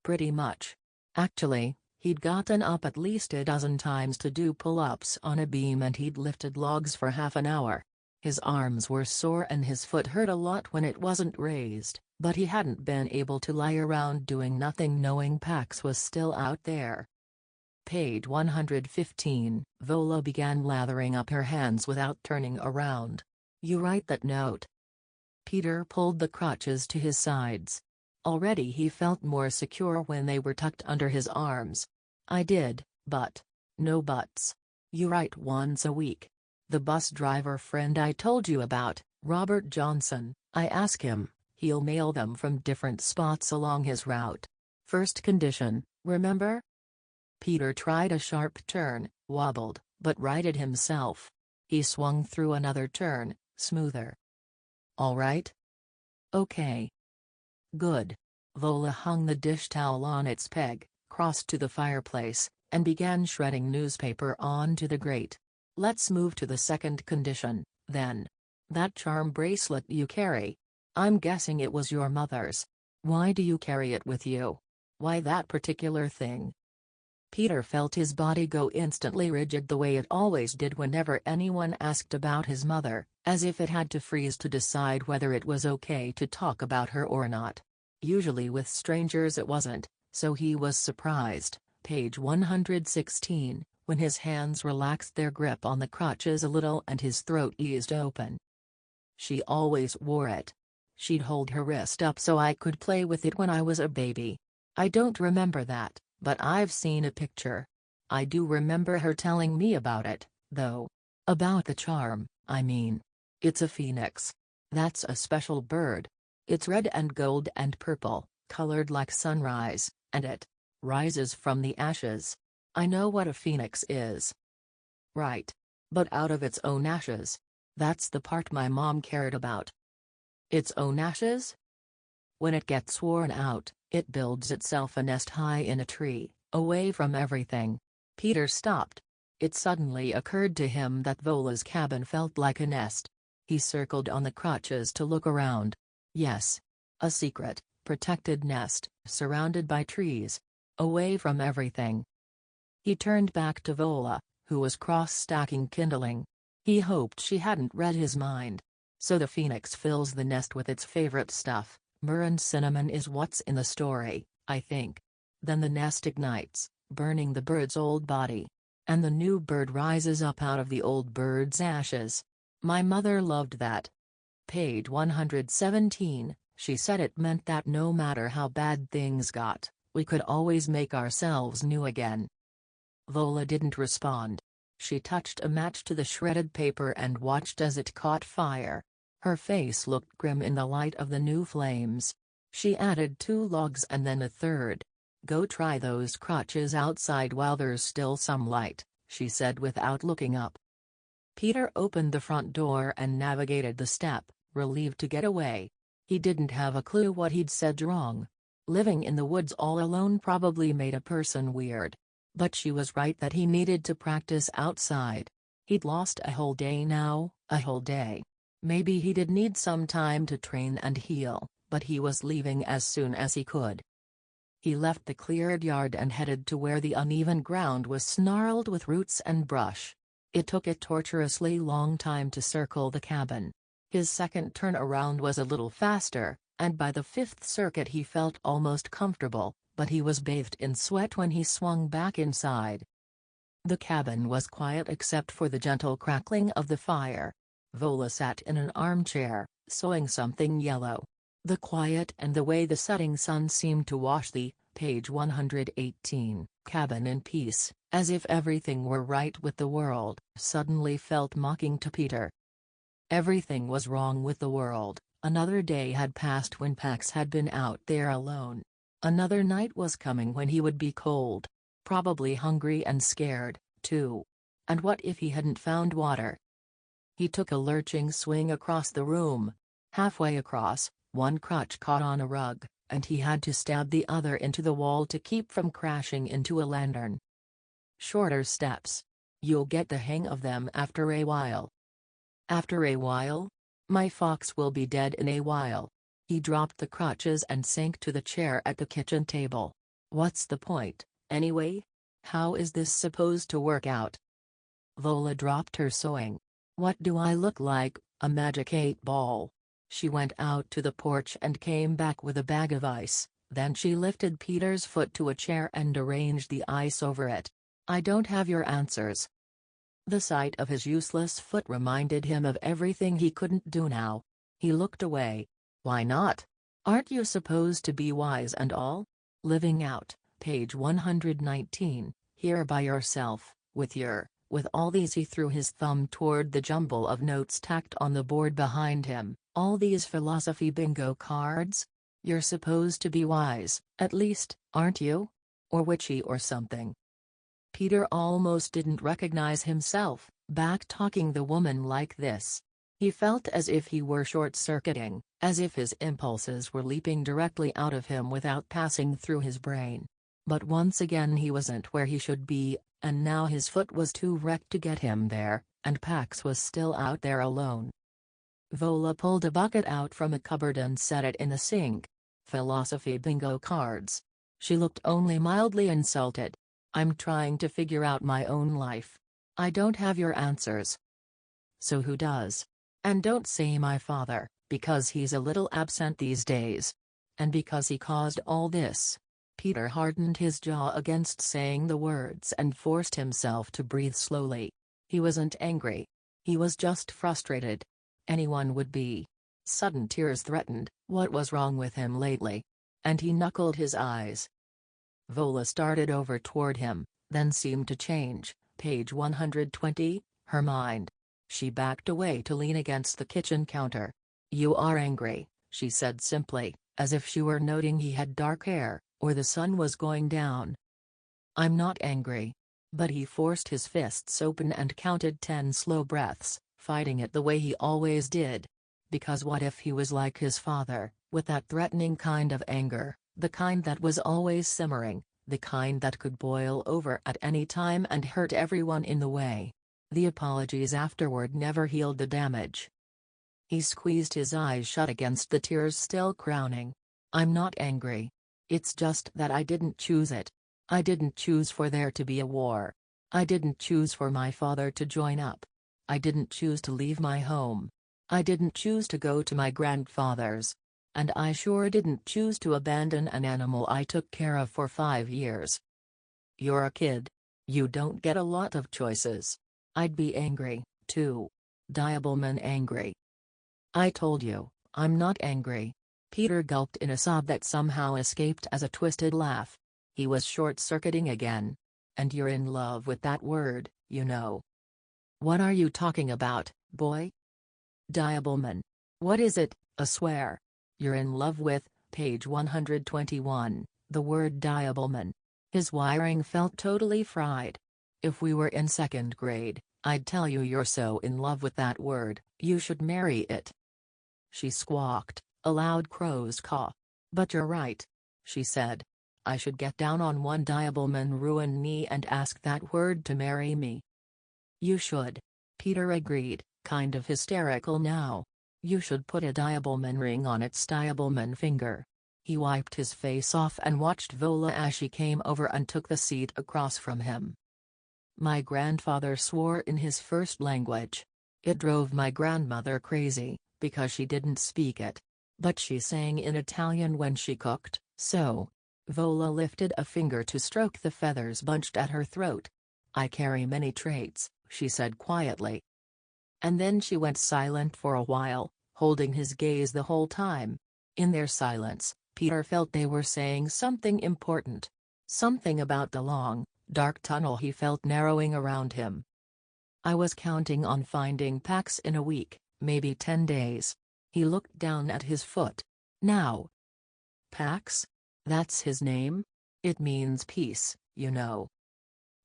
"Pretty much. Actually, he'd gotten up at least a dozen times to do pull-ups on a beam and he'd lifted logs for half an hour. His arms were sore and his foot hurt a lot when it wasn't raised, but he hadn't been able to lie around doing nothing knowing Pax was still out there." Page 115. Vola began lathering up her hands without turning around. "You write that note?" Peter pulled the crutches to his sides. Already he felt more secure when they were tucked under his arms. "I did, but..." "No buts. You write once a week. The bus driver friend I told you about, Robert Johnson, I ask him, he'll mail them from different spots along his route. First condition, remember?" Peter tried a sharp turn, wobbled, but righted himself. He swung through another turn, smoother. "All right?" "Okay." "Good." Vola hung the dish towel on its peg, crossed to the fireplace, and began shredding newspaper onto the grate. "Let's move to the second condition, then. That charm bracelet you carry. I'm guessing it was your mother's. Why do you carry it with you? Why that particular thing?" Peter felt his body go instantly rigid the way it always did whenever anyone asked about his mother, as if it had to freeze to decide whether it was okay to talk about her or not. Usually with strangers it wasn't, so he was surprised. Page 116, when his hands relaxed their grip on the crutches a little and his throat eased open. "She always wore it. She'd hold her wrist up so I could play with it when I was a baby. I don't remember that, but I've seen a picture. I do remember her telling me about it, though. About the charm, I mean. It's a phoenix. That's a special bird. It's red and gold and purple, colored like sunrise, and it rises from the ashes. I know what a phoenix is." "Right. But out of its own ashes. That's the part my mom cared about." "Its own ashes?" "When it gets worn out, it builds itself a nest high in a tree, away from everything." Peter stopped. It suddenly occurred to him that Vola's cabin felt like a nest. He circled on the crutches to look around. Yes. A secret, protected nest, surrounded by trees. Away from everything. He turned back to Vola, who was cross-stacking kindling. He hoped she hadn't read his mind. "So the phoenix fills the nest with its favorite stuff. Myrrh and cinnamon is what's in the story, I think. Then the nest ignites, burning the bird's old body. And the new bird rises up out of the old bird's ashes. My mother loved that." Page 117, she said it meant that no matter how bad things got, we could always make ourselves new again. Vola didn't respond. She touched a match to the shredded paper and watched as it caught fire. Her face looked grim in the light of the new flames. She added 2 logs and then a third. "Go try those crutches outside while there's still some light," she said without looking up. Peter opened the front door and navigated the step, relieved to get away. He didn't have a clue what he'd said wrong. Living in the woods all alone probably made a person weird. But she was right that he needed to practice outside. He'd lost a whole day now, a whole day. Maybe he did need some time to train and heal, but he was leaving as soon as he could. He left the cleared yard and headed to where the uneven ground was snarled with roots and brush. It took a torturously long time to circle the cabin. His second turn around was a little faster, and by the 5th circuit he felt almost comfortable, but he was bathed in sweat when he swung back inside. The cabin was quiet except for the gentle crackling of the fire. Vola sat in an armchair, sewing something yellow. The quiet and the way the setting sun seemed to wash the, page 118, cabin in peace, as if everything were right with the world, suddenly felt mocking to Peter. Everything was wrong with the world. Another day had passed when Pax had been out there alone. Another night was coming when he would be cold. Probably hungry and scared, too. And what if he hadn't found water? He took a lurching swing across the room. Halfway across, one crutch caught on a rug, and he had to stab the other into the wall to keep from crashing into a lantern. Shorter steps. You'll get the hang of them after a while. After a while? My fox will be dead in a while. He dropped the crutches and sank to the chair at the kitchen table. What's the point, anyway? How is this supposed to work out? Vola dropped her sewing. What do I look like, a magic 8-ball? She went out to the porch and came back with a bag of ice. Then she lifted Peter's foot to a chair and arranged the ice over it. I don't have your answers. The sight of his useless foot reminded him of everything he couldn't do now. He looked away. Why not? Aren't you supposed to be wise and all? Living out, page 119, here by yourself, with all these. He threw his thumb toward the jumble of notes tacked on the board behind him. All these philosophy bingo cards? You're supposed to be wise, at least, aren't you? Or witchy or something. Peter almost didn't recognize himself, back-talking the woman like this. He felt as if he were short-circuiting, as if his impulses were leaping directly out of him without passing through his brain. But once again he wasn't where he should be, and now his foot was too wrecked to get him there, and Pax was still out there alone. Vola pulled a bucket out from a cupboard and set it in the sink. Philosophy bingo cards. She looked only mildly insulted. I'm trying to figure out my own life. I don't have your answers. So who does? And don't say my father, because he's a little absent these days. And because he caused all this. Peter hardened his jaw against saying the words and forced himself to breathe slowly. He wasn't angry. He was just frustrated. Anyone would be. Sudden tears threatened. What was wrong with him lately? And he knuckled his eyes. Vola started over toward him, then seemed to change. Page 120, her mind. She backed away to lean against the kitchen counter. You are angry, she said simply, as if she were noting he had dark hair, or the sun was going down. I'm not angry. But he forced his fists open and counted 10 slow breaths, fighting it the way he always did. Because what if he was like his father, with that threatening kind of anger, the kind that was always simmering, the kind that could boil over at any time and hurt everyone in the way? The apologies afterward never healed the damage. He squeezed his eyes shut against the tears still crowning. I'm not angry. It's just that I didn't choose it. I didn't choose for there to be a war. I didn't choose for my father to join up. I didn't choose to leave my home. I didn't choose to go to my grandfather's. And I sure didn't choose to abandon an animal I took care of for 5 years. You're a kid. You don't get a lot of choices. I'd be angry, too. Diableman angry. I told you, I'm not angry. Peter gulped in a sob that somehow escaped as a twisted laugh. He was short-circuiting again. And you're in love with that word, you know. What are you talking about, boy? Diableman. What is it, a swear? You're in love with, page 121, the word diableman. His wiring felt totally fried. If we were in 2nd grade, I'd tell you you're so in love with that word, you should marry it. She squawked, a loud crow's caw. But you're right, she said. I should get down on one diableman ruined knee and ask that word to marry me. You should. Peter agreed, kind of hysterical now. You should put a diableman ring on its diableman finger. He wiped his face off and watched Vola as she came over and took the seat across from him. My grandfather swore in his first language. It drove my grandmother crazy, because she didn't speak it. But she sang in Italian when she cooked, so. Vola lifted a finger to stroke the feathers bunched at her throat. I carry many traits, she said quietly. And then she went silent for a while, holding his gaze the whole time. In their silence, Peter felt they were saying something important. Something about the long, dark tunnel he felt narrowing around him. I was counting on finding Pax in a week, maybe 10 days. He looked down at his foot. Now. Pax? That's his name? It means peace, you know.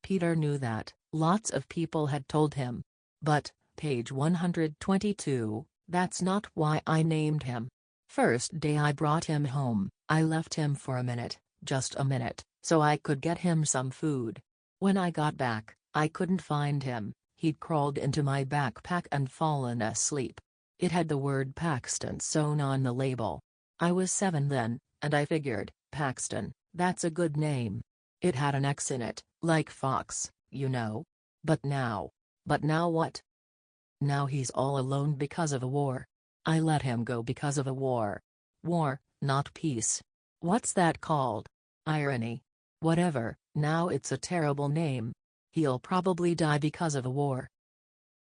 Peter knew that, lots of people had told him. But, page 122, that's not why I named him. First day I brought him home, I left him for a minute, just a minute, so I could get him some food. When I got back, I couldn't find him. He'd crawled into my backpack and fallen asleep. It had the word Paxton sewn on the label. I was 7 then, and I figured, Paxton, that's a good name. It had an X in it, like Fox, you know. But now what? Now he's all alone because of a war. I let him go because of a war. War, not peace. What's that called? Irony. Whatever, now it's a terrible name. He'll probably die because of a war.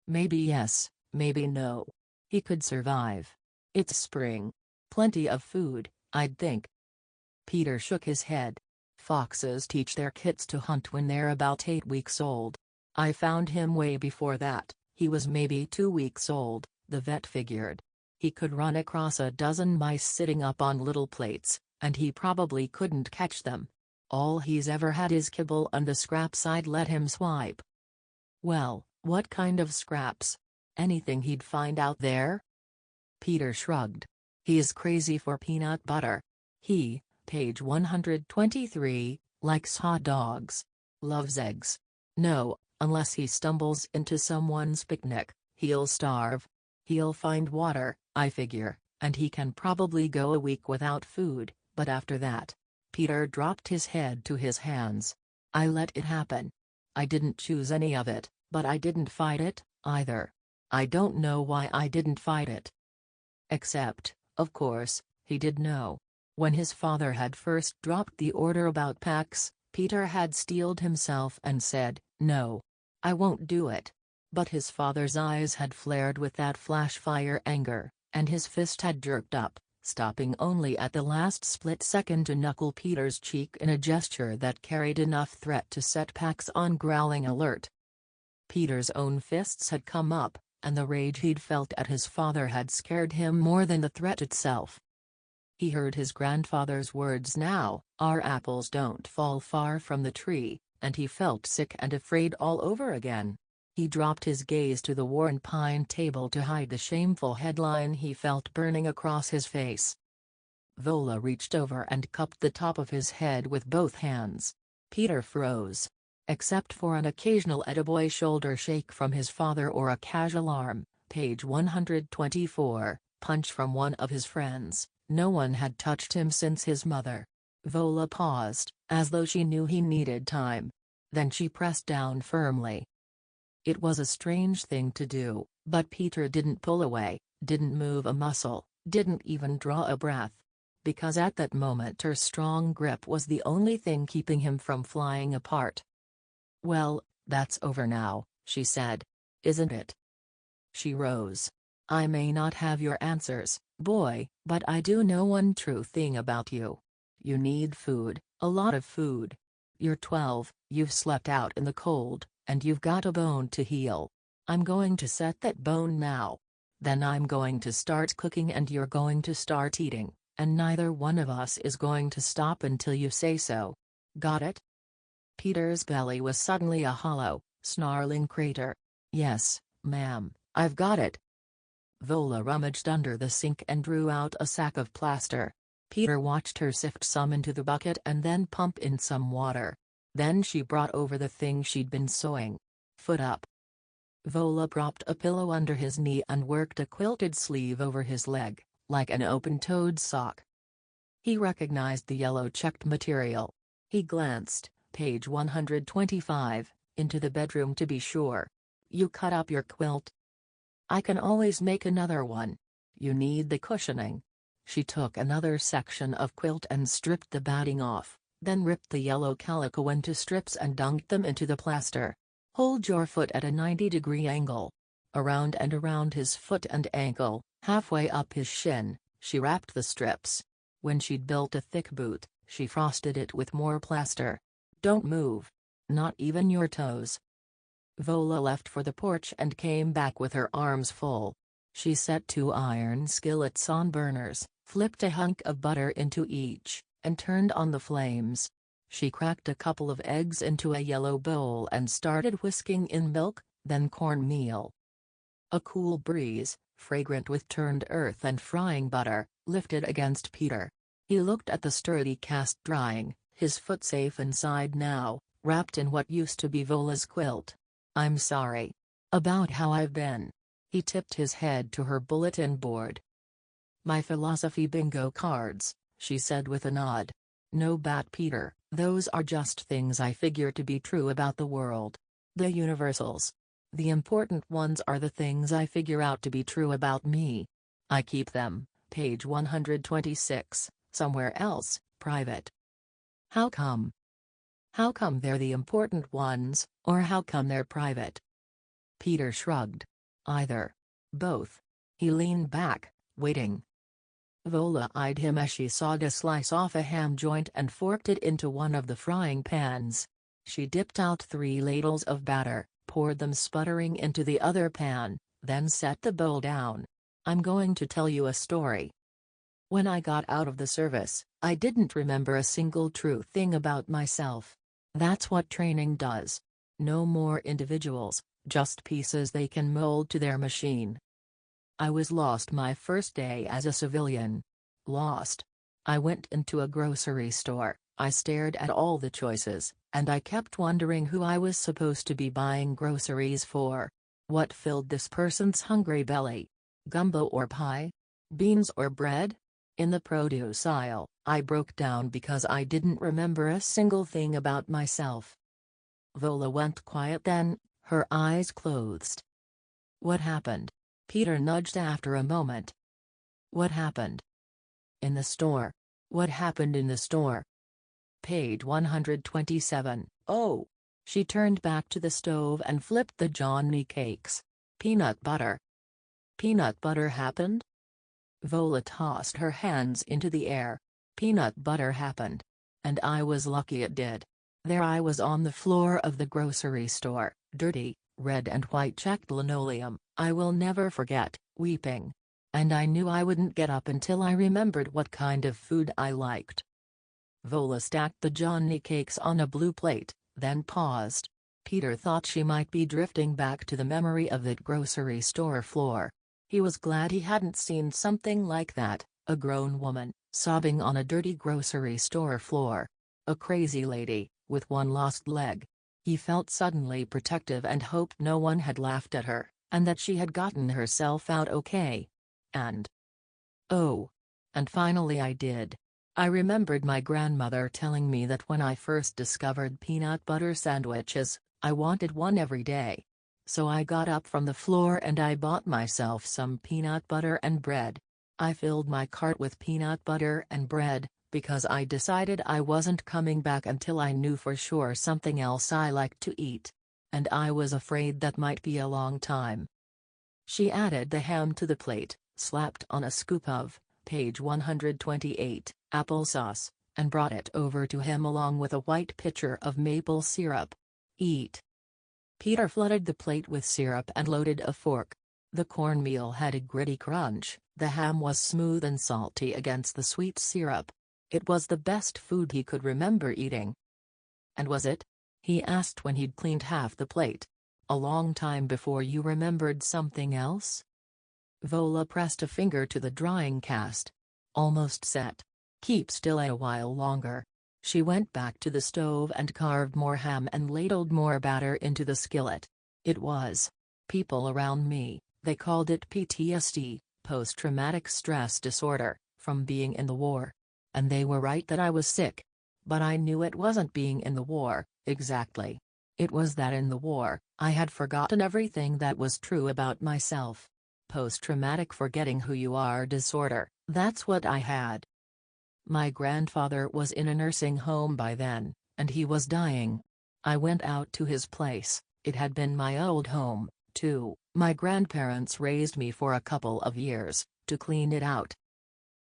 Maybe yes, maybe no. He could survive. It's spring. Plenty of food, I'd think. Peter shook his head. Foxes teach their kits to hunt when they're about 8 weeks old. I found him way before that. He was maybe 2 weeks old, the vet figured. He could run across a dozen mice sitting up on little plates, and he probably couldn't catch them. All he's ever had is kibble and the scraps I'd let him swipe. Well, what kind of scraps? Anything he'd find out there? Peter shrugged. He's crazy for peanut butter. He, page 123, likes hot dogs. Loves eggs. No, unless he stumbles into someone's picnic, he'll starve. He'll find water, I figure, and he can probably go a week without food, but after that. Peter dropped his head to his hands. I let it happen. I didn't choose any of it, but I didn't fight it, either. I don't know why I didn't fight it. Except, of course, he did know. When his father had first dropped the order about Pax, Peter had steeled himself and said, no. I won't do it. But his father's eyes had flared with that flash-fire anger, and his fist had jerked up, stopping only at the last split second to knuckle Peter's cheek in a gesture that carried enough threat to set Pax on growling alert. Peter's own fists had come up, and the rage he'd felt at his father had scared him more than the threat itself. He heard his grandfather's words now, our apples don't fall far from the tree, and he felt sick and afraid all over again. He dropped his gaze to the worn pine table to hide the shameful headline he felt burning across his face. Vola reached over and cupped the top of his head with both hands. Peter froze. Except for an occasional attaboy shoulder shake from his father or a casual arm, page 124, punch from one of his friends, no one had touched him since his mother. Vola paused, as though she knew he needed time. Then she pressed down firmly. It was a strange thing to do, but Peter didn't pull away, didn't move a muscle, didn't even draw a breath. Because at that moment her strong grip was the only thing keeping him from flying apart. Well, that's over now, she said. Isn't it? She rose. I may not have your answers, boy, but I do know one true thing about you. You need food, a lot of food. You're 12, you've slept out in the cold, and you've got a bone to heal. I'm going to set that bone now. Then I'm going to start cooking and you're going to start eating, and neither one of us is going to stop until you say so. Got it? Peter's belly was suddenly a hollow, snarling crater. Yes, ma'am, I've got it. Vola rummaged under the sink and drew out a sack of plaster. Peter watched her sift some into the bucket and then pump in some water. Then she brought over the thing she'd been sewing. Foot up. Vola propped a pillow under his knee and worked a quilted sleeve over his leg, like an open-toed sock. He recognized the yellow checked material. He glanced, page 125, into the bedroom to be sure. You cut up your quilt? I can always make another one. You need the cushioning. She took another section of quilt and stripped the batting off, then ripped the yellow calico into strips and dunked them into the plaster. Hold your foot at a 90-degree angle. Around and around his foot and ankle, halfway up his shin, she wrapped the strips. When she'd built a thick boot, she frosted it with more plaster. Don't move. Not even your toes. Vola left for the porch and came back with her arms full. She set 2 iron skillets on burners, flipped a hunk of butter into each, and turned on the flames. She cracked a couple of eggs into a yellow bowl and started whisking in milk, then cornmeal. A cool breeze, fragrant with turned earth and frying butter, lifted against Peter. He looked at the sturdy cast drying, his foot safe inside now, wrapped in what used to be Vola's quilt. "I'm sorry. About how I've been." He tipped his head to her bulletin board. "My philosophy bingo cards," she said with a nod. "No bat, Peter, those are just things I figure to be true about the world. The universals. The important ones are the things I figure out to be true about me. I keep them," page 126, "somewhere else, private." "How come? How come they're the important ones, or how come they're private?" Peter shrugged. "Either. Both." He leaned back, waiting. Vola eyed him as she sawed a slice off a ham joint and forked it into one of the frying pans. She dipped out 3 ladles of batter, poured them sputtering into the other pan, then set the bowl down. "I'm going to tell you a story. When I got out of the service, I didn't remember a single true thing about myself. That's what training does. No more individuals, just pieces they can mold to their machine. I was lost my first day as a civilian. Lost. I went into a grocery store, I stared at all the choices, and I kept wondering who I was supposed to be buying groceries for. What filled this person's hungry belly? Gumbo or pie? Beans or bread? In the produce aisle, I broke down because I didn't remember a single thing about myself." Vola went quiet then, her eyes closed. "What happened?" Peter nudged after a moment. "What happened?" "In the store. What happened in the store?" Page 127. "Oh." She turned back to the stove and flipped the Johnny cakes. "Peanut butter." "Peanut butter happened?" Vola tossed her hands into the air. "Peanut butter happened. And I was lucky it did. There I was on the floor of the grocery store, dirty, red and white checked linoleum, I will never forget, weeping. And I knew I wouldn't get up until I remembered what kind of food I liked." Vola stacked the Johnny cakes on a blue plate, then paused. Peter thought she might be drifting back to the memory of that grocery store floor. He was glad he hadn't seen something like that, a grown woman, sobbing on a dirty grocery store floor. A crazy lady, with one lost leg. He felt suddenly protective and hoped no one had laughed at her, and that she had gotten herself out okay. And oh. And finally I did. I remembered my grandmother telling me that when I first discovered peanut butter sandwiches, I wanted one every day. So I got up from the floor and I bought myself some peanut butter and bread. I filled my cart with peanut butter and bread, because I decided I wasn't coming back until I knew for sure something else I liked to eat. And I was afraid that might be a long time." She added the ham to the plate, slapped on a scoop of, page 128, applesauce, and brought it over to him along with a white pitcher of maple syrup. "Eat." Peter flooded the plate with syrup and loaded a fork. The cornmeal had a gritty crunch, the ham was smooth and salty against the sweet syrup. It was the best food he could remember eating. "And was it?" he asked when he'd cleaned half the plate. "A long time before you remembered something else?" Vola pressed a finger to the drying cast. "Almost set. Keep still a while longer." She went back to the stove and carved more ham and ladled more batter into the skillet. "It was. People around me, they called it PTSD, post-traumatic stress disorder, from being in the war. And they were right that I was sick. But I knew it wasn't being in the war, exactly. It was that in the war, I had forgotten everything that was true about myself. Post-traumatic forgetting who you are disorder, that's what I had. My grandfather was in a nursing home by then, and he was dying. I went out to his place, it had been my old home, too. My grandparents raised me for a couple of years, to clean it out.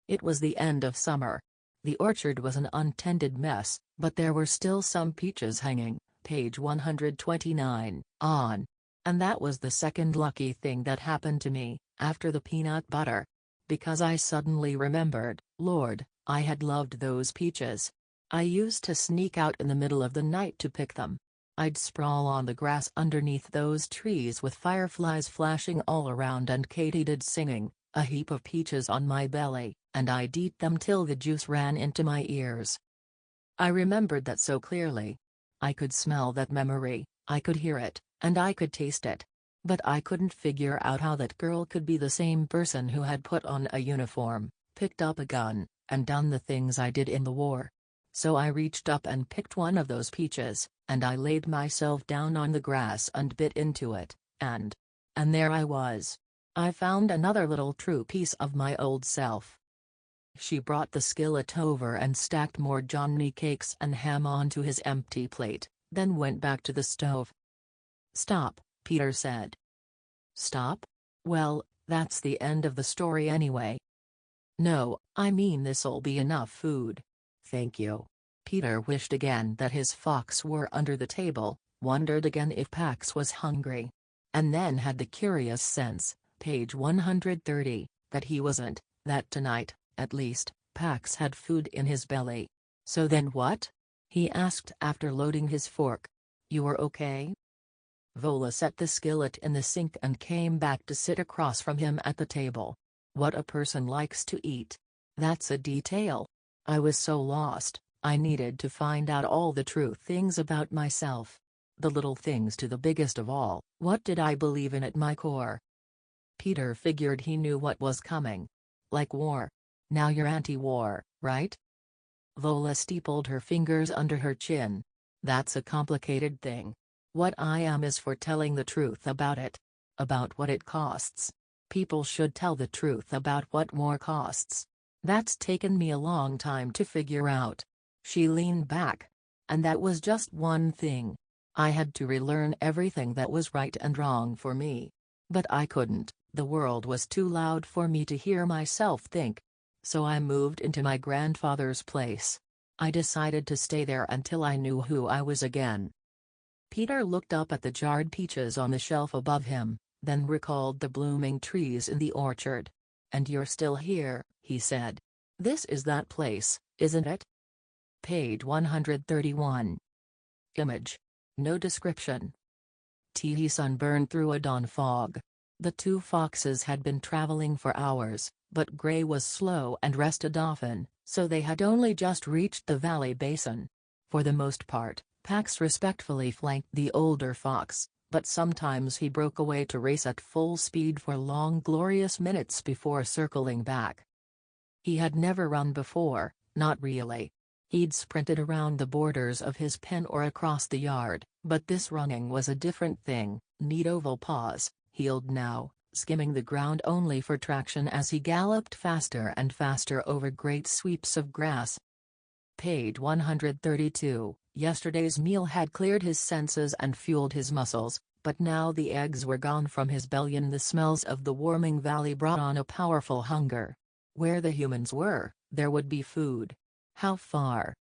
It was the end of summer. The orchard was an untended mess, but there were still some peaches hanging, page 129, on. And that was the second lucky thing that happened to me, after the peanut butter. Because I suddenly remembered, Lord, I had loved those peaches. I used to sneak out in the middle of the night to pick them. I'd sprawl on the grass underneath those trees with fireflies flashing all around and katydid singing, a heap of peaches on my belly, and I'd eat them till the juice ran into my ears. I remembered that so clearly. I could smell that memory, I could hear it, and I could taste it. But I couldn't figure out how that girl could be the same person who had put on a uniform, picked up a gun, and done the things I did in the war. So I reached up and picked one of those peaches, and I laid myself down on the grass and bit into it, and there I was. I found another little true piece of my old self. She brought the skillet over and stacked more Johnny cakes and ham onto his empty plate, then went back to the stove. "Stop," Peter said. "Stop? Well, that's the end of the story anyway." "No, I mean this'll be enough food. Thank you." Peter wished again that his fox were under the table, wondered again if Pax was hungry. And then had the curious sense, page 130, that he wasn't, that tonight, at least, Pax had food in his belly. "So then what?" he asked after loading his fork. "You were okay?" Vola set the skillet in the sink and came back to sit across from him at the table. "What a person likes to eat. That's a detail. I was so lost, I needed to find out all the true things about myself. The little things to the biggest of all, what did I believe in at my core?" Peter figured he knew what was coming. "Like war. Now you're anti-war, right?" Vola steepled her fingers under her chin. "That's a complicated thing. What I am is for telling the truth about it. About what it costs. People should tell the truth about what war costs. That's taken me a long time to figure out." She leaned back. "And that was just one thing. I had to relearn everything that was right and wrong for me. But I couldn't, the world was too loud for me to hear myself think. So I moved into my grandfather's place. I decided to stay there until I knew who I was again." Peter looked up at the jarred peaches on the shelf above him, then recalled the blooming trees in the orchard. "And you're still here," he said. "This is that place, isn't it?" Page 131. Image. No description. Teehee sunburned through a dawn fog. The two foxes had been traveling for hours, but Gray was slow and rested often, so they had only just reached the valley basin. For the most part, Pax respectfully flanked the older fox, but sometimes he broke away to race at full speed for long glorious minutes before circling back. He had never run before, not really. He'd sprinted around the borders of his pen or across the yard, but this running was a different thing, neat oval paws, heeled now, skimming the ground only for traction as he galloped faster and faster over great sweeps of grass. Page 132. Yesterday's meal had cleared his senses and fueled his muscles, but now the eggs were gone from his belly and the smells of the warming valley brought on a powerful hunger. Where the humans were, there would be food. How far?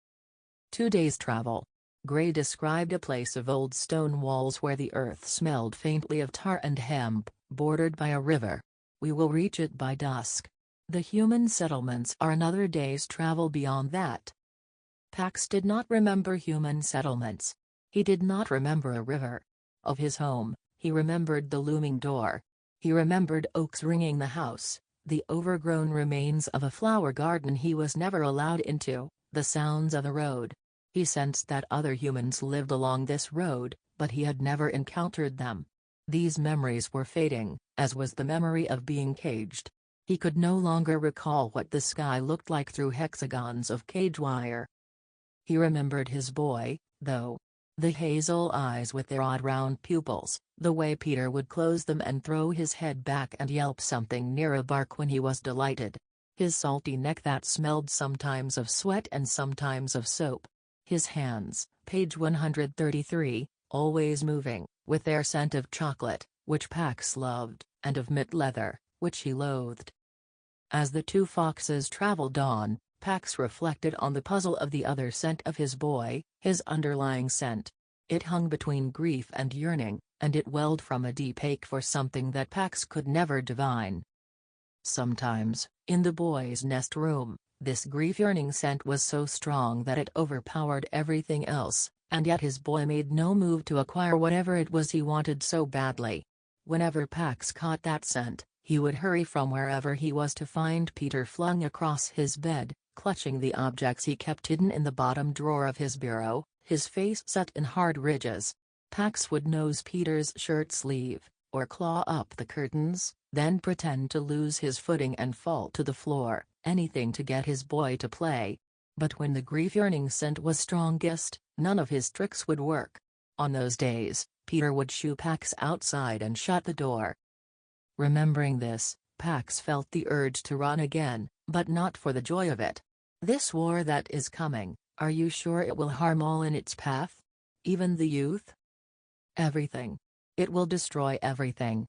2 days' travel. Gray described a place of old stone walls where the earth smelled faintly of tar and hemp, bordered by a river. "We will reach it by dusk. The human settlements are another day's travel beyond that." Pax did not remember human settlements. He did not remember a river. Of his home, he remembered the looming door. He remembered oaks ringing the house, the overgrown remains of a flower garden he was never allowed into, the sounds of the road. He sensed that other humans lived along this road, but he had never encountered them. These memories were fading, as was the memory of being caged. He could no longer recall what the sky looked like through hexagons of cage wire. He remembered his boy, though. The hazel eyes with their odd round pupils, the way Peter would close them and throw his head back and yelp something near a bark when he was delighted. His salty neck that smelled sometimes of sweat and sometimes of soap. His hands, page 133, always moving, with their scent of chocolate, which Pax loved, and of mint leather, which he loathed. As the two foxes traveled on, Pax reflected on the puzzle of the other scent of his boy, his underlying scent. It hung between grief and yearning, and it welled from a deep ache for something that Pax could never divine. Sometimes, in the boy's nest room, this grief-yearning scent was so strong that it overpowered everything else, And yet his boy made no move to acquire whatever it was he wanted so badly. Whenever Pax caught that scent, he would hurry from wherever he was to find Peter flung across his bed, clutching the objects he kept hidden in the bottom drawer of his bureau, his face set in hard ridges. Pax would nose Peter's shirt sleeve, or claw up the curtains, then pretend to lose his footing and fall to the floor, anything to get his boy to play. But when the grief-yearning scent was strongest, none of his tricks would work. On those days, Peter would shoo Pax outside and shut the door. Remembering this, Pax felt the urge to run again, but not for the joy of it. This war that is coming, are you sure it will harm all in its path? Even the youth? Everything. It will destroy everything.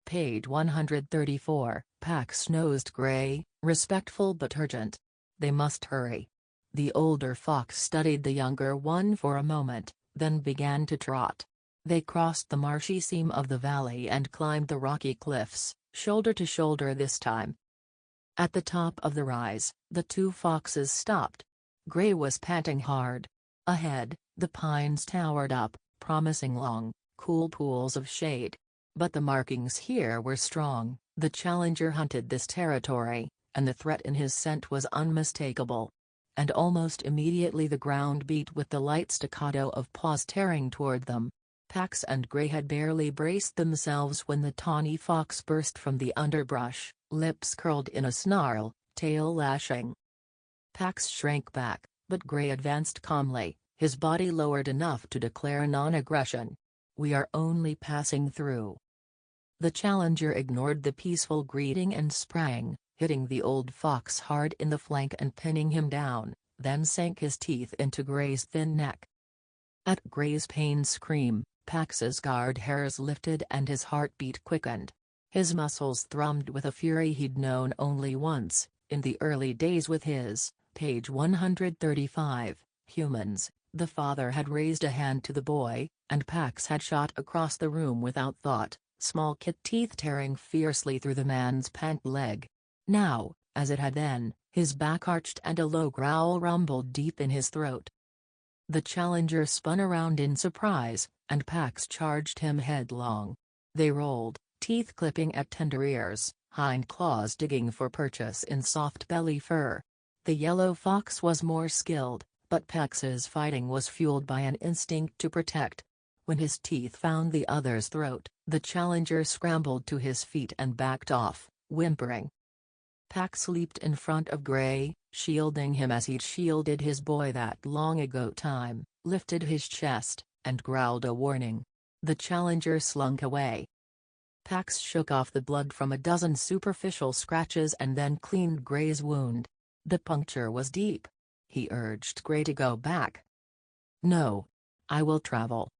Page 134, Pax nosed Gray, respectful but urgent. They must hurry. The older fox studied the younger one for a moment, then began to trot. They crossed the marshy seam of the valley and climbed the rocky cliffs, shoulder to shoulder this time. At the top of the rise, the two foxes stopped. Gray was panting hard. Ahead, the pines towered up, promising long, cool pools of shade. But the markings here were strong. The challenger hunted this territory, and the threat in his scent was unmistakable. And almost immediately the ground beat with the light staccato of paws tearing toward them. Pax and Gray had barely braced themselves when the tawny fox burst from the underbrush, lips curled in a snarl, tail lashing. Pax shrank back, but Gray advanced calmly, his body lowered enough to declare non-aggression. "We are only passing through." The challenger ignored the peaceful greeting and sprang, hitting the old fox hard in the flank and pinning him down, then sank his teeth into Gray's thin neck. At Gray's pained scream, Pax's guard hairs lifted and his heartbeat quickened. His muscles thrummed with a fury he'd known only once, in the early days with his, page 135, humans. The father had raised a hand to the boy, and Pax had shot across the room without thought, small kit teeth tearing fiercely through the man's pant leg. Now, as it had then, his back arched and a low growl rumbled deep in his throat. The challenger spun around in surprise, and Pax charged him headlong. They rolled, teeth clipping at tender ears, hind claws digging for purchase in soft belly fur. The yellow fox was more skilled, but Pax's fighting was fueled by an instinct to protect. When his teeth found the other's throat, the challenger scrambled to his feet and backed off, whimpering. Pax leaped in front of Gray, shielding him as he'd shielded his boy that long ago time, lifted his chest, and growled a warning. The challenger slunk away. Pax shook off the blood from a dozen superficial scratches and then cleaned Gray's wound. The puncture was deep. He urged Gray to go back. "No. I will travel."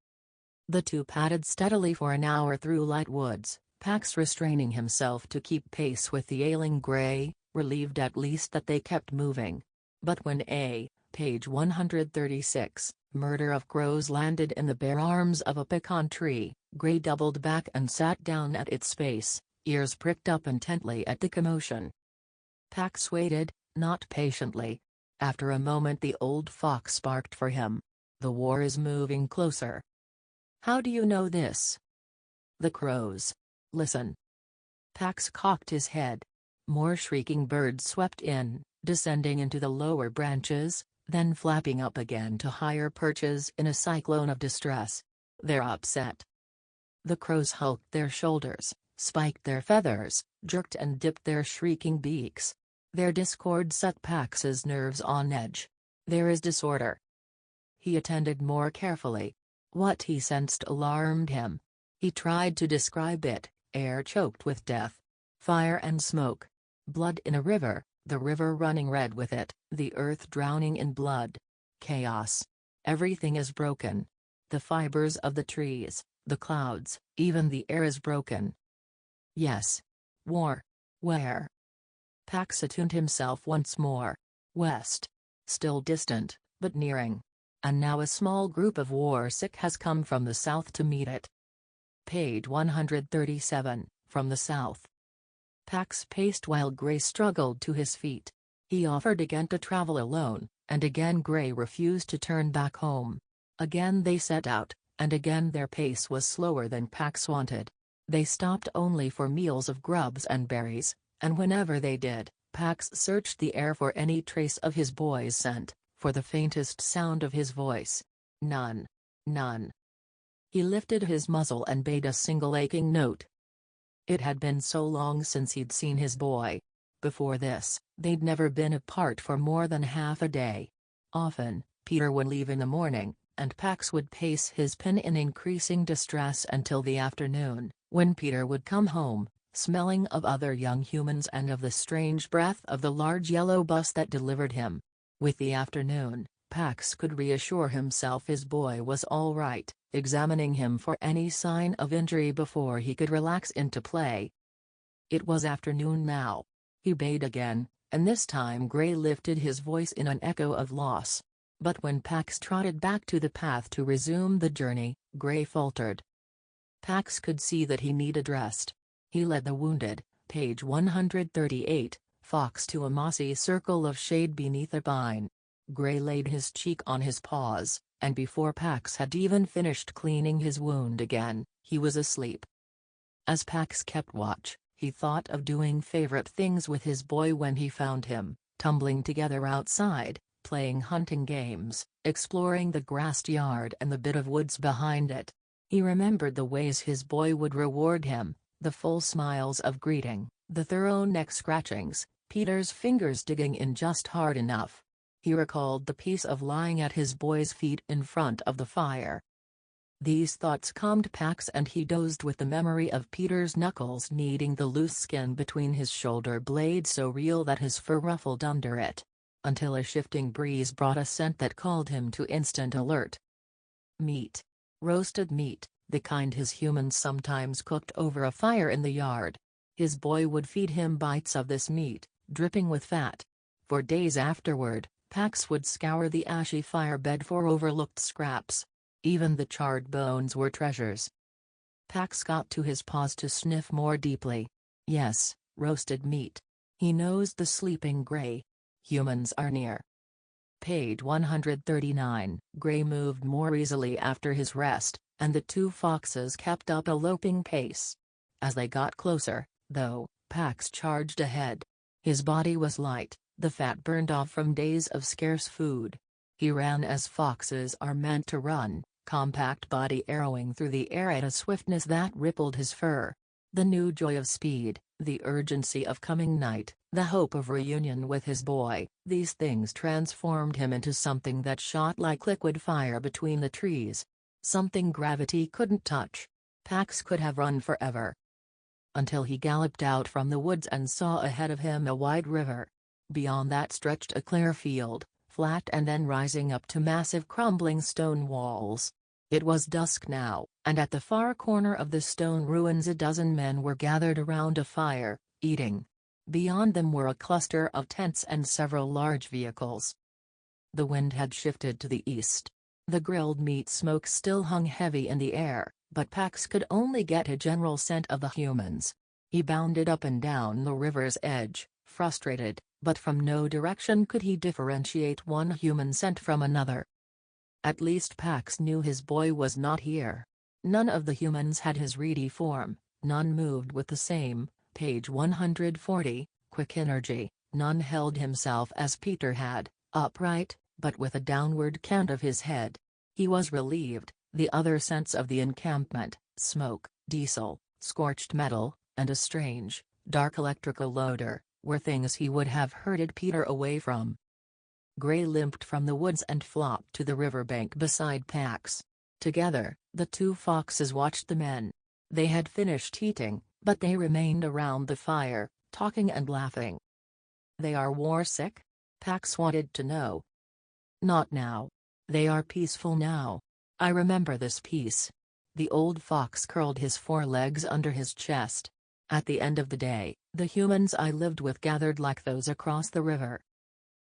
The two padded steadily for an hour through light woods, Pax restraining himself to keep pace with the ailing Gray, relieved at least that they kept moving. But when page 136, murder of crows landed in the bare arms of a pecan tree, Gray doubled back and sat down at its base, ears pricked up intently at the commotion. Pax waited, not patiently. After a moment the old fox barked for him. "The war is moving closer." "How do you know this?" "The crows. Listen." Pax cocked his head. More shrieking birds swept in, descending into the lower branches, then flapping up again to higher perches in a cyclone of distress. "They're upset." The crows hulked their shoulders, spiked their feathers, jerked and dipped their shrieking beaks. Their discord set Pax's nerves on edge. "There is disorder." He attended more carefully. What he sensed alarmed him. He tried to describe it: air choked with death. Fire and smoke. Blood in a river, the river running red with it, the earth drowning in blood. Chaos. Everything is broken. The fibers of the trees, the clouds, even the air is broken. Yes. War. Where? Pax attuned himself once more. West. Still distant, but nearing. And now a small group of war-sick has come from the south to meet it. Page 137, from the south. Pax paced while Gray struggled to his feet. He offered again to travel alone, and again Gray refused to turn back home. Again they set out, and again their pace was slower than Pax wanted. They stopped only for meals of grubs and berries, and whenever they did, Pax searched the air for any trace of his boy's scent, for the faintest sound of his voice. None. None. He lifted his muzzle and bade a single aching note. It had been so long since he'd seen his boy. Before this, they'd never been apart for more than half a day. Often, Peter would leave in the morning, and Pax would pace his pen in increasing distress until the afternoon, when Peter would come home, smelling of other young humans and of the strange breath of the large yellow bus that delivered him. With the afternoon, Pax could reassure himself his boy was all right, examining him for any sign of injury before he could relax into play. It was afternoon now. He bayed again, and this time Gray lifted his voice in an echo of loss. But when Pax trotted back to the path to resume the journey, Gray faltered. Pax could see that he needed rest. He led the wounded, page 138, fox to a mossy circle of shade beneath a pine. Gray laid his cheek on his paws, and before Pax had even finished cleaning his wound again, he was asleep. As Pax kept watch, he thought of doing favorite things with his boy when he found him, tumbling together outside, playing hunting games, exploring the grassed yard and the bit of woods behind it. He remembered the ways his boy would reward him, the full smiles of greeting, the thorough neck scratchings, Peter's fingers digging in just hard enough. He recalled the peace of lying at his boy's feet in front of the fire. These thoughts calmed Pax, and he dozed with the memory of Peter's knuckles kneading the loose skin between his shoulder blades so real that his fur ruffled under it. Until a shifting breeze brought a scent that called him to instant alert. Meat. Roasted meat, the kind his humans sometimes cooked over a fire in the yard. His boy would feed him bites of this meat, dripping with fat. For days afterward, Pax would scour the ashy firebed for overlooked scraps. Even the charred bones were treasures. Pax got to his paws to sniff more deeply. Yes, roasted meat. He nosed the sleeping Gray. Humans are near. Page 139. Gray moved more easily after his rest, and the two foxes kept up a loping pace. As they got closer, though, Pax charged ahead. His body was light, the fat burned off from days of scarce food. He ran as foxes are meant to run, compact body arrowing through the air at a swiftness that rippled his fur. The new joy of speed, the urgency of coming night, the hope of reunion with his boy, these things transformed him into something that shot like liquid fire between the trees. Something gravity couldn't touch. Pax could have run forever. Until he galloped out from the woods and saw ahead of him a wide river. Beyond that stretched a clear field, flat and then rising up to massive crumbling stone walls. It was dusk now, and at the far corner of the stone ruins a dozen men were gathered around a fire, eating. Beyond them were a cluster of tents and several large vehicles. The wind had shifted to the east. The grilled meat smoke still hung heavy in the air, but Pax could only get a general scent of the humans. He bounded up and down the river's edge, frustrated, but from no direction could he differentiate one human scent from another. At least Pax knew his boy was not here. None of the humans had his reedy form, none moved with the same, page 140, quick energy, none held himself as Peter had, upright, but with a downward cant of his head. He was relieved. The other scents of the encampment, smoke, diesel, scorched metal, and a strange, dark electrical odor, were things he would have herded Peter away from. Gray limped from the woods and flopped to the riverbank beside Pax. Together, the two foxes watched the men. They had finished eating, but they remained around the fire, talking and laughing. "They are war-sick?" Pax wanted to know. "Not now. They are peaceful now. I remember this peace." The old fox curled his forelegs under his chest. "At the end of the day, the humans I lived with gathered like those across the river."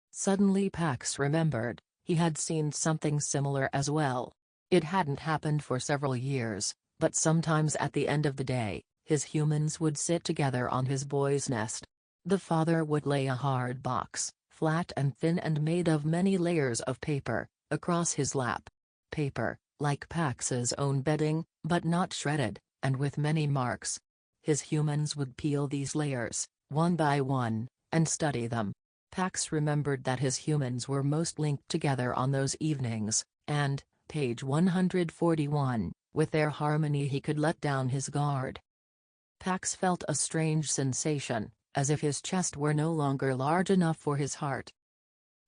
Suddenly Pax remembered, he had seen something similar as well. It hadn't happened for several years, but sometimes at the end of the day, his humans would sit together on his boy's nest. The father would lay a hard box, flat and thin and made of many layers of paper, across his lap. paper, like Pax's own bedding, but not shredded, and with many marks. His humans would peel these layers, one by one, and study them. Pax remembered that his humans were most linked together on those evenings, and, page 141, with their harmony he could let down his guard. Pax felt a strange sensation, as if his chest were no longer large enough for his heart.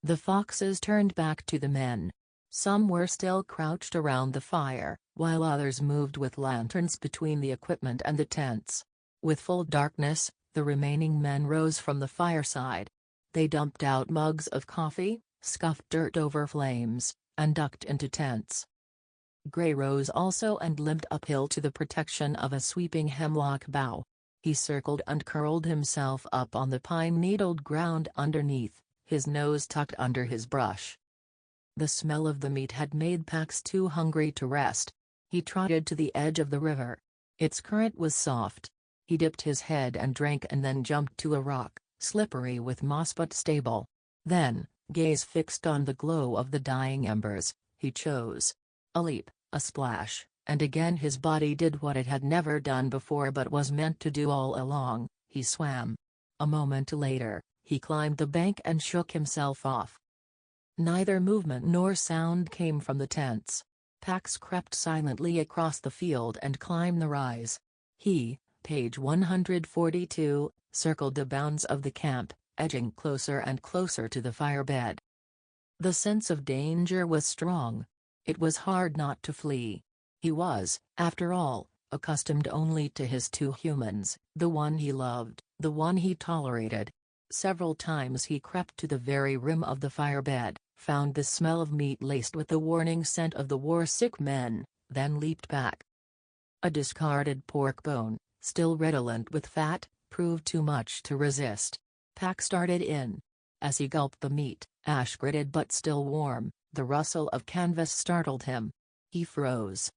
The foxes turned back to the men. Some were still crouched around the fire, while others moved with lanterns between the equipment and the tents. With full darkness, the remaining men rose from the fireside. They dumped out mugs of coffee, scuffed dirt over flames, and ducked into tents. Gray rose also and limped uphill to the protection of a sweeping hemlock bough. He circled and curled himself up on the pine-needled ground underneath, his nose tucked under his brush. The smell of the meat had made Pax too hungry to rest. He trotted to the edge of the river. Its current was soft. He dipped his head and drank and then jumped to a rock, slippery with moss but stable. Then, gaze fixed on the glow of the dying embers, he chose a leap, a splash, and again his body did what it had never done before but was meant to do all along, he swam. A moment later, he climbed the bank and shook himself off. Neither movement nor sound came from the tents. Pax crept silently across the field and climbed the rise. He, page 142, circled the bounds of the camp, edging closer and closer to the firebed. The sense of danger was strong. It was hard not to flee. He was, after all, accustomed only to his two humans, the one he loved, the one he tolerated. Several times he crept to the very rim of the firebed, found the smell of meat laced with the warning scent of the war-sick men, then leaped back. A discarded pork bone, still redolent with fat, proved too much to resist. Pax started in. As he gulped the meat, ash-gritted but still warm, the rustle of canvas startled him. He froze.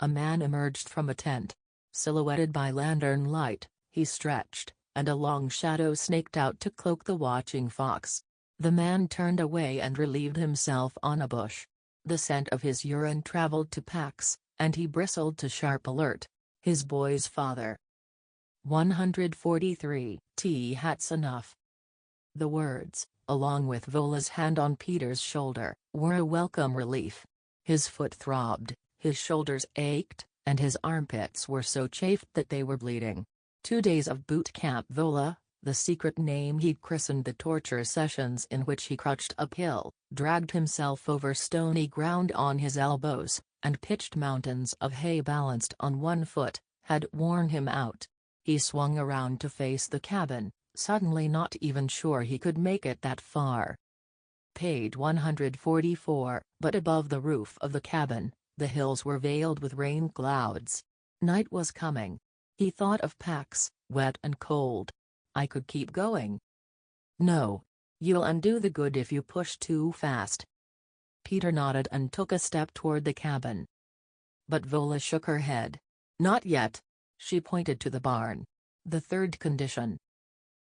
A man emerged from a tent. Silhouetted by lantern light, he stretched, and a long shadow snaked out to cloak the watching fox. The man turned away and relieved himself on a bush. The scent of his urine traveled to Pax, and he bristled to sharp alert. His boy's father. 143. That's enough. The words, along with Vola's hand on Peter's shoulder, were a welcome relief. His foot throbbed, his shoulders ached, and his armpits were so chafed that they were bleeding. 2 days of boot camp Vola, the secret name he'd christened the torture sessions in which he crouched uphill, dragged himself over stony ground on his elbows, and pitched mountains of hay balanced on one foot, had worn him out. He swung around to face the cabin, suddenly not even sure he could make it that far. Page 144, but above the roof of the cabin, the hills were veiled with rain clouds. Night was coming. He thought of Pax, wet and cold. I could keep going. No. You'll undo the good if you push too fast. Peter nodded and took a step toward the cabin. But Vola shook her head. Not yet. She pointed to the barn. The third condition.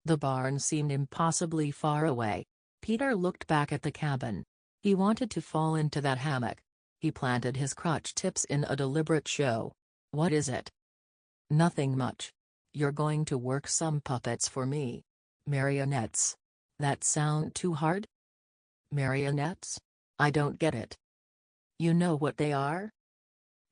The barn seemed impossibly far away. Peter looked back at the cabin. He wanted to fall into that hammock. He planted his crotch tips in a deliberate show. What is it? Nothing much. You're going to work some puppets for me. Marionettes. That sound too hard? Marionettes? I don't get it. You know what they are?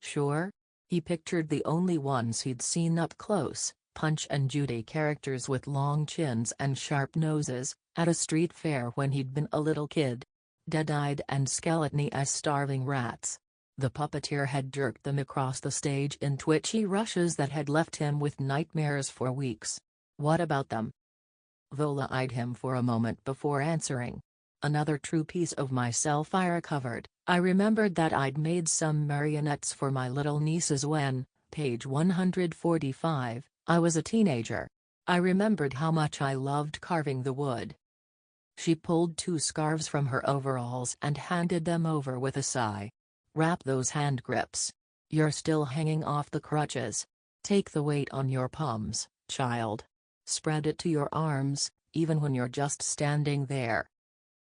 Sure. He pictured the only ones he'd seen up close, Punch and Judy characters with long chins and sharp noses, at a street fair when he'd been a little kid. Dead-eyed and skeletony as starving rats. The puppeteer had jerked them across the stage in twitchy rushes that had left him with nightmares for weeks. What about them? Vola eyed him for a moment before answering. Another true piece of myself I recovered. I remembered that I'd made some marionettes for my little nieces when, page 145, I was a teenager. I remembered how much I loved carving the wood. She pulled 2 scarves from her overalls and handed them over with a sigh. Wrap those hand grips. You're still hanging off the crutches. Take the weight on your palms, child. Spread it to your arms, even when you're just standing there.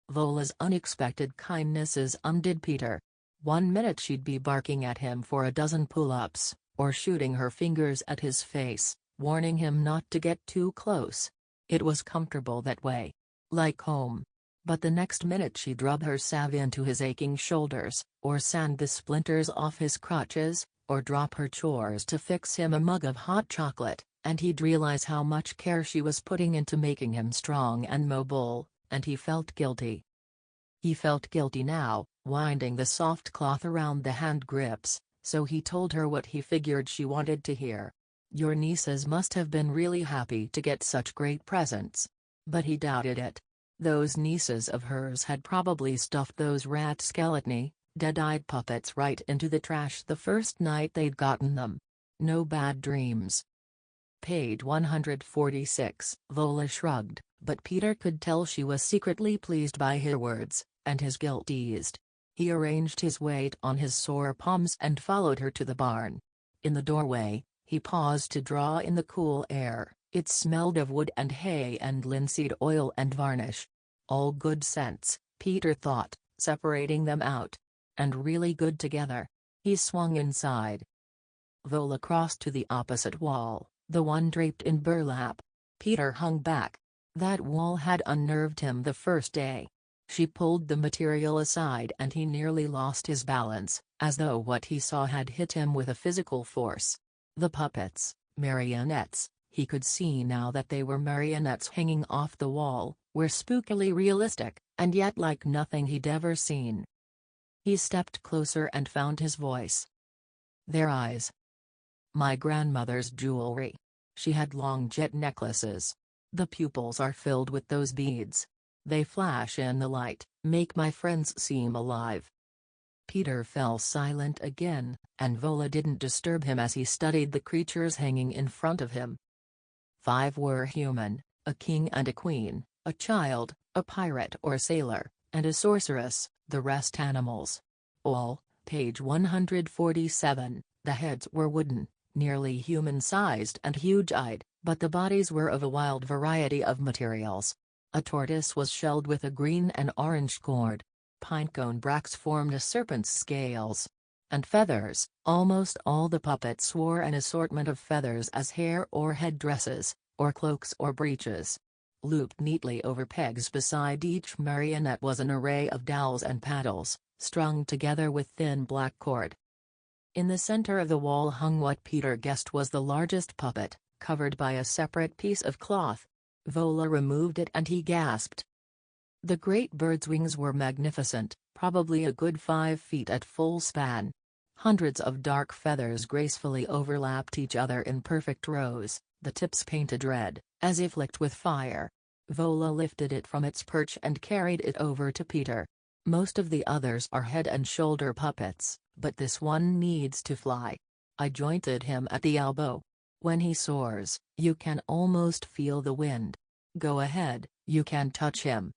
Vola's unexpected kindnesses undid Peter. 1 minute she'd be barking at him for a dozen pull-ups, or shooting her fingers at his face, warning him not to get too close. It was comfortable that way. Like home. But the next minute she'd rub her salve into his aching shoulders, or sand the splinters off his crutches, or drop her chores to fix him a mug of hot chocolate, and he'd realize how much care she was putting into making him strong and mobile, and he felt guilty. He felt guilty now, winding the soft cloth around the hand grips, so he told her what he figured she wanted to hear. "Your nieces must have been really happy to get such great presents." But he doubted it. Those nieces of hers had probably stuffed those rat-skeletony, dead-eyed puppets right into the trash the first night they'd gotten them. No bad dreams. Page 146. Vola shrugged, but Peter could tell she was secretly pleased by her words, and his guilt eased. He arranged his weight on his sore palms and followed her to the barn. In the doorway, he paused to draw in the cool air. It smelled of wood and hay and linseed oil and varnish. All good scents, Peter thought, separating them out. And really good together. He swung inside. Vola crossed to the opposite wall, the one draped in burlap. Peter hung back. That wall had unnerved him the first day. She pulled the material aside and he nearly lost his balance, as though what he saw had hit him with a physical force. The puppets, marionettes, he could see now that they were marionettes hanging off the wall, were spookily realistic, and yet like nothing he'd ever seen. He stepped closer and found his voice. Their eyes. My grandmother's jewelry. She had long jet necklaces. The pupils are filled with those beads. They flash in the light, make my friends seem alive. Peter fell silent again, and Vola didn't disturb him as he studied the creatures hanging in front of him. 5 were human, a king and a queen, a child, a pirate or sailor, and a sorceress, the rest animals. All, page 147, the heads were wooden, nearly human-sized and huge-eyed, but the bodies were of a wild variety of materials. A tortoise was shelled with a green and orange cord. Pinecone bracts formed a serpent's scales. And feathers, almost all the puppets wore an assortment of feathers as hair or headdresses, or cloaks or breeches. Looped neatly over pegs beside each marionette was an array of dowels and paddles, strung together with thin black cord. In the center of the wall hung what Peter guessed was the largest puppet, covered by a separate piece of cloth. Vola removed it and he gasped. The great bird's wings were magnificent, probably a good 5 feet at full span. Hundreds of dark feathers gracefully overlapped each other in perfect rows, the tips painted red, as if licked with fire. Vola lifted it from its perch and carried it over to Peter. Most of the others are head and shoulder puppets, but this one needs to fly. I jointed him at the elbow. When he soars, you can almost feel the wind. Go ahead, you can touch him.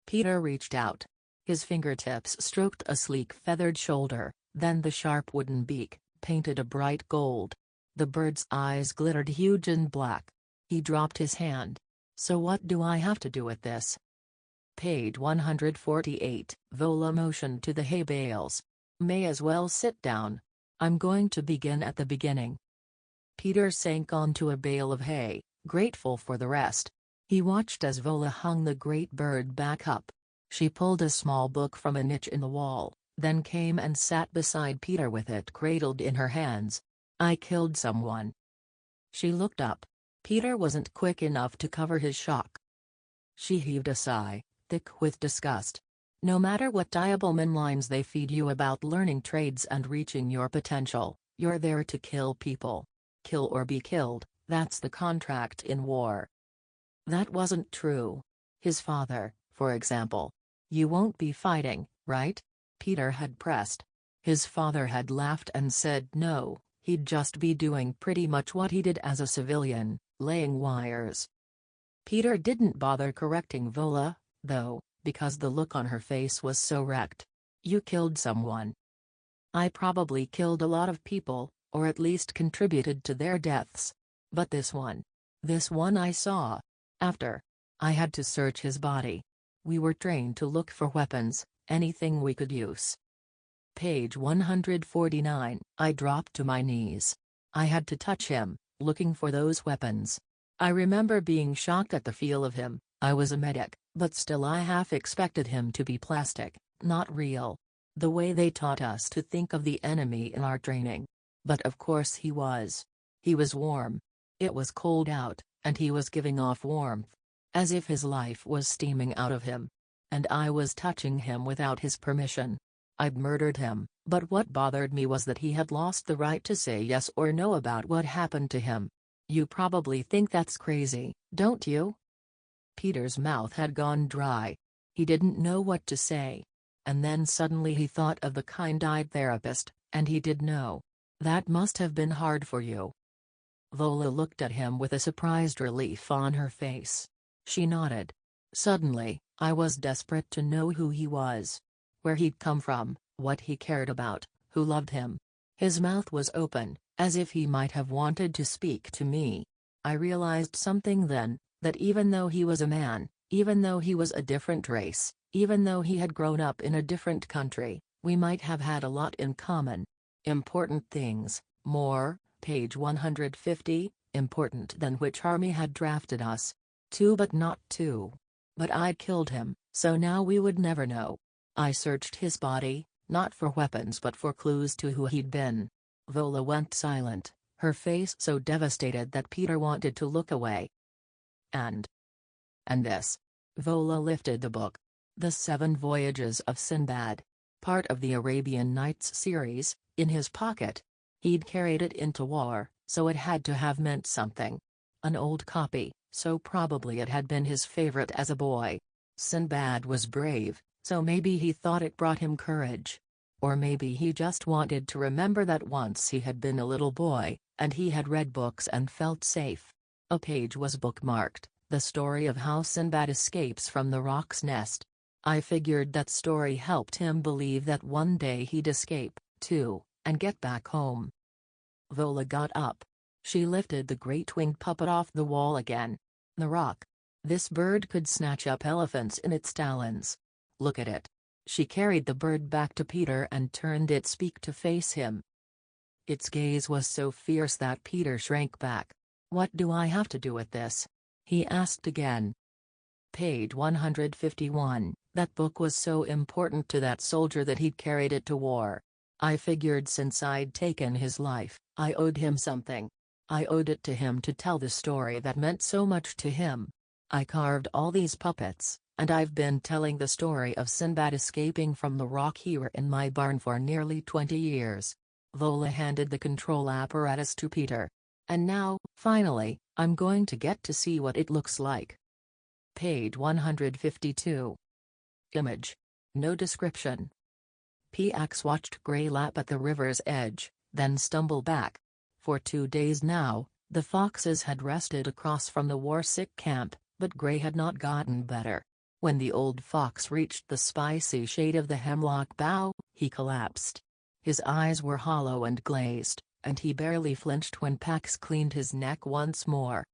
Peter reached out. His fingertips stroked a sleek feathered shoulder, then the sharp wooden beak, painted a bright gold. The bird's eyes glittered huge and black. He dropped his hand. So what do I have to do with this? Page 148. Vola motioned to the hay bales. May as well sit down. I'm going to begin at the beginning. Peter sank onto a bale of hay, grateful for the rest. He watched as Vola hung the great bird back up. She pulled a small book from a niche in the wall, then came and sat beside Peter with it cradled in her hands. I killed someone. She looked up. Peter wasn't quick enough to cover his shock. She heaved a sigh, thick with disgust. No matter what Diableman lines they feed you about learning trades and reaching your potential, you're there to kill people. Kill or be killed, that's the contract in war. That wasn't true. His father, for example. You won't be fighting, right? Peter had pressed. His father had laughed and said no, he'd just be doing pretty much what he did as a civilian, laying wires. Peter didn't bother correcting Vola, though, because the look on her face was so wrecked. You killed someone. I probably killed a lot of people, or at least contributed to their deaths. But this one I saw. After. I had to search his body. We were trained to look for weapons, anything we could use. Page 149. I dropped to my knees. I had to touch him, looking for those weapons. I remember being shocked at the feel of him. I was a medic, but still I half expected him to be plastic, not real. The way they taught us to think of the enemy in our training. But of course he was. He was warm. It was cold out, and he was giving off warmth. As if his life was steaming out of him. And I was touching him without his permission. I'd murdered him, but what bothered me was that he had lost the right to say yes or no about what happened to him. You probably think that's crazy, don't you? Peter's mouth had gone dry. He didn't know what to say. And then suddenly he thought of the kind-eyed therapist, and he did know. That must have been hard for you. Vola looked at him with a surprised relief on her face. She nodded. Suddenly, I was desperate to know who he was. Where he'd come from, what he cared about, who loved him. His mouth was open, as if he might have wanted to speak to me. I realized something then, that even though he was a man, even though he was a different race, even though he had grown up in a different country, we might have had a lot in common. Important things, more, page 150, important than which army had drafted us. Two but not two. But I'd killed him, so now we would never know. I searched his body, not for weapons but for clues to who he'd been. Vola went silent, her face so devastated that Peter wanted to look away. And this. Vola lifted the book. The 7 Voyages of Sinbad. Part of the Arabian Nights series, in his pocket. He'd carried it into war, so it had to have meant something. An old copy, so probably it had been his favorite as a boy. Sinbad was brave, so maybe he thought it brought him courage. Or maybe he just wanted to remember that once he had been a little boy, and he had read books and felt safe. A page was bookmarked, the story of how Sinbad escapes from the roc's nest. I figured that story helped him believe that one day he'd escape, too, and get back home. Vola got up. She lifted the great-winged puppet off the wall again. The rock. This bird could snatch up elephants in its talons. Look at it. She carried the bird back to Peter and turned its beak to face him. Its gaze was so fierce that Peter shrank back. What do I have to do with this? He asked again. Page 151. That book was so important to that soldier that he'd carried it to war. I figured since I'd taken his life, I owed him something. I owed it to him to tell the story that meant so much to him. I carved all these puppets, and I've been telling the story of Sinbad escaping from the rock here in my barn for nearly 20 years. Vola handed the control apparatus to Peter. And now, finally, I'm going to get to see what it looks like. Page 152. Image. No description. Pax watched Gray lap at the river's edge, then stumble back. For 2 days now, the foxes had rested across from the war-sick camp, but Gray had not gotten better. When the old fox reached the spicy shade of the hemlock bough, he collapsed. His eyes were hollow and glazed, and he barely flinched when Pax cleaned his neck once more.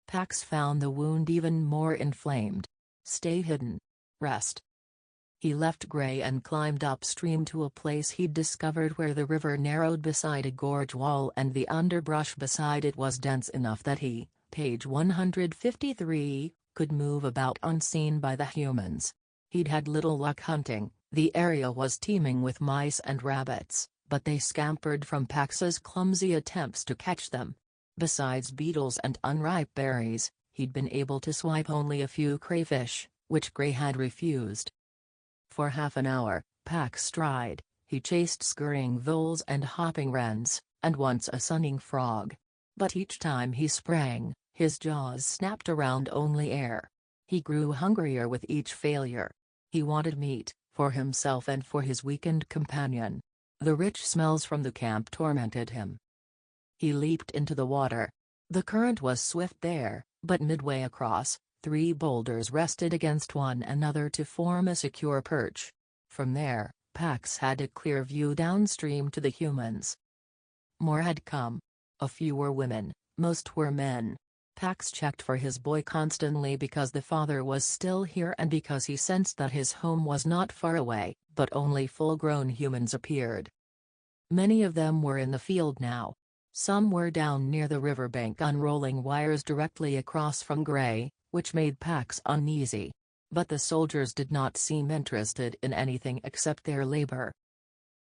Pax found the wound even more inflamed. Stay hidden. Rest. He left Gray and climbed upstream to a place he'd discovered where the river narrowed beside a gorge wall and the underbrush beside it was dense enough that he, page 153, could move about unseen by the humans. He'd had little luck hunting, the area was teeming with mice and rabbits, but they scampered from Pax's clumsy attempts to catch them. Besides beetles and unripe berries, he'd been able to swipe only a few crayfish, which Gray had refused. For half an hour, Pax tried. He chased scurrying voles and hopping wrens, and once a sunning frog. But each time he sprang, his jaws snapped around only air. He grew hungrier with each failure. He wanted meat, for himself and for his weakened companion. The rich smells from the camp tormented him. He leaped into the water. The current was swift there, but midway across, 3 boulders rested against one another to form a secure perch. From there, Pax had a clear view downstream to the humans. More had come. A few were women, most were men. Pax checked for his boy constantly because the father was still here and because he sensed that his home was not far away, but only full-grown humans appeared. Many of them were in the field now. Some were down near the riverbank unrolling wires directly across from Gray, which made Pax uneasy. But the soldiers did not seem interested in anything except their labor.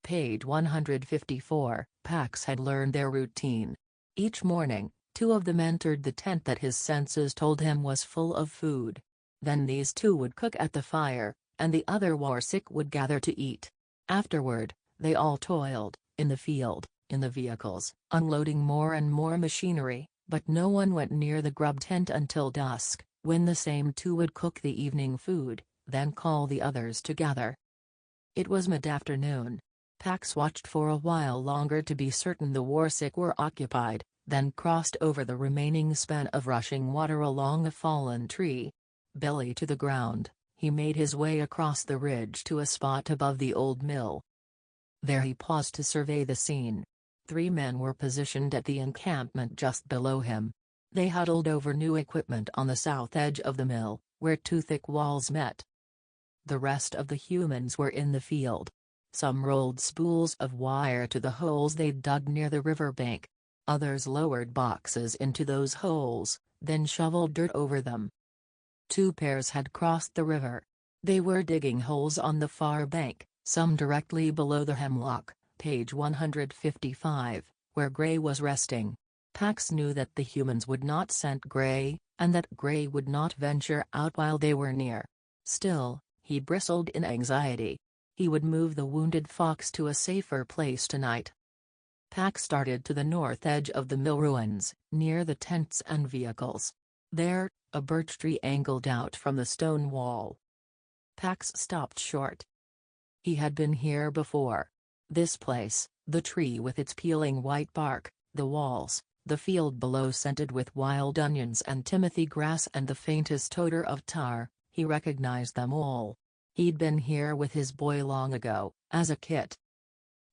Page 154, Pax had learned their routine. Each morning, two of them entered the tent that his senses told him was full of food. Then these two would cook at the fire, and the other warsick would gather to eat. Afterward, they all toiled, in the field, in the vehicles, unloading more and more machinery, but no one went near the grub tent until dusk, when the same two would cook the evening food, then call the others to gather. It was mid-afternoon. Pax watched for a while longer to be certain the warsick were occupied, then crossed over the remaining span of rushing water along a fallen tree. Belly to the ground, he made his way across the ridge to a spot above the old mill. There he paused to survey the scene. 3 men were positioned at the encampment just below him. They huddled over new equipment on the south edge of the mill, where 2 thick walls met. The rest of the humans were in the field. Some rolled spools of wire to the holes they'd dug near the riverbank. Others lowered boxes into those holes, then shoveled dirt over them. 2 pairs had crossed the river. They were digging holes on the far bank, some directly below the hemlock, page 155, where Gray was resting. Pax knew that the humans would not scent Gray, and that Gray would not venture out while they were near. Still, he bristled in anxiety. He would move the wounded fox to a safer place tonight. Pax started to the north edge of the mill ruins, near the tents and vehicles. There, a birch tree angled out from the stone wall. Pax stopped short. He had been here before. This place, the tree with its peeling white bark, the walls, the field below scented with wild onions and timothy grass and the faintest odor of tar, he recognized them all. He'd been here with his boy long ago, as a kid.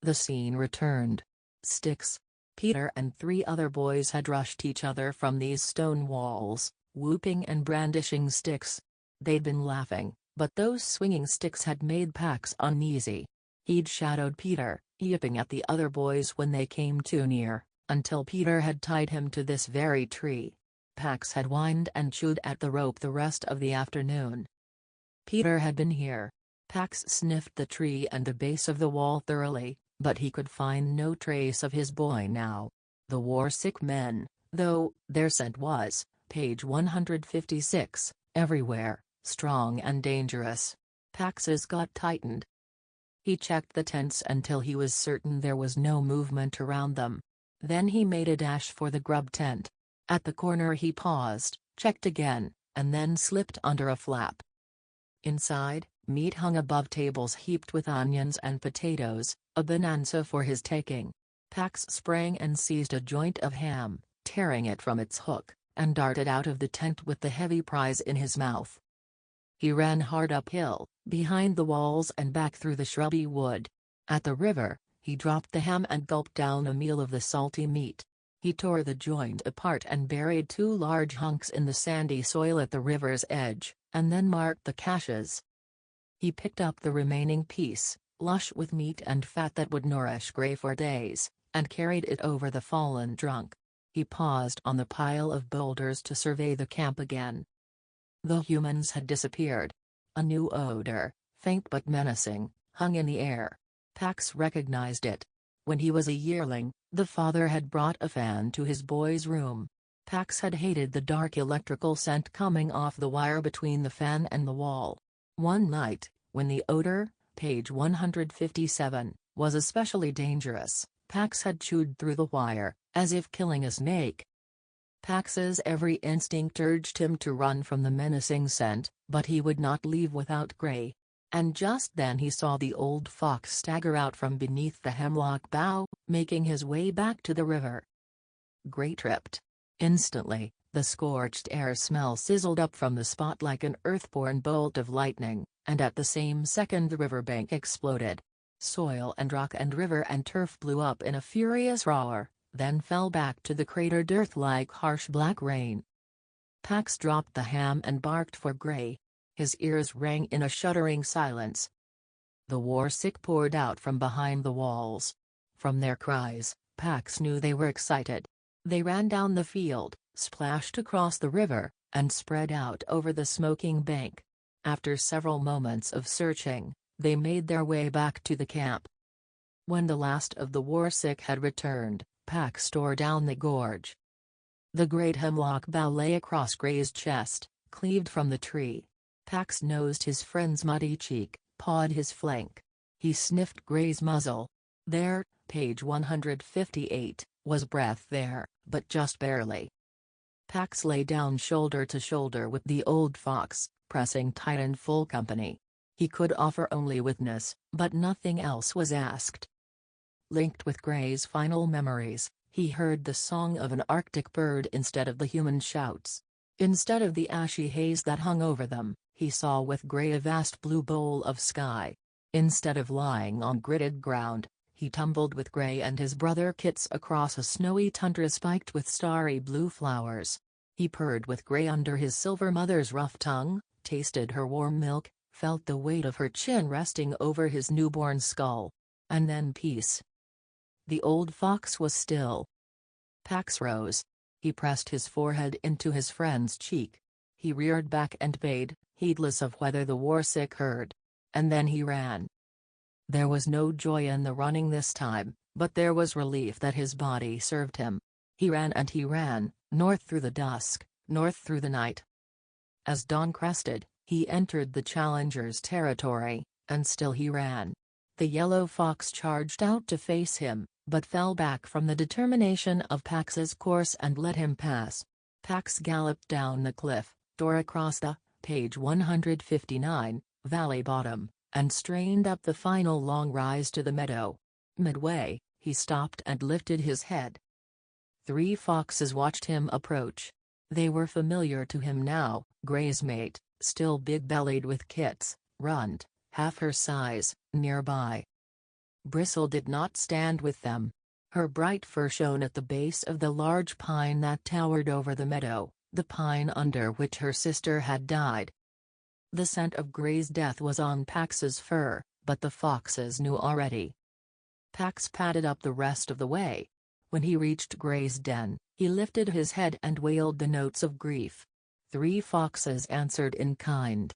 The scene returned. Sticks. Peter and 3 other boys had rushed each other from these stone walls, whooping and brandishing sticks. They'd been laughing, but those swinging sticks had made Pax uneasy. He'd shadowed Peter, yipping at the other boys when they came too near, until Peter had tied him to this very tree. Pax had whined and chewed at the rope the rest of the afternoon. Peter had been here. Pax sniffed the tree and the base of the wall thoroughly, but he could find no trace of his boy now. The war-sick men, though, their scent was, page 156, everywhere, strong and dangerous. Pax's gut tightened. He checked the tents until he was certain there was no movement around them. Then he made a dash for the grub tent. At the corner he paused, checked again, and then slipped under a flap. Inside, meat hung above tables heaped with onions and potatoes, a bonanza for his taking. Pax sprang and seized a joint of ham, tearing it from its hook, and darted out of the tent with the heavy prize in his mouth. He ran hard uphill, behind the walls and back through the shrubby wood. At the river, he dropped the ham and gulped down a meal of the salty meat. He tore the joint apart and buried 2 large hunks in the sandy soil at the river's edge, and then marked the caches. He picked up the remaining piece, lush with meat and fat that would nourish Gray for days, and carried it over the fallen trunk. He paused on the pile of boulders to survey the camp again. The humans had disappeared. A new odor, faint but menacing, hung in the air. Pax recognized it. When he was a yearling, the father had brought a fan to his boy's room. Pax had hated the dark electrical scent coming off the wire between the fan and the wall. One night, when the odor, page 157, was especially dangerous, Pax had chewed through the wire, as if killing a snake. Pax's every instinct urged him to run from the menacing scent, but he would not leave without Gray. And just then he saw the old fox stagger out from beneath the hemlock bough, making his way back to the river. Gray tripped. Instantly, the scorched air smell sizzled up from the spot like an earthborn bolt of lightning, and at the same second the riverbank exploded. Soil and rock and river and turf blew up in a furious roar, then fell back to the cratered earth like harsh black rain. Pax dropped the ham and barked for Gray. His ears rang in a shuddering silence. The war-sick poured out from behind the walls. From their cries, Pax knew they were excited. They ran down the field, splashed across the river, and spread out over the smoking bank. After several moments of searching, they made their way back to the camp. When the last of the war-sick had returned, Pax tore down the gorge. The great hemlock bough lay across Gray's chest, cleaved from the tree. Pax nosed his friend's muddy cheek, pawed his flank. He sniffed Gray's muzzle. There, page 158, was breath there, but just barely. Pax lay down shoulder to shoulder with the old fox, pressing tight in full company. He could offer only witness, but nothing else was asked. Linked with Gray's final memories, he heard the song of an Arctic bird instead of the human shouts. Instead of the ashy haze that hung over them, he saw with Gray a vast blue bowl of sky. Instead of lying on gritted ground, he tumbled with Gray and his brother Kits across a snowy tundra spiked with starry blue flowers. He purred with Gray under his silver mother's rough tongue, tasted her warm milk, felt the weight of her chin resting over his newborn skull. And then peace. The old fox was still. Pax rose. He pressed his forehead into his friend's cheek. He reared back and bayed, heedless of whether the war-sick heard. And then he ran. There was no joy in the running this time, but there was relief that his body served him. He ran and he ran, north through the dusk, north through the night. As dawn crested, he entered the challenger's territory, and still he ran. The yellow fox charged out to face him, but fell back from the determination of Pax's course and let him pass. Pax galloped down the cliff, tore across the, page 159, valley bottom, and strained up the final long rise to the meadow. Midway, he stopped and lifted his head. 3 foxes watched him approach. They were familiar to him now. Gray's mate, still big-bellied with Kits, runt, half her size, nearby. Bristle did not stand with them. Her bright fur shone at the base of the large pine that towered over the meadow, the pine under which her sister had died. The scent of Gray's death was on Pax's fur, but the foxes knew already. Pax padded up the rest of the way. When he reached Gray's den, he lifted his head and wailed the notes of grief. 3 foxes answered in kind.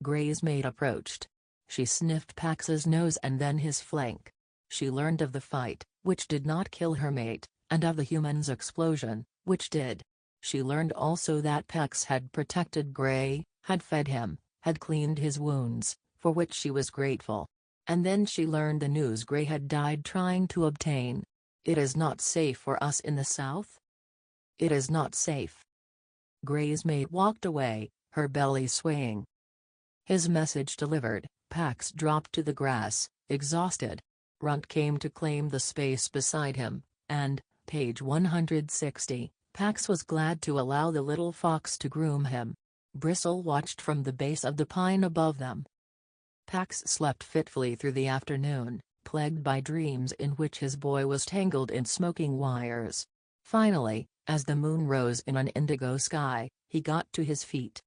Gray's mate approached. She sniffed Pax's nose and then his flank. She learned of the fight, which did not kill her mate, and of the human's explosion, which did. She learned also that Pax had protected Gray, had fed him, had cleaned his wounds, for which she was grateful. And then she learned the news Gray had died trying to obtain. It is not safe for us in the south? It is not safe. Gray's mate walked away, her belly swaying. His message delivered, Pax dropped to the grass, exhausted. Runt came to claim the space beside him, and, page 160, Pax was glad to allow the little fox to groom him. Bristle watched from the base of the pine above them. Pax slept fitfully through the afternoon, plagued by dreams in which his boy was tangled in smoking wires. Finally, as the moon rose in an indigo sky, he got to his feet.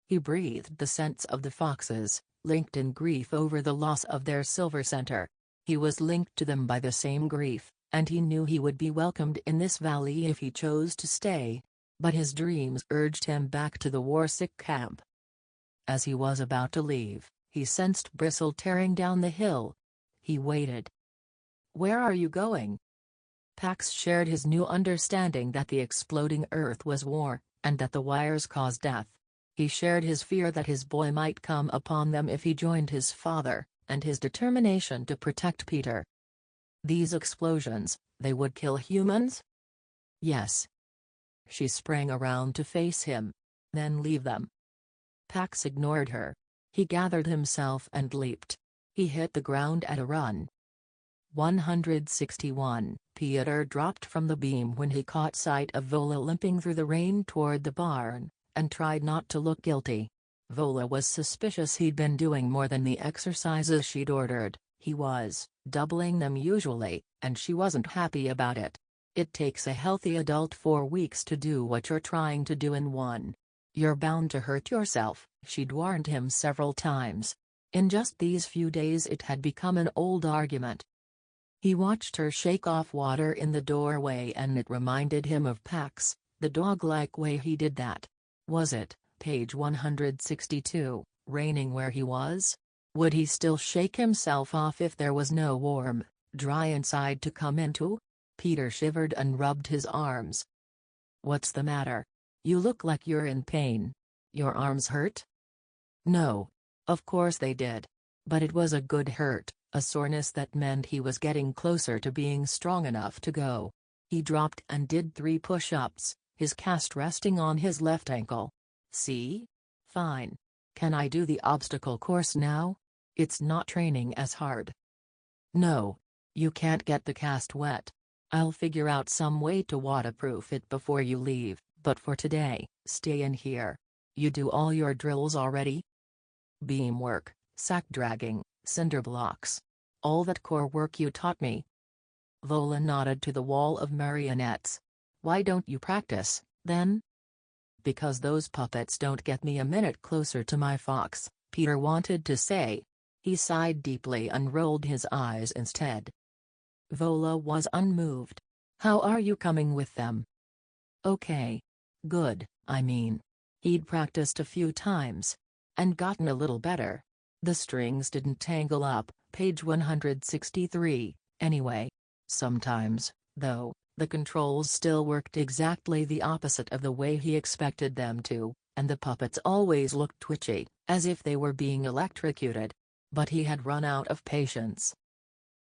He breathed the scents of the foxes, linked in grief over the loss of their silver center. He was linked to them by the same grief, and he knew he would be welcomed in this valley if he chose to stay. But his dreams urged him back to the war-sick camp. As he was about to leave, he sensed Bristle tearing down the hill. He waited. "Where are you going?" Pax shared his new understanding that the exploding earth was war, and that the wires caused death. He shared his fear that his boy might come upon them if he joined his father, and his determination to protect Peter. These explosions, they would kill humans? Yes. She sprang around to face him. Then leave them. Pax ignored her. He gathered himself and leaped. He hit the ground at a run. 161. Peter dropped from the beam when he caught sight of Vola limping through the rain toward the barn, and tried not to look guilty. Vola was suspicious he'd been doing more than the exercises she'd ordered. He was, doubling them usually, and she wasn't happy about it. It takes a healthy adult 4 weeks to do what you're trying to do in 1. You're bound to hurt yourself, she'd warned him several times. In just these few days it had become an old argument. He watched her shake off water in the doorway and it reminded him of Pax, the dog-like way he did that. Was it, page 162, raining where he was? Would he still shake himself off if there was no warm, dry inside to come into? Peter shivered and rubbed his arms. What's the matter? You look like you're in pain. Your arms hurt? No. Of course they did. But it was a good hurt, a soreness that meant he was getting closer to being strong enough to go. He dropped and did 3 push-ups, his cast resting on his left ankle. See? Fine. Can I do the obstacle course now? It's not training as hard. No. You can't get the cast wet. I'll figure out some way to waterproof it before you leave, but for today, stay in here. You do all your drills already? Beam work, sack dragging, cinder blocks. All that core work you taught me. Vola nodded to the wall of marionettes. Why don't you practice, then? Because those puppets don't get me a minute closer to my fox, Peter wanted to say. He sighed deeply and rolled his eyes instead. Vola was unmoved. How are you coming with them? Okay. Good, I mean. He'd practiced a few times. And gotten a little better. The strings didn't tangle up, page 163, anyway. Sometimes, though, the controls still worked exactly the opposite of the way he expected them to, and the puppets always looked twitchy, as if they were being electrocuted. But he had run out of patience.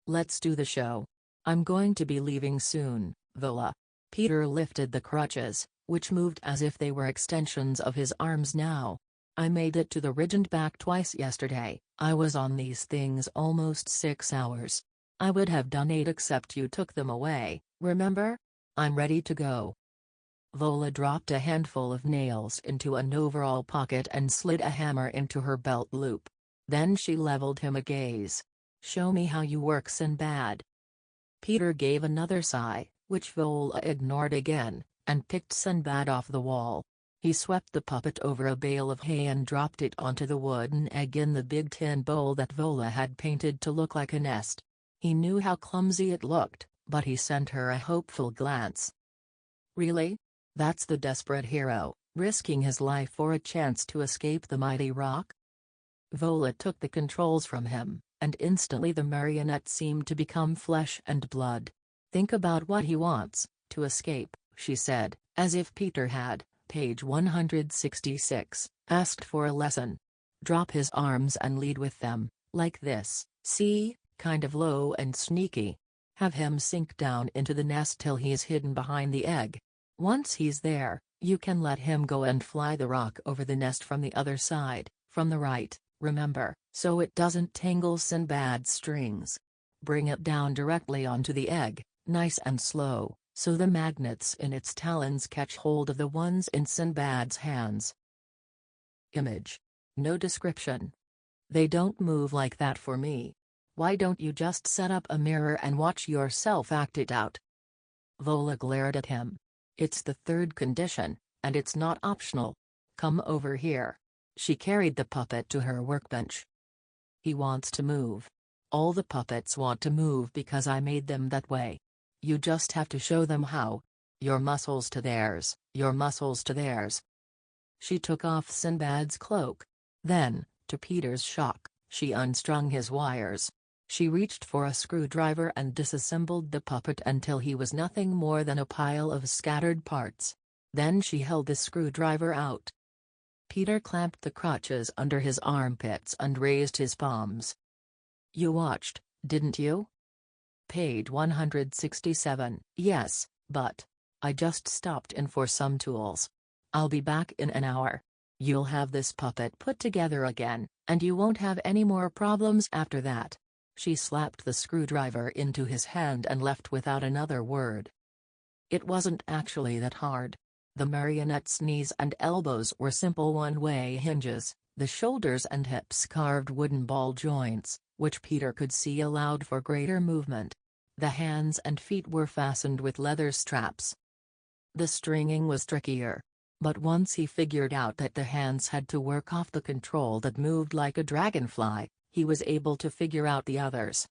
Let's do the show. I'm going to be leaving soon, Vola. Peter lifted the crutches, which moved as if they were extensions of his arms now. I made it to the ridge and back twice yesterday. I was on these things almost 6 hours. I would have done 8 except you took them away, remember? I'm ready to go. Vola dropped a handful of nails into an overall pocket and slid a hammer into her belt loop. Then she leveled him a gaze. Show me how you work, Sinbad. Peter gave another sigh, which Vola ignored again, and picked Sinbad off the wall. He swept the puppet over a bale of hay and dropped it onto the wooden egg in the big tin bowl that Vola had painted to look like a nest. He knew how clumsy it looked, but he sent her a hopeful glance. Really? That's the desperate hero, risking his life for a chance to escape the mighty rock? Vola took the controls from him, and instantly the marionette seemed to become flesh and blood. Think about what he wants, to escape, she said, as if Peter had, page 166, asked for a lesson. Drop his arms and lead with them, like this, see, kind of low and sneaky. Have him sink down into the nest till he's hidden behind the egg. Once he's there, you can let him go and fly the rock over the nest from the other side, from the right, remember, so it doesn't tangle Sinbad's strings. Bring it down directly onto the egg, nice and slow, so the magnets in its talons catch hold of the ones in Sinbad's hands. Image. No description. They don't move like that for me. Why don't you just set up a mirror and watch yourself act it out? Vola glared at him. It's the 3rd condition, and it's not optional. Come over here. She carried the puppet to her workbench. He wants to move. All the puppets want to move because I made them that way. You just have to show them how. Your muscles to theirs, your muscles to theirs. She took off Sinbad's cloak. Then, to Peter's shock, she unstrung his wires. She reached for a screwdriver and disassembled the puppet until he was nothing more than a pile of scattered parts. Then she held the screwdriver out. Peter clamped the crotches under his armpits and raised his palms. You watched, didn't you? Page 167. Yes, but I just stopped in for some tools. I'll be back in an hour. You'll have this puppet put together again, and you won't have any more problems after that. She slapped the screwdriver into his hand and left without another word. It wasn't actually that hard. The marionette's knees and elbows were simple one-way hinges, the shoulders and hips carved wooden ball joints, which Peter could see allowed for greater movement. The hands and feet were fastened with leather straps. The stringing was trickier. But once he figured out that the hands had to work off the control that moved like a dragonfly, he was able to figure out the others.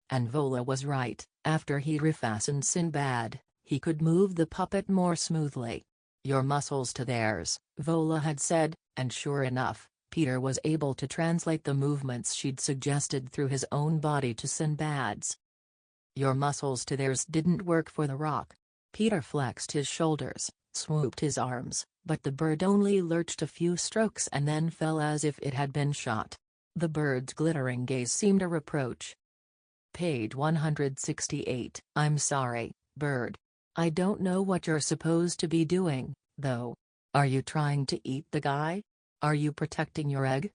And Vola was right. After he refastened Sinbad, he could move the puppet more smoothly. "Your muscles to theirs," Vola had said, and sure enough, Peter was able to translate the movements she'd suggested through his own body to Sinbad's. "Your muscles to theirs" didn't work for the rock. Peter flexed his shoulders, swooped his arms, but the bird only lurched a few strokes and then fell as if it had been shot. The bird's glittering gaze seemed a reproach. Page 168. "I'm sorry, bird. I don't know what you're supposed to be doing, though. Are you trying to eat the guy? Are you protecting your egg?"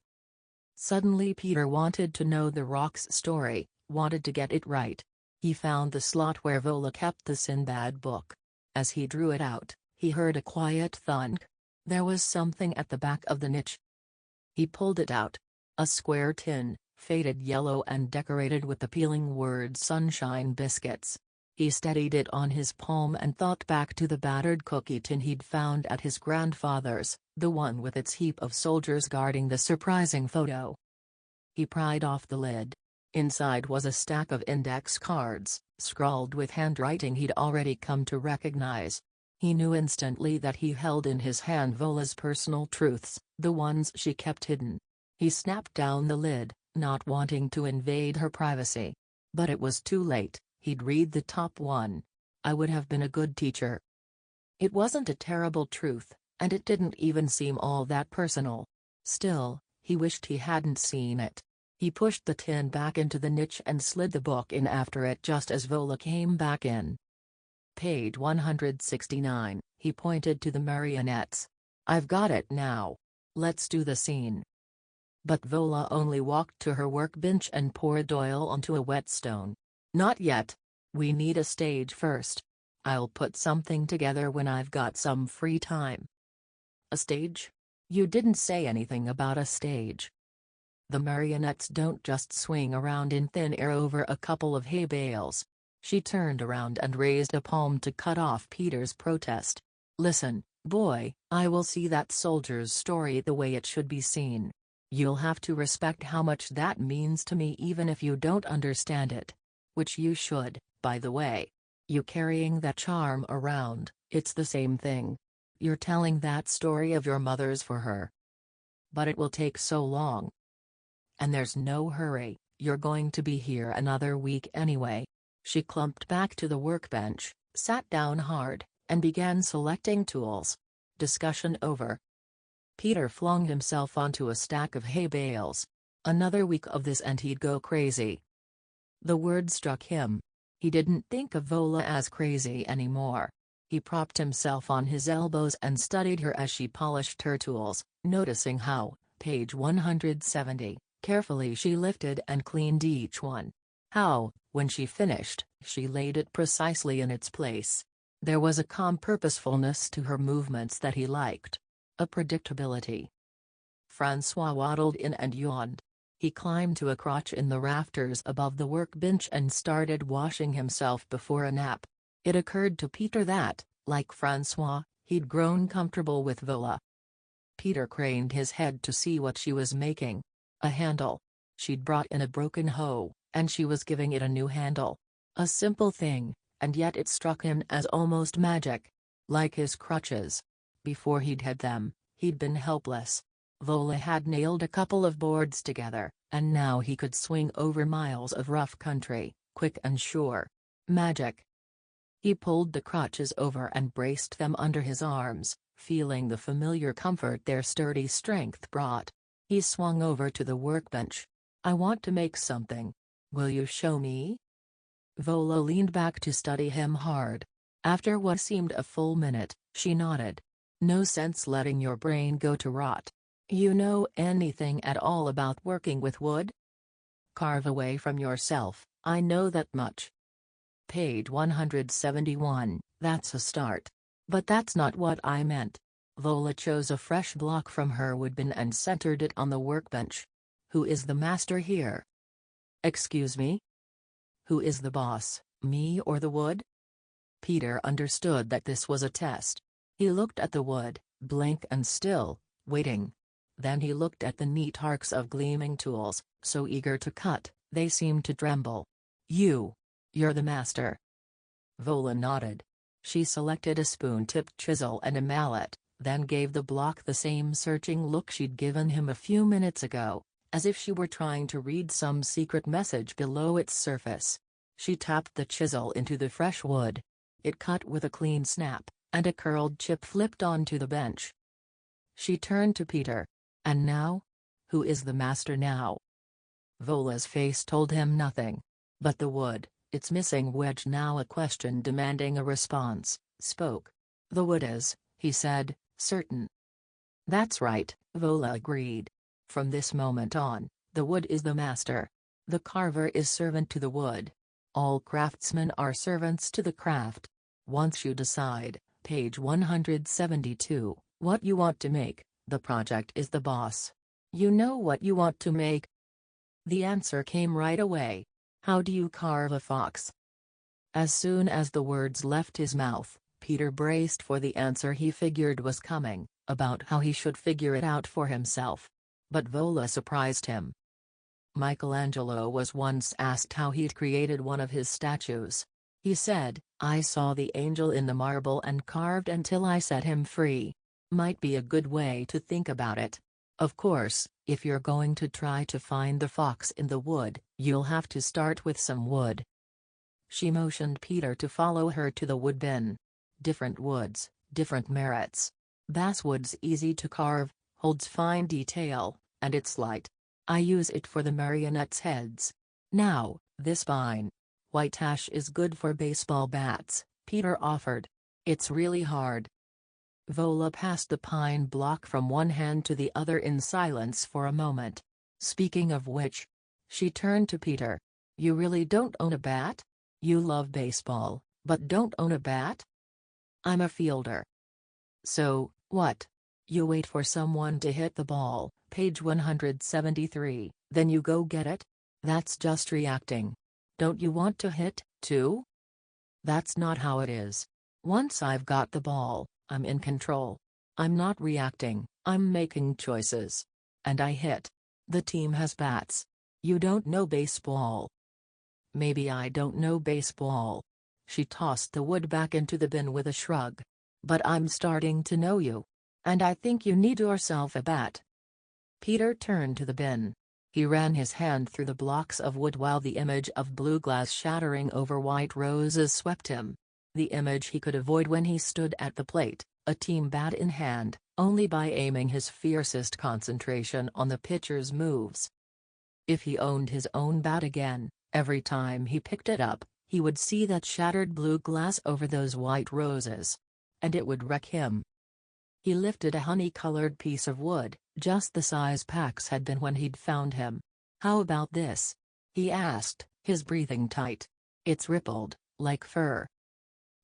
Suddenly Peter wanted to know the rock's story, wanted to get it right. He found the slot where Vola kept the Sinbad book. As he drew it out, he heard a quiet thunk. There was something at the back of the niche. He pulled it out. A square tin, faded yellow and decorated with the peeling word "Sunshine Biscuits." He steadied it on his palm and thought back to the battered cookie tin he'd found at his grandfather's, the one with its heap of soldiers guarding the surprising photo. He pried off the lid. Inside was a stack of index cards, scrawled with handwriting he'd already come to recognize. He knew instantly that he held in his hand Vola's personal truths, the ones she kept hidden. He snapped down the lid, not wanting to invade her privacy. But it was too late. He'd read the top one. "I would have been a good teacher." It wasn't a terrible truth, and it didn't even seem all that personal. Still, he wished he hadn't seen it. He pushed the tin back into the niche and slid the book in after it just as Vola came back in. Page 169, he pointed to the marionettes. "I've got it now. Let's do the scene." But Vola only walked to her workbench and poured oil onto a whetstone. "Not yet. We need a stage first. I'll put something together when I've got some free time." "A stage? You didn't say anything about a stage." "The marionettes don't just swing around in thin air over a couple of hay bales." She turned around and raised a palm to cut off Peter's protest. "Listen, boy, I will see that soldier's story the way it should be seen. You'll have to respect how much that means to me even if you don't understand it. Which you should, by the way. You carrying that charm around, it's the same thing. You're telling that story of your mother's for her. But it will take so long. And there's no hurry, you're going to be here another week anyway." She clumped back to the workbench, sat down hard, and began selecting tools. Discussion over. Peter flung himself onto a stack of hay bales. Another week of this and he'd go crazy. The word struck him. He didn't think of Vola as crazy anymore. He propped himself on his elbows and studied her as she polished her tools, noticing how, page 170, carefully she lifted and cleaned each one. How, when she finished, she laid it precisely in its place. There was a calm purposefulness to her movements that he liked. A predictability. Francois waddled in and yawned. He climbed to a crotch in the rafters above the workbench and started washing himself before a nap. It occurred to Peter that, like Francois, he'd grown comfortable with Vola. Peter craned his head to see what she was making. A handle. She'd brought in a broken hoe, and she was giving it a new handle. A simple thing, and yet it struck him as almost magic. Like his crutches. Before he'd had them, he'd been helpless. Vola had nailed a couple of boards together, and now he could swing over miles of rough country, quick and sure. Magic. He pulled the crutches over and braced them under his arms, feeling the familiar comfort their sturdy strength brought. He swung over to the workbench. "I want to make something. Will you show me?" Vola leaned back to study him hard. After what seemed a full minute, she nodded. "No sense letting your brain go to rot. You know anything at all about working with wood? Carve away from yourself, I know that much." Page 171, that's a start. But that's not what I meant. Vola chose a fresh block from her woodbin and centered it on the workbench. "Who is the master here?" "Excuse me? Who is the boss, Me or the wood? Peter understood that this was a test. He looked at the wood, blank and still, waiting. Then he looked at the neat arcs of gleaming tools, so eager to cut, they seemed to tremble. You're the master. Vola nodded. She selected a spoon-tipped chisel and a mallet, then gave the block the same searching look she'd given him a few minutes ago, as if she were trying to read some secret message below its surface. She tapped the chisel into the fresh wood. It cut with a clean snap, and a curled chip flipped onto the bench. She turned to Peter. And now? Who is the master now? Vola's face told him nothing. But the wood, its missing wedge now a question demanding a response, spoke. The wood is, he said, certain. That's right, Vola agreed. From this moment on, the wood is the master. The carver is servant to the wood. All craftsmen are servants to the craft. Once you decide, page 172, what you want to make, the project is the boss. You know what you want to make? The answer came right away. How do you carve a fox? As soon as the words left his mouth, Peter braced for the answer he figured was coming, about how he should figure it out for himself. But Vola surprised him. Michelangelo was once asked how he'd created one of his statues. He said, I saw the angel in the marble and carved until I set him free. Might be a good way to think about it. Of course, if you're going to try to find the fox in the wood, you'll have to start with some wood. She motioned Peter to follow her to the wood bin. Different woods, different merits. Basswood's easy to carve, holds fine detail, and it's light. I use it for the marionettes' heads. Now, this pine. White ash is good for baseball bats, Peter offered. It's really hard. Vola passed the pine block from one hand to the other in silence for a moment. Speaking of which, she turned to Peter. You really don't own a bat? You love baseball, but don't own a bat? I'm a fielder. So, what? You wait for someone to hit the ball, page 173, then you go get it? That's just reacting. Don't you want to hit, too? That's not how it is. Once I've got the ball, I'm in control. I'm not reacting, I'm making choices. And I hit. The team has bats. You don't know baseball. Maybe I don't know baseball. She tossed the wood back into the bin with a shrug. But I'm starting to know you. And I think you need yourself a bat. Peter turned to the bin. He ran his hand through the blocks of wood while the image of blue glass shattering over white roses swept him. The image he could avoid when he stood at the plate, a team bat in hand, only by aiming his fiercest concentration on the pitcher's moves. If he owned his own bat again, every time he picked it up, he would see that shattered blue glass over those white roses. And it would wreck him. He lifted a honey-colored piece of wood, just the size Pax had been when he'd found him. How about this? He asked, his breathing tight. It's rippled, like fur.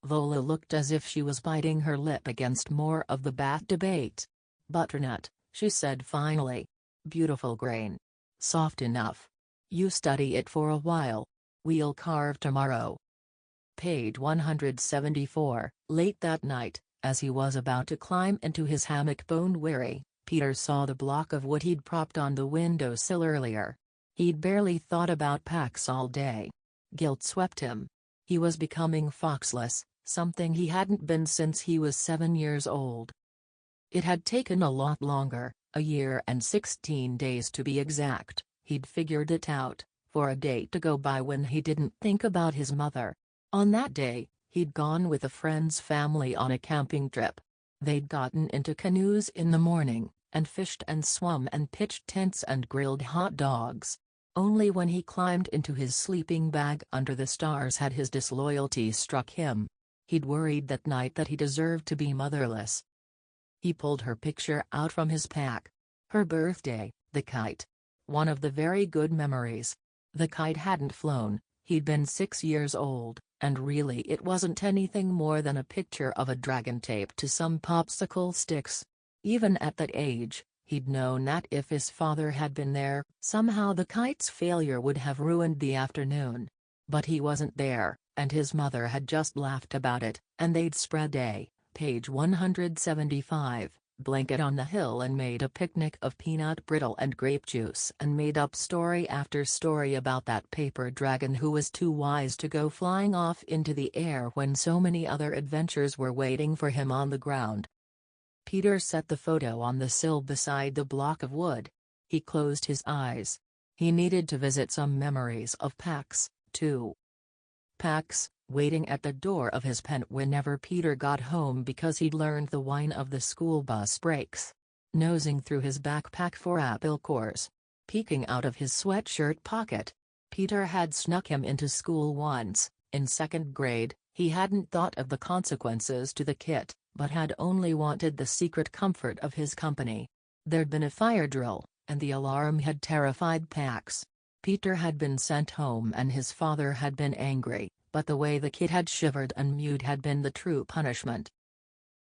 Vola looked as if she was biting her lip against more of the bat debate. Butternut, she said finally. Beautiful grain. Soft enough. You study it for a while. We'll carve tomorrow. Page 174, late that night, as he was about to climb into his hammock bone-weary, Peter saw the block of wood he'd propped on the windowsill earlier. He'd barely thought about Pax all day. Guilt swept him. He was becoming foxless, something he hadn't been since he was 7 years old. It had taken a lot longer, a year and 16 days to be exact, he'd figured it out, for a day to go by when he didn't think about his mother. On that day, he'd gone with a friend's family on a camping trip. They'd gotten into canoes in the morning, and fished and swum and pitched tents and grilled hot dogs. Only when he climbed into his sleeping bag under the stars had his disloyalty struck him. He'd worried that night that he deserved to be motherless. He pulled her picture out from his pack. Her birthday, the kite. One of the very good memories. The kite hadn't flown, he'd been 6 years old. And really it wasn't anything more than a picture of a dragon taped to some popsicle sticks. Even at that age, he'd known that if his father had been there, somehow the kite's failure would have ruined the afternoon. But he wasn't there, and his mother had just laughed about it, and they'd spread a, page 175, blanket on the hill and made a picnic of peanut brittle and grape juice and made up story after story about that paper dragon who was too wise to go flying off into the air when so many other adventures were waiting for him on the ground. Peter set the photo on the sill beside the block of wood. He closed his eyes. He needed to visit some memories of Pax, too. Pax, waiting at the door of his pen whenever Peter got home because he'd learned the whine of the school bus brakes. Nosing through his backpack for apple cores. Peeking out of his sweatshirt pocket. Peter had snuck him into school once, in 2nd grade. He hadn't thought of the consequences to the kid, but had only wanted the secret comfort of his company. There'd been a fire drill, and the alarm had terrified Pax. Peter had been sent home and his father had been angry, but the way the kid had shivered and mewed had been the true punishment.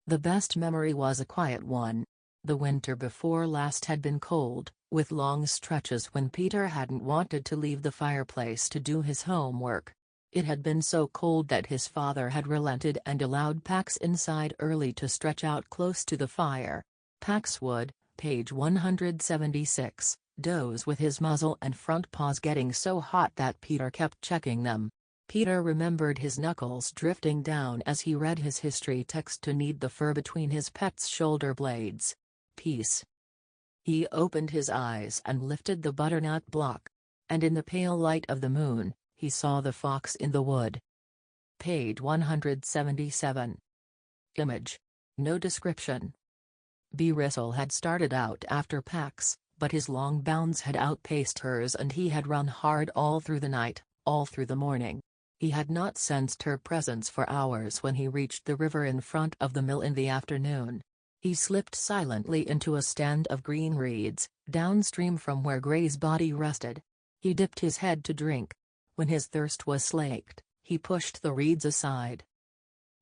The best memory was a quiet one. The winter before last had been cold, with long stretches when Peter hadn't wanted to leave the fireplace to do his homework. It had been so cold that his father had relented and allowed Pax inside early to stretch out close to the fire. Pax would, page 176, doze with his muzzle and front paws getting so hot that Peter kept checking them. Peter remembered his knuckles drifting down as he read his history text to knead the fur between his pet's shoulder blades. Peace. He opened his eyes and lifted the butternut block. And in the pale light of the moon, he saw the fox in the wood. Page 177. Image. No description. Bristle had started out after Pax, but his long bounds had outpaced hers and he had run hard all through the night, all through the morning. He had not sensed her presence for hours when he reached the river in front of the mill in the afternoon. He slipped silently into a stand of green reeds, downstream from where Gray's body rested. He dipped his head to drink. When his thirst was slaked, he pushed the reeds aside.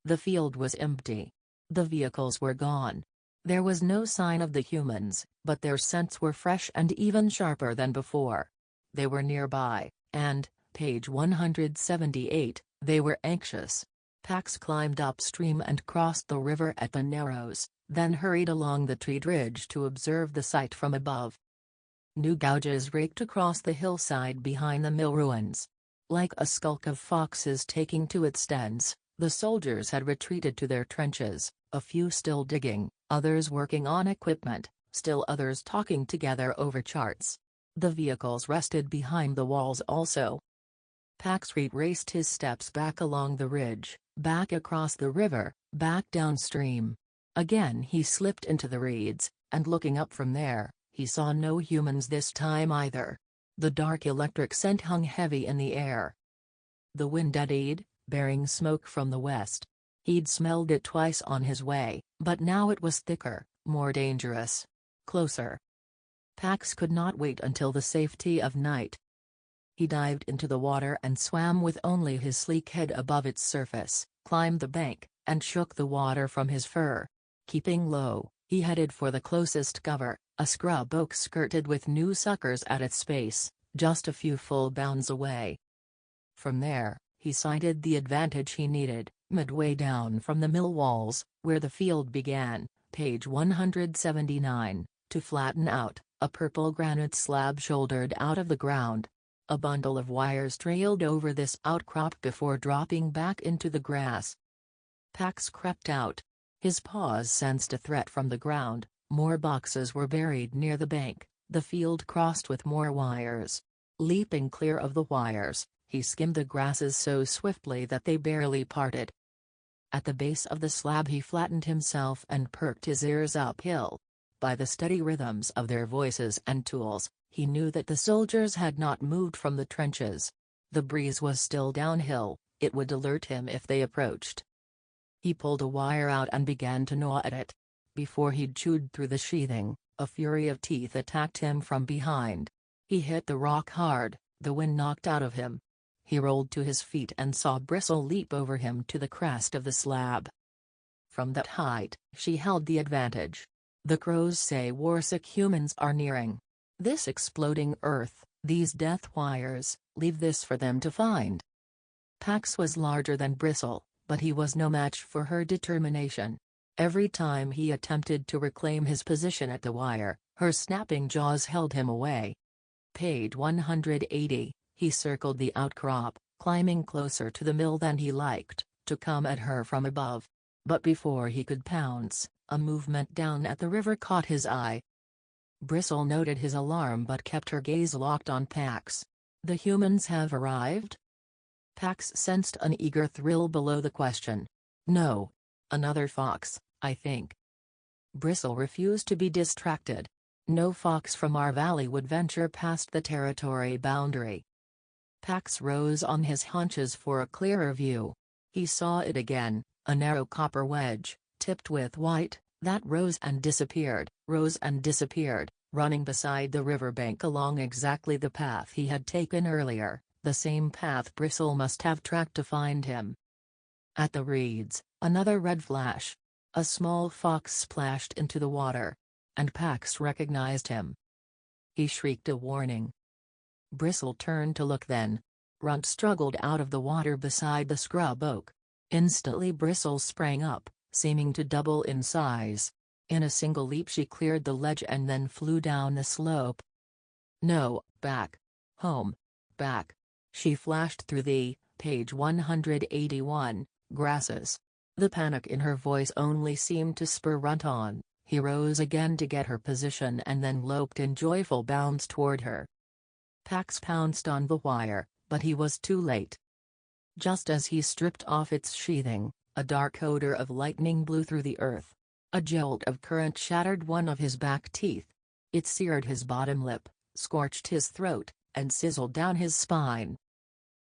The field was empty. The vehicles were gone. There was no sign of the humans, but their scents were fresh and even sharper than before. They were nearby, and, page 178, they were anxious. Pax climbed upstream and crossed the river at the narrows, then hurried along the treed ridge to observe the sight from above. New gouges raked across the hillside behind the mill ruins. Like a skulk of foxes taking to its dens, the soldiers had retreated to their trenches, a few still digging, others working on equipment, still others talking together over charts. The vehicles rested behind the walls also. Pax retraced his steps back along the ridge, back across the river, back downstream. Again he slipped into the reeds, and looking up from there, he saw no humans this time either. The dark electric scent hung heavy in the air. The wind eddied, bearing smoke from the west. He'd smelled it twice on his way, but now it was thicker, more dangerous. Closer. Pax could not wait until the safety of night. He dived into the water and swam with only his sleek head above its surface, climbed the bank, and shook the water from his fur. Keeping low, he headed for the closest cover, a scrub oak skirted with new suckers at its base, just a few full bounds away. From there, he sighted the advantage he needed, midway down from the mill walls, where the field began, page 179, to flatten out, a purple granite slab shouldered out of the ground. A bundle of wires trailed over this outcrop before dropping back into the grass. Pax crept out. His paws sensed a threat from the ground. More boxes were buried near the bank, the field crossed with more wires. Leaping clear of the wires, he skimmed the grasses so swiftly that they barely parted. At the base of the slab he flattened himself and perked his ears uphill. By the steady rhythms of their voices and tools, he knew that the soldiers had not moved from the trenches. The breeze was still downhill, it would alert him if they approached. He pulled a wire out and began to gnaw at it. Before he'd chewed through the sheathing, a fury of teeth attacked him from behind. He hit the rock hard, the wind knocked out of him. He rolled to his feet and saw Bristle leap over him to the crest of the slab. From that height, she held the advantage. The crows say warsick humans are nearing. This exploding earth, these death wires, leave this for them to find. Pax was larger than Bristle, but he was no match for her determination. Every time he attempted to reclaim his position at the wire, her snapping jaws held him away. Page 180, he circled the outcrop, climbing closer to the mill than he liked, to come at her from above. But before he could pounce, a movement down at the river caught his eye. Bristle noted his alarm but kept her gaze locked on Pax. The humans have arrived? Pax sensed an eager thrill below the question. No. Another fox, I think. Bristle refused to be distracted. No fox from our valley would venture past the territory boundary. Pax rose on his haunches for a clearer view. He saw it again, a narrow copper wedge, tipped with white, that rose and disappeared, running beside the riverbank along exactly the path he had taken earlier, the same path Bristle must have tracked to find him. At the reeds, another red flash. A small fox splashed into the water. And Pax recognized him. He shrieked a warning. Bristle turned to look then. Runt struggled out of the water beside the scrub oak. Instantly Bristle sprang up, seeming to double in size. In a single leap she cleared the ledge and then flew down the slope. No, back. Home. Back. She flashed through the, page 181, grasses. The panic in her voice only seemed to spur Runt on. He rose again to get her position and then loped in joyful bounds toward her. Pax pounced on the wire, but he was too late. Just as he stripped off its sheathing, a dark odor of lightning blew through the earth. A jolt of current shattered one of his back teeth. It seared his bottom lip, scorched his throat, and sizzled down his spine.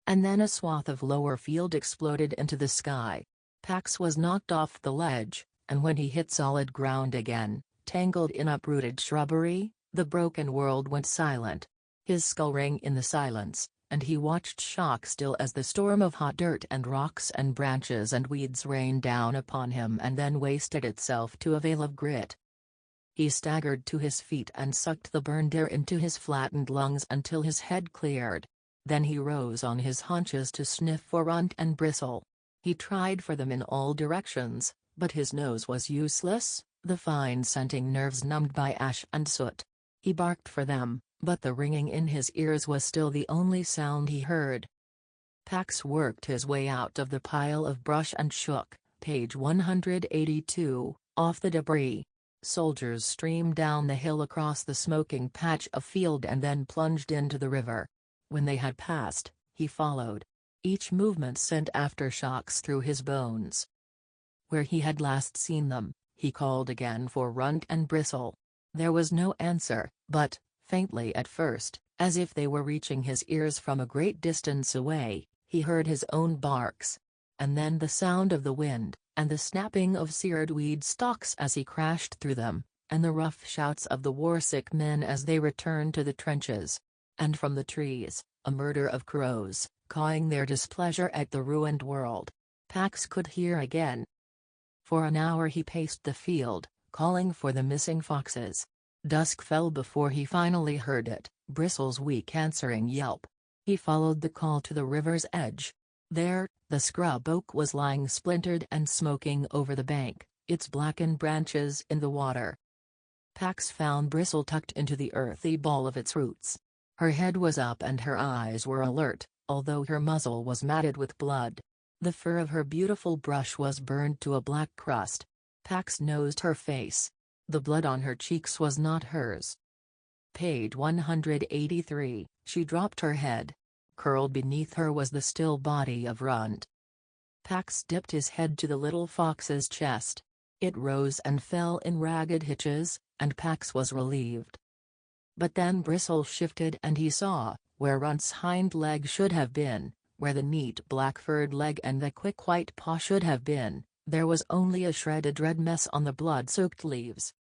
And then a swath of lower field exploded into the sky. Pax was knocked off the ledge, and when he hit solid ground again, tangled in uprooted shrubbery, the broken world went silent. His skull rang in the silence, and he watched shock-still as the storm of hot dirt and rocks and branches and weeds rained down upon him and then wasted itself to a veil of grit. He staggered to his feet and sucked the burned air into his flattened lungs until his head cleared. Then he rose on his haunches to sniff for Runt and Bristle. He tried for them in all directions, but his nose was useless, the fine-scenting nerves numbed by ash and soot. He barked for them, but the ringing in his ears was still the only sound he heard. Pax worked his way out of the pile of brush and shook, page 182, off the debris. Soldiers streamed down the hill across the smoking patch of field and then plunged into the river. When they had passed, he followed. Each movement sent aftershocks through his bones. Where he had last seen them, he called again for Runt and Bristle. There was no answer, but, faintly at first, as if they were reaching his ears from a great distance away, he heard his own barks. And then the sound of the wind, and the snapping of seared weed stalks as he crashed through them, and the rough shouts of the war-sick men as they returned to the trenches. And from the trees, a murder of crows, cawing their displeasure at the ruined world. Pax could hear again. For an hour he paced the field, calling for the missing foxes. Dusk fell before he finally heard it, Bristle's weak answering yelp. He followed the call to the river's edge. There, the scrub oak was lying splintered and smoking over the bank, its blackened branches in the water. Pax found Bristle tucked into the earthy ball of its roots. Her head was up and her eyes were alert, although her muzzle was matted with blood. The fur of her beautiful brush was burned to a black crust. Pax nosed her face. The blood on her cheeks was not hers. Page 183, she dropped her head. Curled beneath her was the still body of Runt. Pax dipped his head to the little fox's chest. It rose and fell in ragged hitches, and Pax was relieved. But then Bristle shifted and he saw, where Runt's hind leg should have been, where the neat black-furred leg and the quick white paw should have been, there was only a shredded red mess on the blood-soaked leaves.